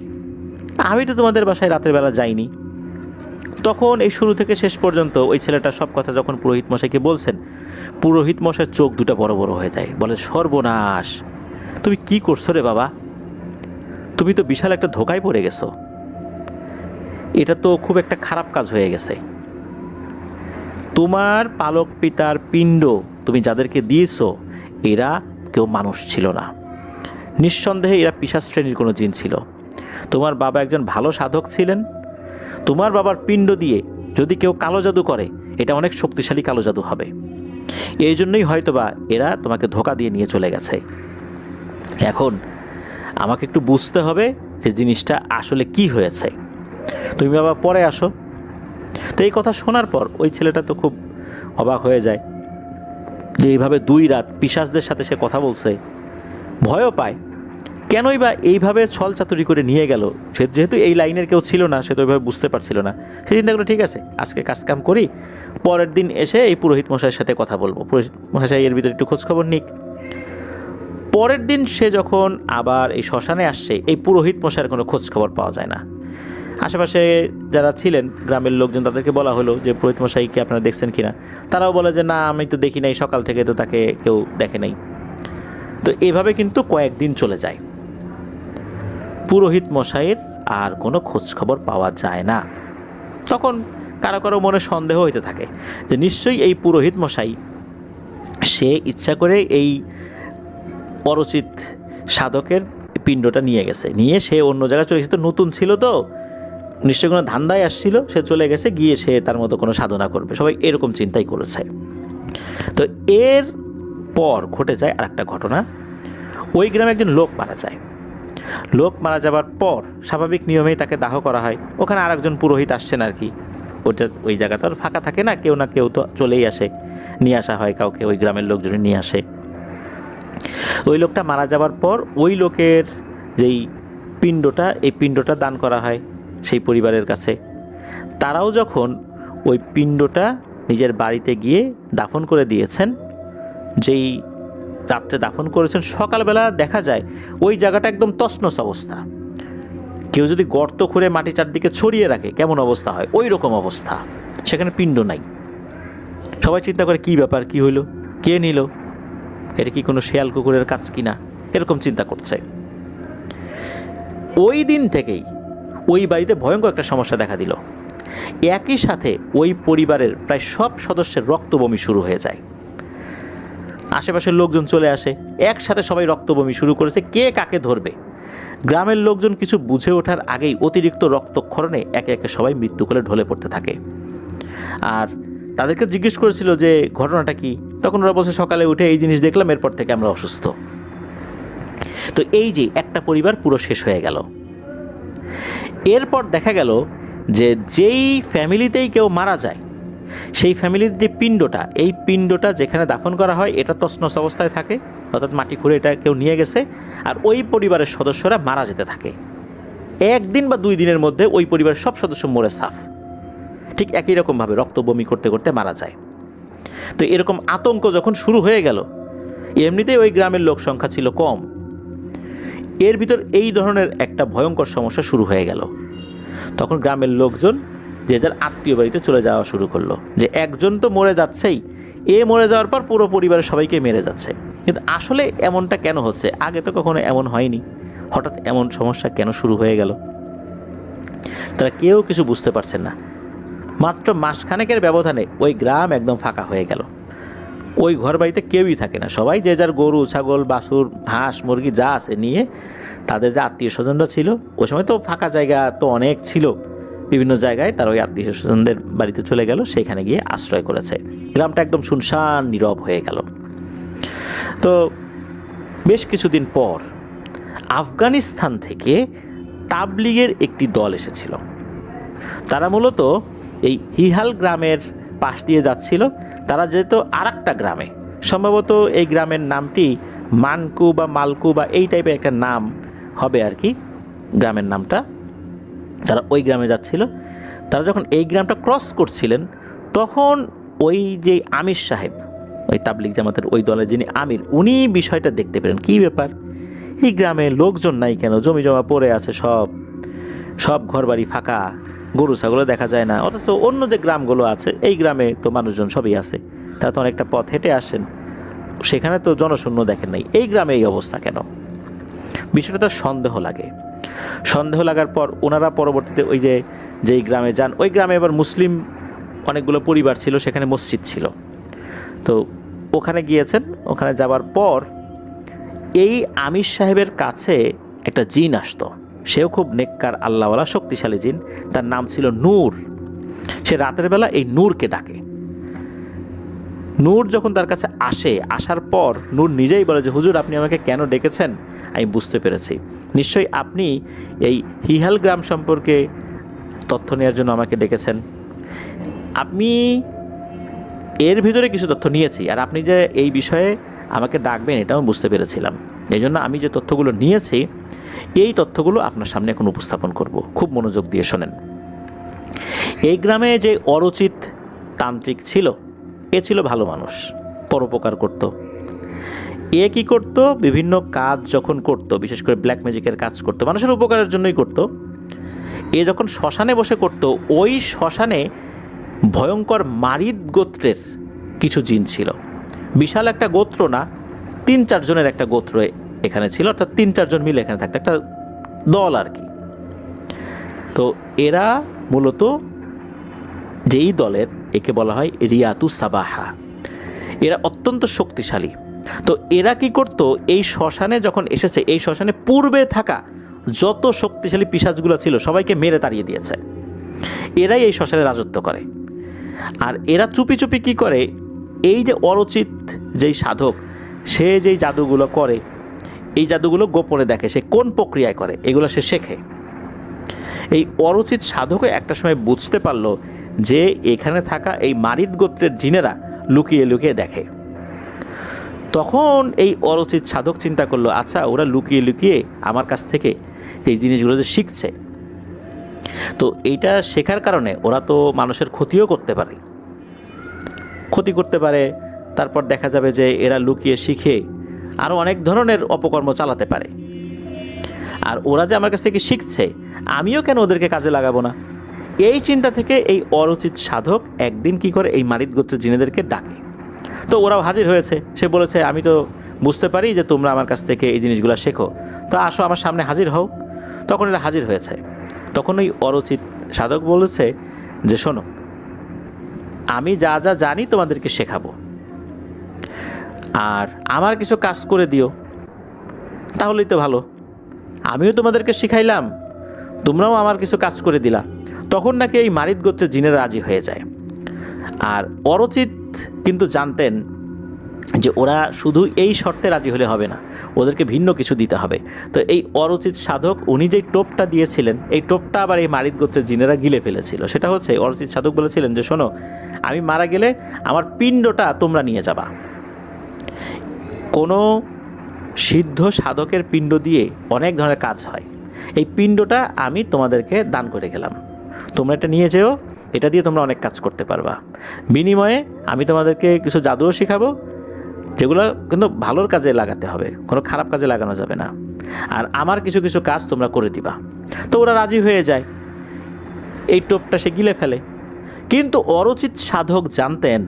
আমি তো তোমাদের বাসায় রাতের বেলা যাইনি। তখন এই শুরু থেকে শেষ পর্যন্ত ওই ছেলেটা সব কথা যখন পুরোহিত মশাইকে বলছেন, পুরোহিত মশাইয়ের চোখ দুটো বড় বড় হয়ে যায়, বলে সর্বনাশ, তুমি কি করছো রে বাবা, তুমি তো বিশাল একটা ধোকায় পড়ে গেছো, এটা তো খুব একটা খারাপ কাজ হয়ে গেছে। তোমার পালক পিতার পিণ্ড তুমি যাদেরকে দিয়েছো এরা কেউ মানুষ ছিল না, নিঃসন্দেহে এরা পিশাচ শ্রেণীর কোনো জিন ছিল। তোমার বাবা একজন ভালো সাধক ছিলেন, তোমার বাবার পিণ্ড দিয়ে যদি কেউ কালো জাদু করে এটা অনেক শক্তিশালী কালো জাদু হবে, এই জন্যই হয়তোবা এরা তোমাকে ধোকা দিয়ে নিয়ে চলে গেছে। এখন আমাকে একটু বুঝতে হবে যে জিনিসটা আসলে কি হয়েছে, তুমি বাবা পরে আসো। তো এই কথা শোনার পর ওই ছেলেটা তো খুব অবাক হয়ে যায় যে এইভাবে 2 রাত পিশাচদের সাথে সে কথা বলছে, ভয়ও পায়। কেনই বা এইভাবে ছল চাতুরি করে নিয়ে গেল, সে যেহেতু এই লাইনের কেউ ছিল না, সে তো ওইভাবে বুঝতে পারছিল না। সে চিন্তা করলো ঠিক আছে আজকে কাজকাম করি, পরের দিন এসে এই পুরোহিত মশাইয়ের সাথে কথা বলবো, পুরোহিত মশাই এর ভিতরে একটু খোঁজখবর নিক। পরের দিন সে যখন আবার এই শ্মশানে আসছে, এই পুরোহিত মশাইয়ের কোনো খোঁজখবর পাওয়া যায় না। আশেপাশে যারা ছিলেন গ্রামের লোকজন, তাদেরকে বলা হলো যে পুরোহিত মশাইকে আপনারা দেখছেন কিনা। তারাও বলে যে না, আমি তো দেখি নাই, সকাল থেকে তো তাকে কেউ দেখে নাই। তো এভাবে কিন্তু কয়েকদিন চলে যায়, পুরোহিত মশাইয়ের আর কোনো খোঁজখবর পাওয়া যায় না। তখন কারো কারো মনে সন্দেহ হইতে থাকে যে নিশ্চয়ই এই পুরোহিত মশাই সে ইচ্ছা করে এই অরচিত সাধকের পিণ্ডটা নিয়ে গেছে, নিয়ে সে অন্য জায়গায় চলে গেছে। তো নতুন ছিল, তো নিশ্চয়ই কোনো ধান্দায় আসছিল, সে চলে গেছে, গিয়ে সে তার মতো কোনো সাধনা করবে। সবাই এরকম চিন্তাই করেছে। তো এর পর ঘটে যায় আর একটা ঘটনা। ওই গ্রামে একজন লোক মারা যায়। লোক মারা যাবার পর স্বাভাবিক নিয়মেই তাকে দাহ করা হয়। ওখানে আর একজন পুরোহিত আসছেন আর কি। ওই জায়গা তো আর ফাঁকা থাকে না, কেউ না কেউ তো চলেই আসে, নিয়ে আসা হয় কাউকে, ওই গ্রামের লোকজনই নিয়ে আসে। ওই লোকটা মারা যাবার পর ওই লোকের যেই পিণ্ডটা, এই পিণ্ডটা দান করা হয় সেই পরিবারের কাছে। তারাও যখন ওই পিণ্ডটা নিজের বাড়িতে গিয়ে দাফন করে দিয়েছেন, যেই রাত্রে দাফন করেছেন, সকালবেলা দেখা যায় ওই জায়গাটা একদম তছনছ অবস্থা। কেউ যদি গর্ত খুঁড়ে মাটি চারদিকে ছড়িয়ে রাখে কেমন অবস্থা হয়, ওই রকম অবস্থা। সেখানে পিণ্ড নাই। সবাই চিন্তা করে কী ব্যাপার, কি হইল, কে নিল, এটা কি কোনো শেয়াল কুকুরের কাজ কিনা, এরকম চিন্তা করছে। ওই দিন থেকেই ওই বাড়িতে ভয়ঙ্কর একটা সমস্যা দেখা দিল। একই সাথে ওই পরিবারের প্রায় সব সদস্যের রক্তবমি শুরু হয়ে যায়। আশেপাশের লোকজন চলে আসে, একসাথে সবাই রক্তবমি শুরু করেছে। কে কাকে ধরবে? গ্রামের লোকজন কিছু বুঝে ওঠার আগেই অতিরিক্ত রক্তক্ষরণে একে একে সবাই মৃত্যুকোলে ঢলে পড়তে থাকে। আর তাদেরকে জিজ্ঞেস করেছিল যে ঘটনাটা কি, তখন ওরা বলছে সকালে উঠে এই জিনিস দেখলাম, এরপর থেকে আমরা অসুস্থ। তো এই যে একটা পরিবার পুরো শেষ হয়ে গেল। এরপর দেখা গেল যে যেই ফ্যামিলিতেই কেউ মারা যায়, সেই ফ্যামিলির যে পিণ্ডটা, এই পিণ্ডটা যেখানে দাফন করা হয় এটা তছনছ অবস্থায় থাকে, অর্থাৎ মাটি খুঁড়ে এটা কেউ নিয়ে গেছে। আর ওই পরিবারের সদস্যরা মারা যেতে থাকে। একদিন বা 2 দিনের মধ্যে ওই পরিবারের সব সদস্য মরে সাফ। ঠিক একই রকমভাবে রক্ত বমি করতে করতে মারা যায়। তো এরকম আতঙ্ক যখন শুরু হয়ে গেল, এমনিতেই ওই গ্রামের লোক সংখ্যা ছিল কম, এর ভিতর এই ধরনের একটা ভয়ঙ্কর সমস্যা শুরু হয়ে গেল। তখন গ্রামের লোকজন যে যার আত্মীয় বাড়িতে চলে যাওয়া শুরু করলো, যে একজন তো মরে যাচ্ছেই, এ মরে যাওয়ার পর পুরো পরিবারের সবাইকে মেরে যাচ্ছে। কিন্তু আসলে এমনটা কেন হচ্ছে? আগে তো কখনো এমন হয়নি, হঠাৎ এমন সমস্যা কেন শুরু হয়ে গেল? তারা কেউ কিছু বুঝতে পারছেন না। মাত্র মাসখানেকের ব্যবধানে ওই গ্রাম একদম ফাঁকা হয়ে গেল। ওই ঘর বাড়িতে কেউই থাকে না, সবাই যে যার গরু, ছাগল, বাছুর, হাঁস, মুরগি যা আছে নিয়ে, তাদের যে আত্মীয় স্বজনরা ছিল, ওই সময় তো ফাঁকা জায়গা তো অনেক ছিল বিভিন্ন জায়গায়, তারা ওই আত্মীয় স্বজনদের বাড়িতে চলে গেল, সেখানে গিয়ে আশ্রয় করেছে। গ্রামটা একদম শুনশান নীরব হয়ে গেল। তো বেশ কিছুদিন পর আফগানিস্তান থেকে তাবলিগের একটি দল এসেছিল। তারা মূলত এই হিহাল গ্রামের পাশ দিয়ে যাচ্ছিল। তারা যেত আর একটা গ্রামে, সম্ভবত এই গ্রামের নামটি মানকু বা মালকু বা এই টাইপের একটা নাম হবে আর কি গ্রামের নামটা। তারা ওই গ্রামে যাচ্ছিল। তারা যখন এই গ্রামটা ক্রস করছিলেন, তখন ওই যে আমির সাহেব, ওই তাবলিগ জামাতের ওই দলের যিনি আমির, উনি বিষয়টা দেখতে পেলেন। কী ব্যাপার, এই গ্রামে লোকজন নাই কেন, জমি জমা পড়ে আছে, সব ঘরবাড়ি ফাঁকা, গরু ছাগলও দেখা যায় না, অথচ অন্য যে গ্রামগুলো আছে এই গ্রামে তো মানুষজন সবই আছে, তারা তো অনেকটা পথ হেঁটে আসেন, সেখানে তো জনশূন্য দেখেন নাই, এই গ্রামে এই অবস্থা কেন? বিষয়টা তার সন্দেহ লাগে। সন্দেহ লাগার পর ওনারা পরবর্তীতে ওই যেই গ্রামে যান, ওই গ্রামে এবার মুসলিম অনেকগুলো পরিবার ছিল, সেখানে মসজিদ ছিল। তো ওখানে গিয়েছেন। ওখানে যাবার পর এই আমির সাহেবের কাছে একটা জিন আসতো। সেও খুব নেককার, আল্লাহওয়ালা, শক্তিশালী জিন। তার নাম ছিল নূর। সে রাতের বেলা এই নূরকে ডাকে। নূর যখন তার কাছে আসে, আসার পর নূর নিজেই বলে যে হুজুর, আপনি আমাকে কেন ডেকেছেন আমি বুঝতে পেরেছি। নিশ্চয়ই আপনি এই হিহাল গ্রাম সম্পর্কে তথ্য নেওয়ার জন্য আমাকে ডেকেছেন। আপনি এর ভিতরে কিছু তথ্য নিয়েছি, আর আপনি যে এই বিষয়ে আমাকে ডাকবেন এটাও বুঝতে পেরেছিলাম। এই জন্য আমি যে তথ্যগুলো নিয়েছি, এই তথ্যগুলো আপনার সামনে এখন উপস্থাপন করব। খুব মনোযোগ দিয়ে শোনেন। এই গ্রামে যে অরচিত তান্ত্রিক ছিল, এ ছিল ভালো মানুষ, পরোপকার করত। এ কি করত, বিভিন্ন কাজ যখন করত, বিশেষ করে ব্ল্যাক ম্যাজিকের কাজ করত, মানুষের উপকারের জন্যই করত। এ যখন শ্মশানে বসে করত, ওই শ্মশানে ভয়ঙ্কর মারিদ গোত্রের কিছু জিন ছিল। বিশাল একটা গোত্র না, 3-4 জনের একটা গোত্র এখানে ছিল, অর্থাৎ 3-4 জন মিলে এখানে থাকতো, একটা দল আর কি। তো এরা মূলত যেই দলের, একে বলা হয় রিয়াতু সাবাহা, এরা অত্যন্ত শক্তিশালী। তো এরা কি করত, এই শ্মশানে যখন এসেছে, এই শ্মশানে পূর্বে থাকা যত শক্তিশালী পিশাচগুলো ছিল সবাইকে মেরে তাড়িয়ে দিয়েছে। এরাই এই শ্মশানে রাজত্ব করে। আর এরা চুপি চুপি কি করে, এই যে অরচিত যেই সাধক, সে যেই জাদুগুলো করে, এই জাদুগুলো গোপনে দেখে, সে কোন প্রক্রিয়ায় করে এগুলো সে শেখে। এই অরচিত সাধকও একটা সময় বুঝতে পারলো যে এখানে থাকা এই মারিদ গোত্রের জিনেরা লুকিয়ে লুকিয়ে দেখে। তখন এই অরচিত সাধক চিন্তা করলো, আচ্ছা ওরা লুকিয়ে লুকিয়ে আমার কাছ থেকে এই জিনিসগুলো যে শিখছে, তো এইটা শেখার কারণে ওরা তো মানুষের ক্ষতিও করতে পারে, ক্ষতি করতে পারে। তারপর দেখা যাবে যে এরা লুকিয়ে শিখে আরও অনেক ধরনের অপকর্ম চালাতে পারে। আর ওরা যে আমার কাছ থেকে শিখছে, আমিও কেন ওদেরকে কাজে লাগাবো না? এই চিন্তা থেকে এই অরচিত সাধক একদিন কি করে, এই মারিদ গোত্রের জিনেদেরকে ডাকে। তো ওরাও হাজির হয়েছে। সে বলেছে, আমি তো বুঝতে পারি যে তোমরা আমার কাছ থেকে এই জিনিসগুলো শেখো, তো আসো আমার সামনে হাজির হও। তখন এরা হাজির হয়েছে। তখন ওই অরচিত সাধক বলেছে যে, শোনো, আমি যা যা জানি তোমাদেরকে শেখাবো, আর আমার কিছু কাজ করে দিও, তাহলেই তো ভালো। আমিও তোমাদেরকে শিখাইলাম, তোমরাও আমার কিছু কাজ করে দিলা। তখন নাকি এই মারিদ গোত্রের জিনেরা রাজি হয়ে যায়। আর অরচিত কিন্তু জানতেন যে ওরা শুধু এই শর্তে রাজি হলে হবে না, ওদেরকে ভিন্ন কিছু দিতে হবে। তো এই অরচিত সাধক উনি যেই টোপটা দিয়েছিলেন, এই টোপটা আবার এই মারিদ গোত্রের জিনেরা গিলে ফেলেছিল। সেটা হচ্ছে, অরচিত সাধক বলেছিলেন যে, শোনো, আমি মারা গেলে আমার পিণ্ডটা তোমরা নিয়ে যাবা। কোনো সিদ্ধ সাধকের পিণ্ড দিয়ে অনেক ধরনের কাজ হয়, এই পিণ্ডটা আমি তোমাদেরকে দান করে গেলাম, তোমরা এটা নিয়ে যেও, এটা দিয়ে তোমরা অনেক কাজ করতে পারবা। বিনিময়ে আমি তোমাদেরকে কিছু জাদুও শেখাবো, যেগুলো কিন্তু ভালোর কাজে লাগাতে হবে, কোনো খারাপ কাজে লাগানো যাবে না। আর আমার কিছু কিছু কাজ তোমরা করে দিবা। তো ওরা রাজি হয়ে যায়, এই টোপটা সে গিলে ফেলে। কিন্তু অরচিত সাধক জানতেন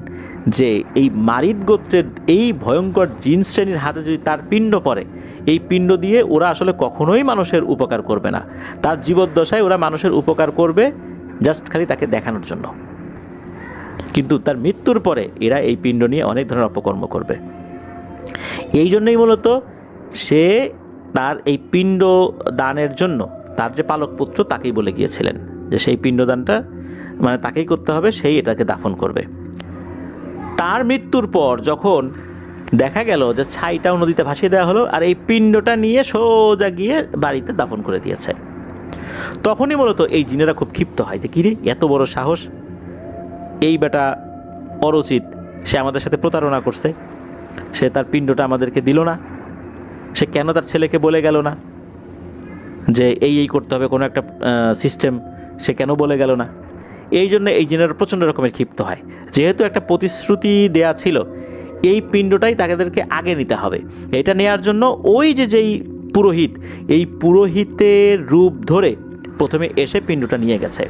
যে এই মারিদ গোত্রের এই ভয়ঙ্কর জিন শ্রেণীর হাতে যদি তার পিণ্ড পড়ে, এই পিণ্ড দিয়ে ওরা আসলে কখনোই মানুষের উপকার করবে না। তার জীবদ্দশায় ওরা মানুষের উপকার করবে জাস্ট খালি তাকে দেখানোর জন্য, কিন্তু তার মৃত্যুর পরে এরা এই পিণ্ড নিয়ে অনেক ধরনের অপকর্ম করবে। এই জন্যই মূলত সে তার এই পিণ্ড দানের জন্য তার যে পালক পুত্র তাকেই বলে গিয়েছিলেন যে সেই পিণ্ডদানটা মানে তাকেই করতে হবে, সেই এটাকে দাফন করবে। তার মৃত্যুর পর যখন দেখা গেল যে ছাইটাও নদীতে ভাসিয়ে দেওয়া হলো, আর এই পিণ্ডটা নিয়ে সোজা গিয়ে বাড়িতে দাফন করে দিয়েছে, তখনই মূলত এই জিনেরা খুব ক্ষিপ্ত হয় যে, কিরে এত বড় সাহস, এই বেটা অরচিত, সে আমাদের সাথে প্রতারণা করছে, সে তার পিণ্ডটা আমাদেরকে দিল না, সে কেন তার ছেলেকে বলে গেল না যে এই করতে হবে, কোনো একটা সিস্টেম সে কেন বলে গেল না? এই জন্য এই জিনেরা প্রচণ্ড রকমের ক্ষিপ্ত হয়। যেহেতু একটা প্রতিশ্রুতি দেয়া ছিল, এই পিণ্ডটাই তাদেরকে আগে নিতে হবে। এটা নেওয়ার জন্য ওই যেই পুরোহিত, এই পুরোহিতের রূপ ধরে প্রথমে এসে পিণ্ডটা নিয়ে গেছে।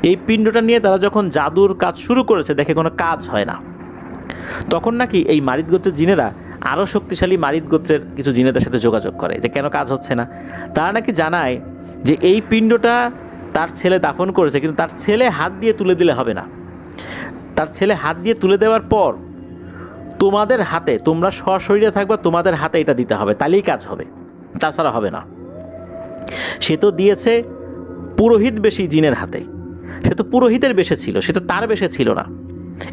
এই পিণ্ডটা নিয়ে তারা যখন জাদুর কাজ শুরু করেছে, দেখে কোনো কাজ হয় না। তখন নাকি এই মারিদ গোত্রের জিনেরা আরও শক্তিশালী মারিদ গোত্রের কিছু জিনেদের সাথে যোগাযোগ করে যে কেন কাজ হচ্ছে না। তারা নাকি জানায় যে এই পিণ্ডটা তার ছেলে দাফন করেছে, কিন্তু তার ছেলে হাত দিয়ে তুলে দিলে হবে না। তার ছেলে হাত দিয়ে তুলে দেওয়ার পর তোমাদের হাতে, তোমরা সশরীরে থাকবা, তোমাদের হাতে এটা দিতে হবে, তাহলেই কাজ হবে, তাছাড়া হবে না। সে তো দিয়েছে পুরোহিত বেশি জিনের হাতে, সে তো পুরোহিতের বেশে ছিল, সে তো তার বেশে ছিল না।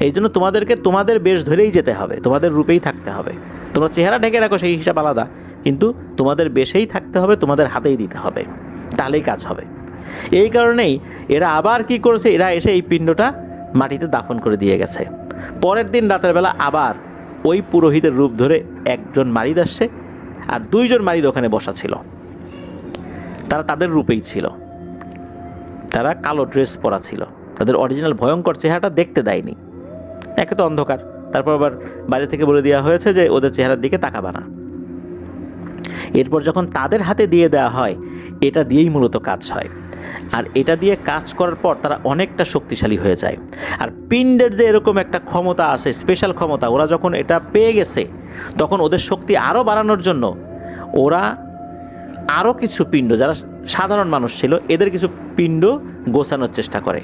এই জন্য তোমাদেরকে তোমাদের বেশ ধরেই যেতে হবে, তোমাদের রূপেই থাকতে হবে। তোমরা চেহারা ঢেকে রাখো সেই হিসাব আলাদা, কিন্তু তোমাদের বেশেই থাকতে হবে, তোমাদের হাতেই দিতে হবে, তাহলেই কাজ হবে। এই কারণেই এরা আবার কি করেছে, এরা এসে এই পিণ্ডটা মাটিতে দাফন করে দিয়ে গেছে। পরের দিন রাতের বেলা আবার ওই পুরোহিতের রূপ ধরে একজন মারিদ আসছে, আর 2 জন মারিদ ওখানে বসা ছিল। তারা তাদের রূপেই ছিল, তারা কালো ড্রেস পরা ছিল, তাদের অরিজিনাল ভয়ঙ্কর চেহারাটা দেখতে দেয়নি। একে তো অন্ধকার, তারপর আবার বাইরে থেকে বলে দেওয়া হয়েছে যে ওদের চেহারার দিকে তাকাবা না। এরপর যখন তাদের হাতে দিয়ে দেওয়া হয়, এটা দিয়েই মূলত কাজ হয়। আর এটা দিয়ে কাজ করার পর তারা অনেকটা শক্তিশালী হয়ে যায়। আর পিণ্ডের যে এরকম একটা ক্ষমতা আছে, স্পেশাল ক্ষমতা, ওরা যখন এটা পেয়ে গেছে তখন ওদের শক্তি আরও বাড়ানোর জন্য ওরা আরও কিছু পিণ্ড, যারা সাধারণ মানুষ ছিল এদের কিছু পিণ্ড গোছানোর চেষ্টা করে।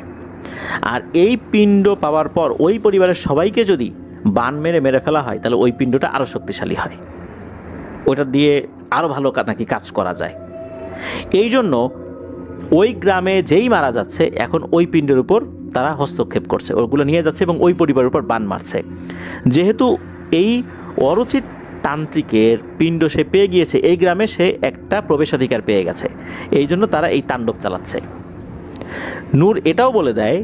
আর এই পিণ্ড পাওয়ার পর ওই পরিবারের সবাইকে যদি বান মেরে ফেলা হয় তাহলে ওই পিণ্ডটা আরও শক্তিশালী হয়, ওটা দিয়ে আরও ভালো নাকি কাজ করা যায়। এই জন্য ওই গ্রামে যেই মারা যাচ্ছে এখন ওই পিণ্ডের উপর তারা হস্তক্ষেপ করছে, ওগুলো নিয়ে যাচ্ছে এবং ওই পরিবারের উপর বান মারছে। যেহেতু এই অরুচিত তান্ত্রিকের পিণ্ড সে পেয়ে গিয়েছে, এই গ্রামে সে একটা প্রবেশাধিকার পেয়ে গেছে, এই জন্য তারা এই তাণ্ডব চালাচ্ছে। নূর এটাও বলে দেয়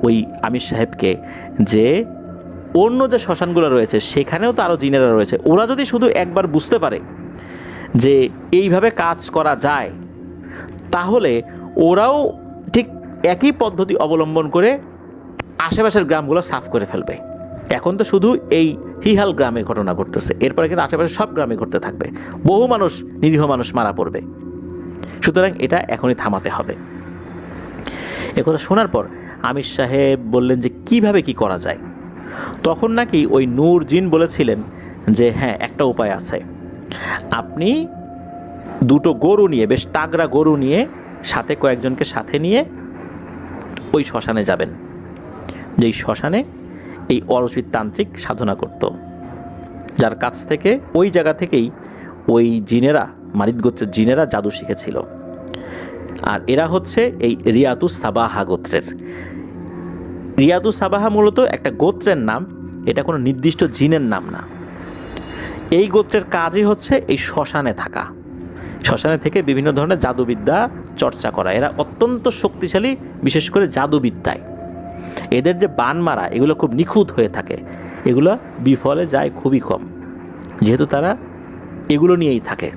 ওই আমির সাহেবকে যে অন্য যে শ্মশানগুলো রয়েছে সেখানেও তো আরও জিনেরা রয়েছে, ওরা যদি শুধু একবার বুঝতে পারে যে এইভাবে কাজ করা যায় তাহলে ওরাও ঠিক একই পদ্ধতি অবলম্বন করে আশেপাশের গ্রামগুলো সাফ করে ফেলবে। এখন তো শুধু এই হিহাল গ্রামে ঘটনা ঘটতেছে, এরপরে কিন্তু আশেপাশে সব গ্রামে ঘটতে থাকবে, বহু মানুষ, নিরীহ মানুষ মারা পড়বে। সুতরাং এটা এখনই থামাতে হবে। একথা শোনার পর আমির সাহেব বললেন যে কিভাবে কি করা যায়। তখন নাকি ওই নূর জিন বলেছিলেন যে হ্যাঁ, একটা উপায় আছে। আপনি দুটো গরু নিয়ে, বেশ তাগড়া গরু নিয়ে, সাথে কয়েকজনকে সাথে নিয়ে ওই শ্মশানে যাবেন, যেই শ্মশানে এই অরুচিত তান্ত্রিক সাধনা করত, যার কাছ থেকে ওই জায়গা থেকেই ওই জিনেরা, মারিদ গোত্রের জিনেরা জাদু শিখেছিল। আর এরা হচ্ছে এই রিয়াতুস সাবাহা গোত্রের। রিয়াতুস সাবাহা মূলত একটা গোত্রের নাম, এটা কোনো নির্দিষ্ট জিনের নাম না। এই গোত্রের কাজই হচ্ছে এই শ্মশানে থাকা, শ্মশানে থেকে বিভিন্ন ধরনের জাদুবিদ্যা চর্চা করা। এরা অত্যন্ত শক্তিশালী, বিশেষ করে জাদুবিদ্যায়। এদের যে বান মারা এগুলো খুব নিখুঁত হয়ে থাকে, এগুলো বিফলে যায় খুবই কম, যেহেতু তারা এগুলো নিয়েই থাকে।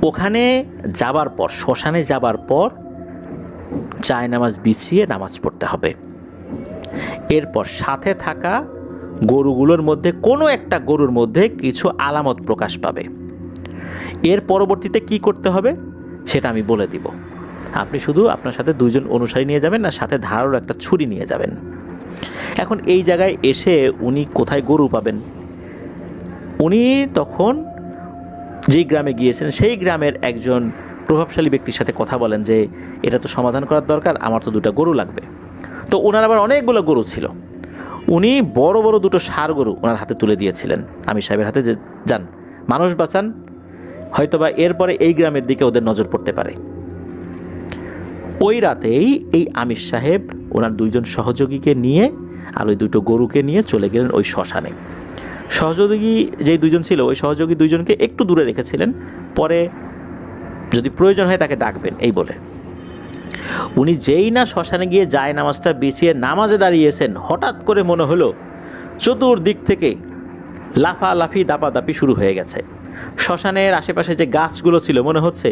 ওখানে যাবার পর, শ্মশানে যাবার পর জায়নামাজ বিছিয়ে নামাজ পড়তে হবে। এরপর সাথে থাকা গরুগুলোর মধ্যে কোনো একটা গরুর মধ্যে কিছু আলামত প্রকাশ পাবে। এর পরবর্তীতে কি করতে হবে সেটা আমি বলে দিব। আপনি শুধু আপনার সাথে 2 জন অনুসারী নিয়ে যাবেন, না সাথে ধারালো একটা ছুরি নিয়ে যাবেন। এখন এই জায়গায় এসে উনি কোথায় গরু পাবেন? উনি তখন যেই গ্রামে গিয়েছেন সেই গ্রামের একজন প্রভাবশালী ব্যক্তির সাথে কথা বলেন যে এটা তো সমাধান করার দরকার, আমার তো 2টা গরু লাগবে। তো ওনার আবার অনেকগুলো গরু ছিল, উনি বড় বড় 2টো ষাঁড় গরু ওনার হাতে তুলে দিয়েছিলেন আমির সাহেবের হাতে, যে যান মানুষ বাঁচান, হয়তোবা এরপরে এই গ্রামের দিকে ওদের নজর পড়তে পারে। ওই রাতেই এই আমির সাহেব ওনার 2 জন সহযোগীকে নিয়ে আর ওই 2টো গরুকে নিয়ে চলে গেলেন ওই শ্মশানে। সহযোগী যেই 2 জন ছিল, ওই সহযোগী 2 জনকে একটু দূরে রেখেছিলেন, পরে যদি প্রয়োজন হয় তাকে ডাকবেন এই বলে। উনি যেই না শ্মশানে গিয়ে যায় নামাজটা বিছিয়ে নামাজে দাঁড়িয়েছেন, হঠাৎ করে মনে হলো চতুর্দিক থেকে লাফালাফি দাপাদাপি শুরু হয়ে গেছে। শ্মশানের আশেপাশে যে গাছগুলো ছিল মনে হচ্ছে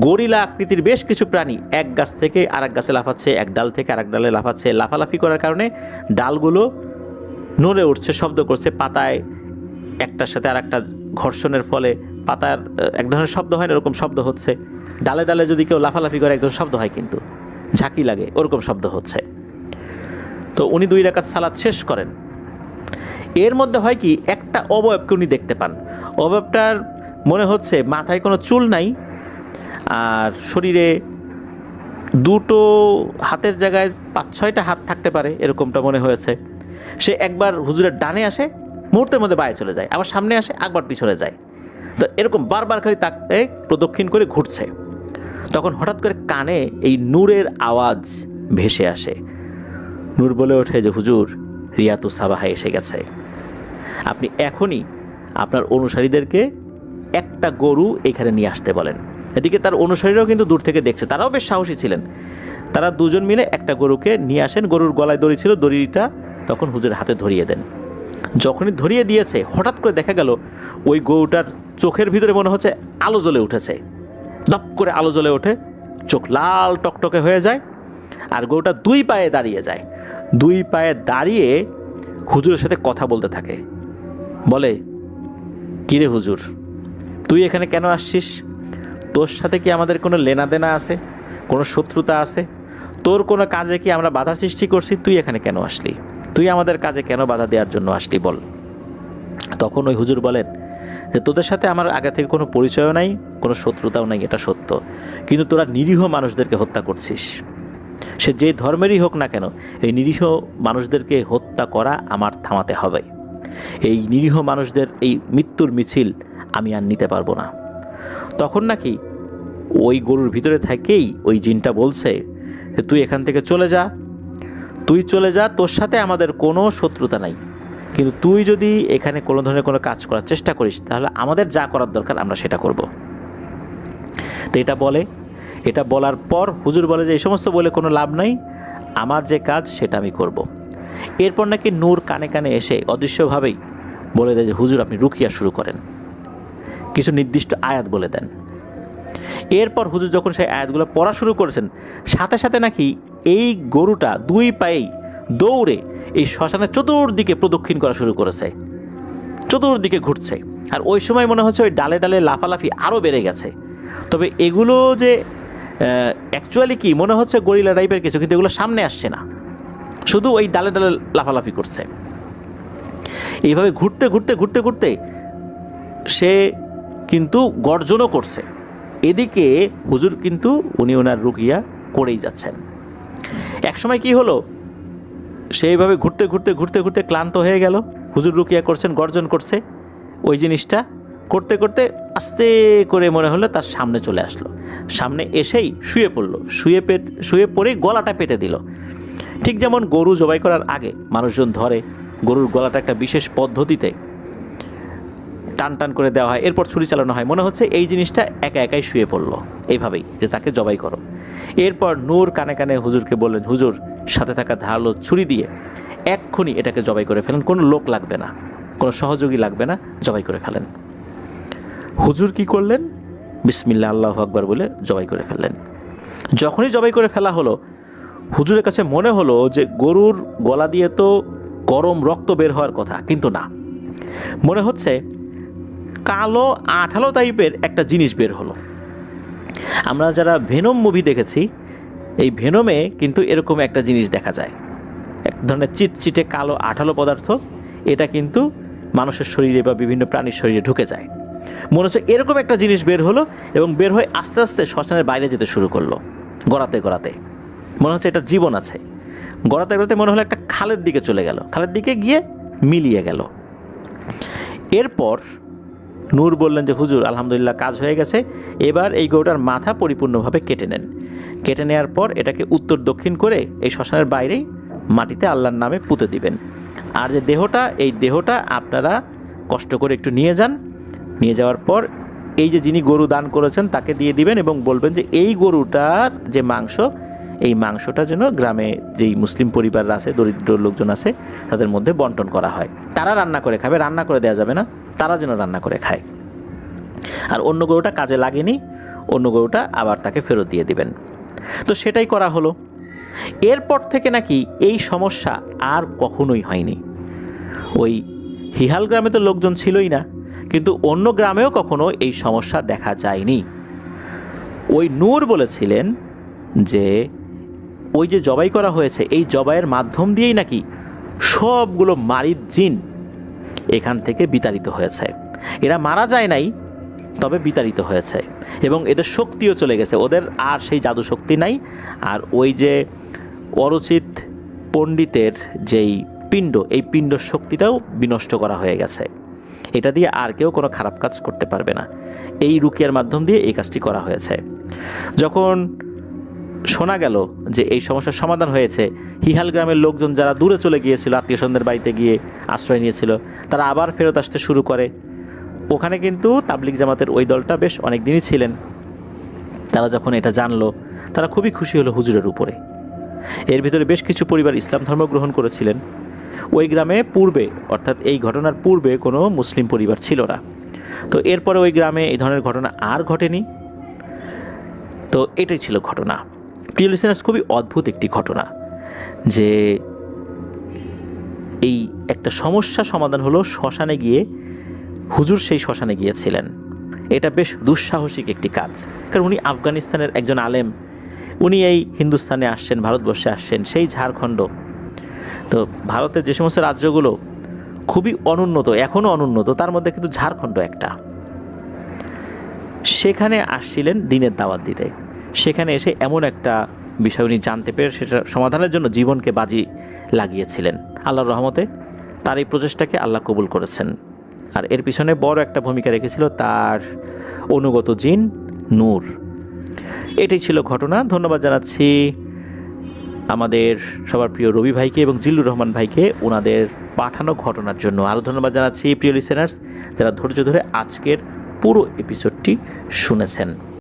গরিলা আকৃতির বেশ কিছু প্রাণী এক গাছ থেকে আরেক গাছে লাফাচ্ছে, এক ডাল থেকে আরেক ডালে লাফাচ্ছে। লাফালাফি করার কারণে ডালগুলো নড়ে উঠছে, শব্দ করছে, পাতায় একটার সাথে আর একটা ঘর্ষণের ফলে পাতার এক ধরনের শব্দ হয় না, এরকম শব্দ হচ্ছে। ডালে ডালে যদি কেউ লাফালাফি করে এক ধরনের শব্দ হয়, কিন্তু ঝাঁকি লাগে, ওরকম শব্দ হচ্ছে। তো উনি 2 রাকাত সালাত শেষ করেন। এর মধ্যে হয় কি, একটা অবয়বকে উনি দেখতে পান। অবয়বটার মনে হচ্ছে মাথায় কোনো চুল নাই, আর শরীরে 2টো হাতের জায়গায় 5-6টা হাত থাকতে পারে, এরকমটা মনে হয়েছে। সে একবার হুজুরের ডানে আসে, মুহূর্তের মধ্যে বায়ে চলে যায়, আবার সামনে আসে, একবার পিছনে যায়। তো এরকম বারবার খালি তাকে প্রদক্ষিণ করে ঘুরছে। তখন হঠাৎ করে কানে এই নূরের আওয়াজ ভেসে আসে। নূর বলে ওঠে যে হুজুর, রিয়াতুস সাবাহা এসে গেছে, আপনি এখনই আপনার অনুসারীদেরকে একটা গরু এখানে নিয়ে আসতে বলেন। এদিকে তার অনুসারীরাও কিন্তু দূর থেকে দেখছে, তারাও বেশ সাহসী ছিলেন। তারা 2 জন মিলে একটা গরুকে নিয়ে আসেন। গরুর গলায় দড়ি ছিল, দড়িটা তখন হুজুরের হাতে ধরিয়ে দেন। যখনই ধরিয়ে দিয়েছে হঠাৎ করে দেখা গেল ওই গরুটার চোখের ভিতরে মনে হচ্ছে আলো জ্বলে উঠেছে, দপ করে আলো জ্বলে ওঠে, চোখ লাল টকটকে হয়ে যায়, আর গরুটা 2 পায়ে দাঁড়িয়ে যায়। 2 পায়ে দাঁড়িয়ে হুজুরের সাথে কথা বলতে থাকে, বলে কিরে হুজুর, তুই এখানে কেন আসছিস? তোর সাথে কি আমাদের কোনো লেনা দেনা আছে? কোনো শত্রুতা আছে? তোর কোনো কাজে কি আমরা বাধা সৃষ্টি করছি? তুই এখানে কেন আসলি? তুই আমাদের কাজে কেন বাধা দেওয়ার জন্য আসলি বল? তখন ওই হুজুর বলেন যে তোদের সাথে আমার আগে থেকে কোনো পরিচয়ও নাই, কোনো শত্রুতাও নাই, এটা সত্য, কিন্তু তোরা নিরীহ মানুষদেরকে হত্যা করছিস। সে যে ধর্মেরই হোক না কেন, এই নিরীহ মানুষদেরকে হত্যা করা আমার থামাতে হবে। এই নিরীহ মানুষদের এই মৃত্যুর মিছিল আমি আর নিতে পারবো না। তখন নাকি ওই গরুর ভিতরে থেকেই ওই জিনটা বলছে যে তুই এখান থেকে চলে যা, তুই চলে যা, তোর সাথে আমাদের কোনো শত্রুতা নাই, কিন্তু তুই যদি এখানে কোনো ধরনের কোনো কাজ করার চেষ্টা করিস তাহলে আমাদের যা করার দরকার আমরা সেটা করব। তো এটা বলার পর হুজুর বলে যে এই সমস্ত বলে কোনো লাভ নাই, আমার যে কাজ সেটা আমি করব। এরপর নাকি নূর কানে কানে এসে অদৃশ্যভাবেই বলে দেয় যে হুজুর আপনি রুকিয়া শুরু করেন, কিছু নির্দিষ্ট আয়াত বলে দেন। এরপর হুজুর যখন সেই আয়াতগুলো পড়া শুরু করেছেন, সাথে সাথে নাকি এই গরুটা দুই পায়েই দৌড়ে এই শ্মশানের চতুর্দিকে প্রদক্ষিণ করা শুরু করেছে, চতুর্দিকে ঘুরছে। আর ওই সময় মনে হচ্ছে ওই ডালে ডালে লাফালাফি আরও বেড়ে গেছে। তবে এগুলো যে অ্যাকচুয়ালি কি মনে হচ্ছে গরিলা টাইপের কিছু, কিন্তু এগুলো সামনে আসছে না, শুধু ওই ডালে ডালে লাফালাফি করছে। এইভাবে ঘুরতে ঘুরতে ঘুরতে ঘুরতে সে কিন্তু গর্জনও করছে। এদিকে হুজুর কিন্তু উনি ওনার রুকিয়া করেই যাচ্ছেন। একসময় কি হলো, সেইভাবে ঘুরতে ঘুরতে ঘুরতে ঘুরতে ক্লান্ত হয়ে গেল। হুজুর রুকিয়া করছেন, গর্জন করছে, ওই জিনিসটা করতে করতে আস্তে করে মনে হলো তার সামনে চলে আসলো। সামনে এসেই শুয়ে পড়লো, শুয়ে পড়েই গলাটা পেতে দিল। ঠিক যেমন গরু জবাই করার আগে মানুষজন ধরে গরুর গলাটা একটা বিশেষ পদ্ধতিতে টান টান করে দেওয়া হয়, এরপর ছুরি চালানো হয়। মনে হচ্ছে এই জিনিসটা একা একাই শুয়ে পড়লো এইভাবেই যে তাকে জবাই করো। এরপর নূর কানে কানে হুজুরকে বললেন, হুজুর সাথে থাকা ধারালো ছুরি দিয়ে এক্ষুনি এটাকে জবাই করে ফেলেন, কোনো লোক লাগবে না, কোনো সহযোগী লাগবে না, জবাই করে ফেলেন। হুজুর কি করলেন? বিসমিল্লাহ আল্লাহু আকবার বলে জবাই করে ফেললেন। যখনই জবাই করে ফেলা হলো, হুজুরের কাছে মনে হলো যে গরুর গলা দিয়ে তো গরম রক্ত বের হওয়ার কথা, কিন্তু না, মনে হচ্ছে কালো আঠালো টাইপের একটা জিনিস বের হলো। আমরা যারা ভেনম মুভি দেখেছি, এই ভেনমে কিন্তু এরকম একটা জিনিস দেখা যায়, এক ধরনের চিটচিটে কালো আঠালো পদার্থ। এটা কিন্তু মানুষের শরীরে বা বিভিন্ন প্রাণীর শরীরে ঢুকে যায়। মনে হচ্ছে এরকম একটা জিনিস বের হলো এবং বের হয়ে আস্তে আস্তে শ্মশানের বাইরে যেতে শুরু করলো, গড়াতে গড়াতে। মনে হচ্ছে এটা জীবন আছে। গড়াতে গড়াতে মনে হলো একটা খালের দিকে চলে গেল, খালের দিকে গিয়ে মিলিয়ে গেল। এরপর নূর বললেন যে হুজুর আলহামদুলিল্লাহ কাজ হয়ে গেছে, এবার এই গরুটার মাথা পরিপূর্ণভাবে কেটে নেন। কেটে নেওয়ার পর এটাকে উত্তর দক্ষিণ করে এই শ্মশানের বাইরেই মাটিতে আল্লাহর নামে পুঁতে দিবেন। আর যে দেহটা, এই দেহটা আপনারা কষ্ট করে একটু নিয়ে যান, নিয়ে যাওয়ার পর এই যে যিনি গরু দান করেছেন তাকে দিয়ে দিবেন এবং বলবেন যে এই গরুটার যে মাংস, এই মাংসটা যেন গ্রামে যেই মুসলিম পরিবাররা আছে, দরিদ্র লোকজন আছে, তাদের মধ্যে বন্টন করা হয়। তারা রান্না করে খাবে, রান্না করে দেওয়া যাবে না, তারা যেন রান্না করে খায়। আর অন্য গরুটা কাজে লাগেনি, অন্য গরুটা আবার তাকে ফেরত দিয়ে দিবেন। তো সেটাই করা হলো। এরপর থেকে নাকি এই সমস্যা আর কখনোই হয়নি। ওই হিহাল গ্রামে তো লোকজন ছিলই না, কিন্তু অন্য গ্রামেও কখনো এই সমস্যা দেখা যায়নি। ওই নূর বলেছিলেন যে ওই যে জবাই করা হয়েছে, এই জবাইয়ের মাধ্যম দিয়েই নাকি সবগুলো মারিদ জিন এখান থেকে বিতাড়িত হয়েছে। এরা মারা যায় নাই, তবে বিতাড়িত হয়েছে এবং এদের শক্তিও চলে গেছে, ওদের আর সেই জাদু শক্তি নাই। আর ওই যে অরুচিত পণ্ডিতের যেই পিণ্ড, এই পিণ্ড শক্তিটাও বিনষ্ট করা হয়ে গেছে। এটা দিয়ে আর কেউ কোনো খারাপ কাজ করতে পারবে না। এই রুকিয়ার মাধ্যম দিয়ে এই কাজটি করা হয়েছে। যখন শোনা গেল যে এই সমস্যার সমাধান হয়েছে, হিহাল গ্রামের লোকজন যারা দূরে চলে গিয়েছিল, আত্মীয় স্বজনদের বাড়িতে গিয়ে আশ্রয় নিয়েছিল, তারা আবার ফেরত আসতে শুরু করে। ওখানে কিন্তু তাবলিগ জামাতের ওই দলটা বেশ অনেক দিনই ছিলেন। তারা যখন এটা জানলো, তারা খুবই খুশি হলো হুজুরের উপরে। এর ভিতরে বেশ কিছু পরিবার ইসলাম ধর্ম গ্রহণ করেছিলেন। ওই গ্রামে পূর্বে, অর্থাৎ এই ঘটনার পূর্বে কোনো মুসলিম পরিবার ছিল না। তো এরপরে ওই গ্রামে এই ধরনের ঘটনা আর ঘটেনি। তো এটাই ছিল ঘটনা। প্রিয় লিসেনার্স, খুবই অদ্ভুত একটি ঘটনা যে এই একটা সমস্যা সমাধান হলো শ্মশানে গিয়ে। হুজুর সেই শ্মশানে গিয়েছিলেন। এটা বেশ দুঃসাহসিক একটি কাজ, কারণ উনি আফগানিস্তানের একজন আলেম, উনি এই হিন্দুস্তানে আসছেন, ভারতবর্ষে আসছেন, সেই ঝাড়খণ্ড। তো ভারতের যে সমস্ত রাজ্যগুলো খুবই অনুন্নত, এখনও অনুন্নত, তার মধ্যে কিন্তু ঝাড়খণ্ড একটা। সেখানে আসছিলেন দিনের দাওয়াত দিতে। সেখানে এসে এমন একটা বিষয় উনি জানতে পেরে সেটা সমাধানের জন্য জীবনকে বাজি লাগিয়েছিলেন। আল্লাহর রহমতে তার এই প্রচেষ্টাকে আল্লাহ কবুল করেছেন। আর এর পিছনে বড় একটা ভূমিকা রেখেছিল তার অনুগত জিন নূর। এটাই ছিল ঘটনা। ধন্যবাদ জানাচ্ছি আমাদের সবার প্রিয় রবি ভাইকে এবং জিল্লুর রহমান ভাইকে ওনাদের পাঠানো ঘটনার জন্য। আরও ধন্যবাদ জানাচ্ছি প্রিয় লিসেনার্স যারা ধৈর্য ধরে আজকের পুরো এপিসোডটি শুনেছেন।